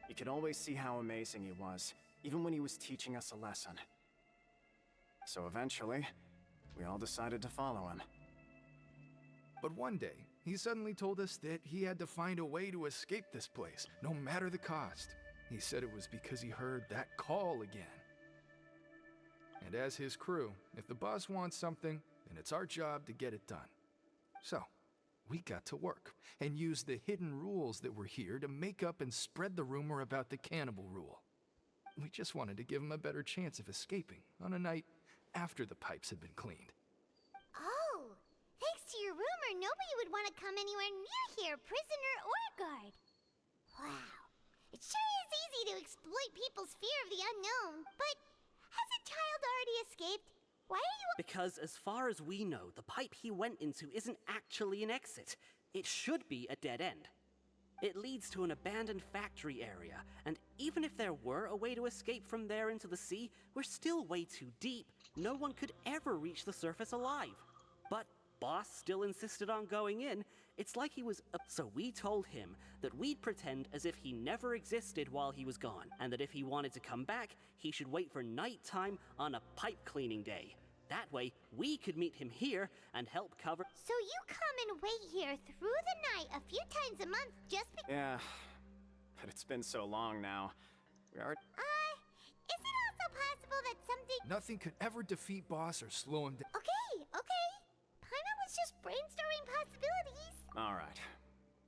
You could always see how amazing he was, even when he was teaching us a lesson. So eventually, we all decided to follow him. But one day, he suddenly told us that he had to find a way to escape this place, no matter the cost. He said it was because he heard that call again. And as his crew, if the boss wants something, then it's our job to get it done. So, we got to work, and used the hidden rules that were here to make up and spread the rumor about the cannibal rule. We just wanted to give him a better chance of escaping on a night after the pipes had been cleaned. Oh, thanks to your rumor, nobody would want to come anywhere near here, prisoner or guard. Wow, it sure is easy to exploit people's fear of the unknown, but has a child already escaped? Why are you... Because as far as we know, the pipe he went into isn't actually an exit. It should be a dead end. It leads to an abandoned factory area, and even if there were a way to escape from there into the sea, we're still way too deep. No one could ever reach the surface alive. But Boss still insisted on going in. It's like he was so we told him that we'd pretend as if he never existed while he was gone, and that if he wanted to come back, he should wait for nighttime on a pipe cleaning day. That way, we could meet him here and help cover... So you come and wait here through the night a few times a month just because... Yeah, but it's been so long now. We are... Is it also possible that something... Nothing could ever defeat Boss or slow him down. Okay. Paimon was just brainstorming possibilities. All right.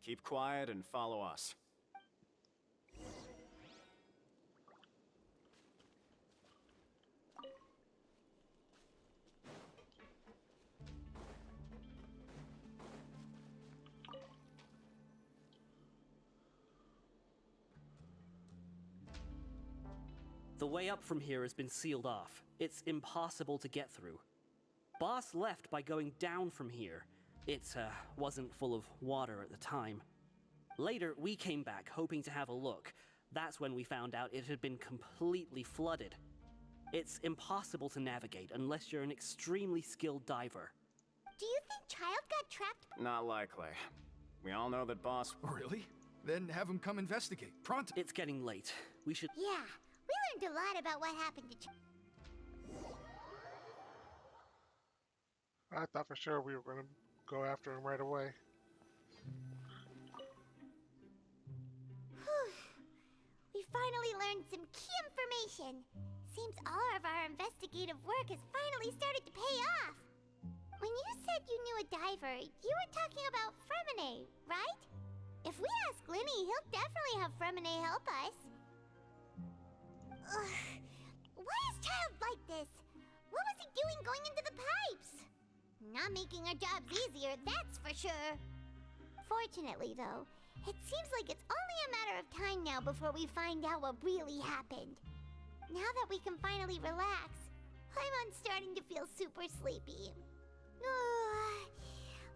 Keep quiet and follow us. The way up from here has been sealed off. It's impossible to get through. Boss left by going down from here. It wasn't full of water at the time. Later, we came back hoping to have a look. That's when we found out it had been completely flooded. It's impossible to navigate unless you're an extremely skilled diver. Do you think Child got trapped? Not likely. We all know that Boss... Really? Then have him come investigate. Pronto. It's getting late. We should... Yeah, we learned a lot about what happened to Child. I thought for sure we were going to go after him right away. We finally learned some key information. Seems all of our investigative work has finally started to pay off. When you said you knew a diver, you were talking about Fremine, right? If we ask Linny, he'll definitely have Fremine help us. Why is Child like this? What was he doing going into the pipes? Not making our jobs easier, that's for sure. Fortunately, though, it seems like it's only a matter of time now before we find out what really happened. Now that we can finally relax, I'm starting to feel super sleepy.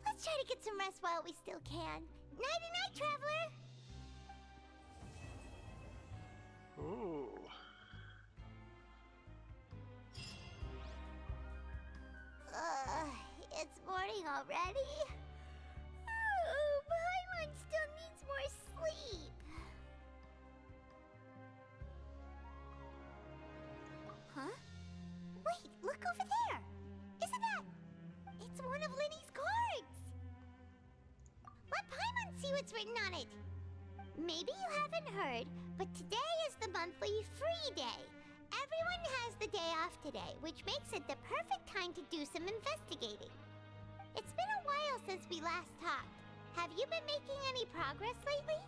Let's try to get some rest while we still can. Nighty-night, traveler! Ooh. It's morning already? Paimon still needs more sleep. Huh? Wait, look over there! Isn't that... It's one of Linny's cards! Let Paimon see what's written on it. Maybe you haven't heard, but today is the monthly free day. Everyone has the day off today, which makes it the perfect time to do some investigating. It's been a while since we last talked. Have you been making any progress lately?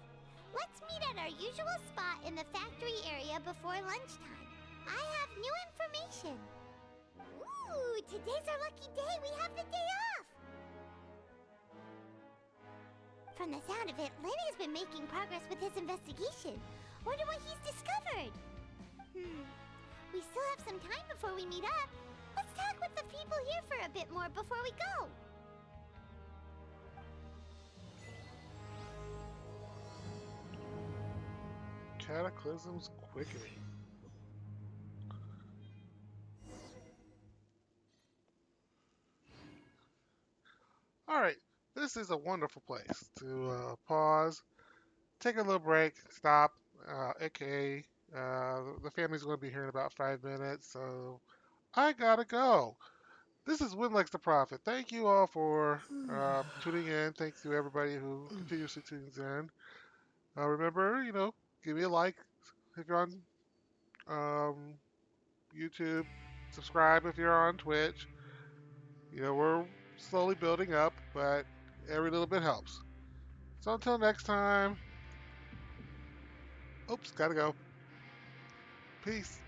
Let's meet at our usual spot in the factory area before lunchtime. I have new information. Ooh, today's our lucky day. We have the day off. From the sound of it, Lenny's been making progress with his investigation. Wonder what he's discovered. We still have some time before we meet up. Let's talk with the people here for a bit more before we go. Cataclysm's Quickening. Alright, this is a wonderful place to pause, take a little break, stop, aka the family's going to be here in about 5 minutes, so I gotta go. This is Winlex the Prophet. Thank you all for tuning in. Thanks to everybody who continuously tunes in. Remember, give me a like if you're on YouTube. Subscribe if you're on Twitch. We're slowly building up, but every little bit helps. So until next time. Oops, gotta go. Peace.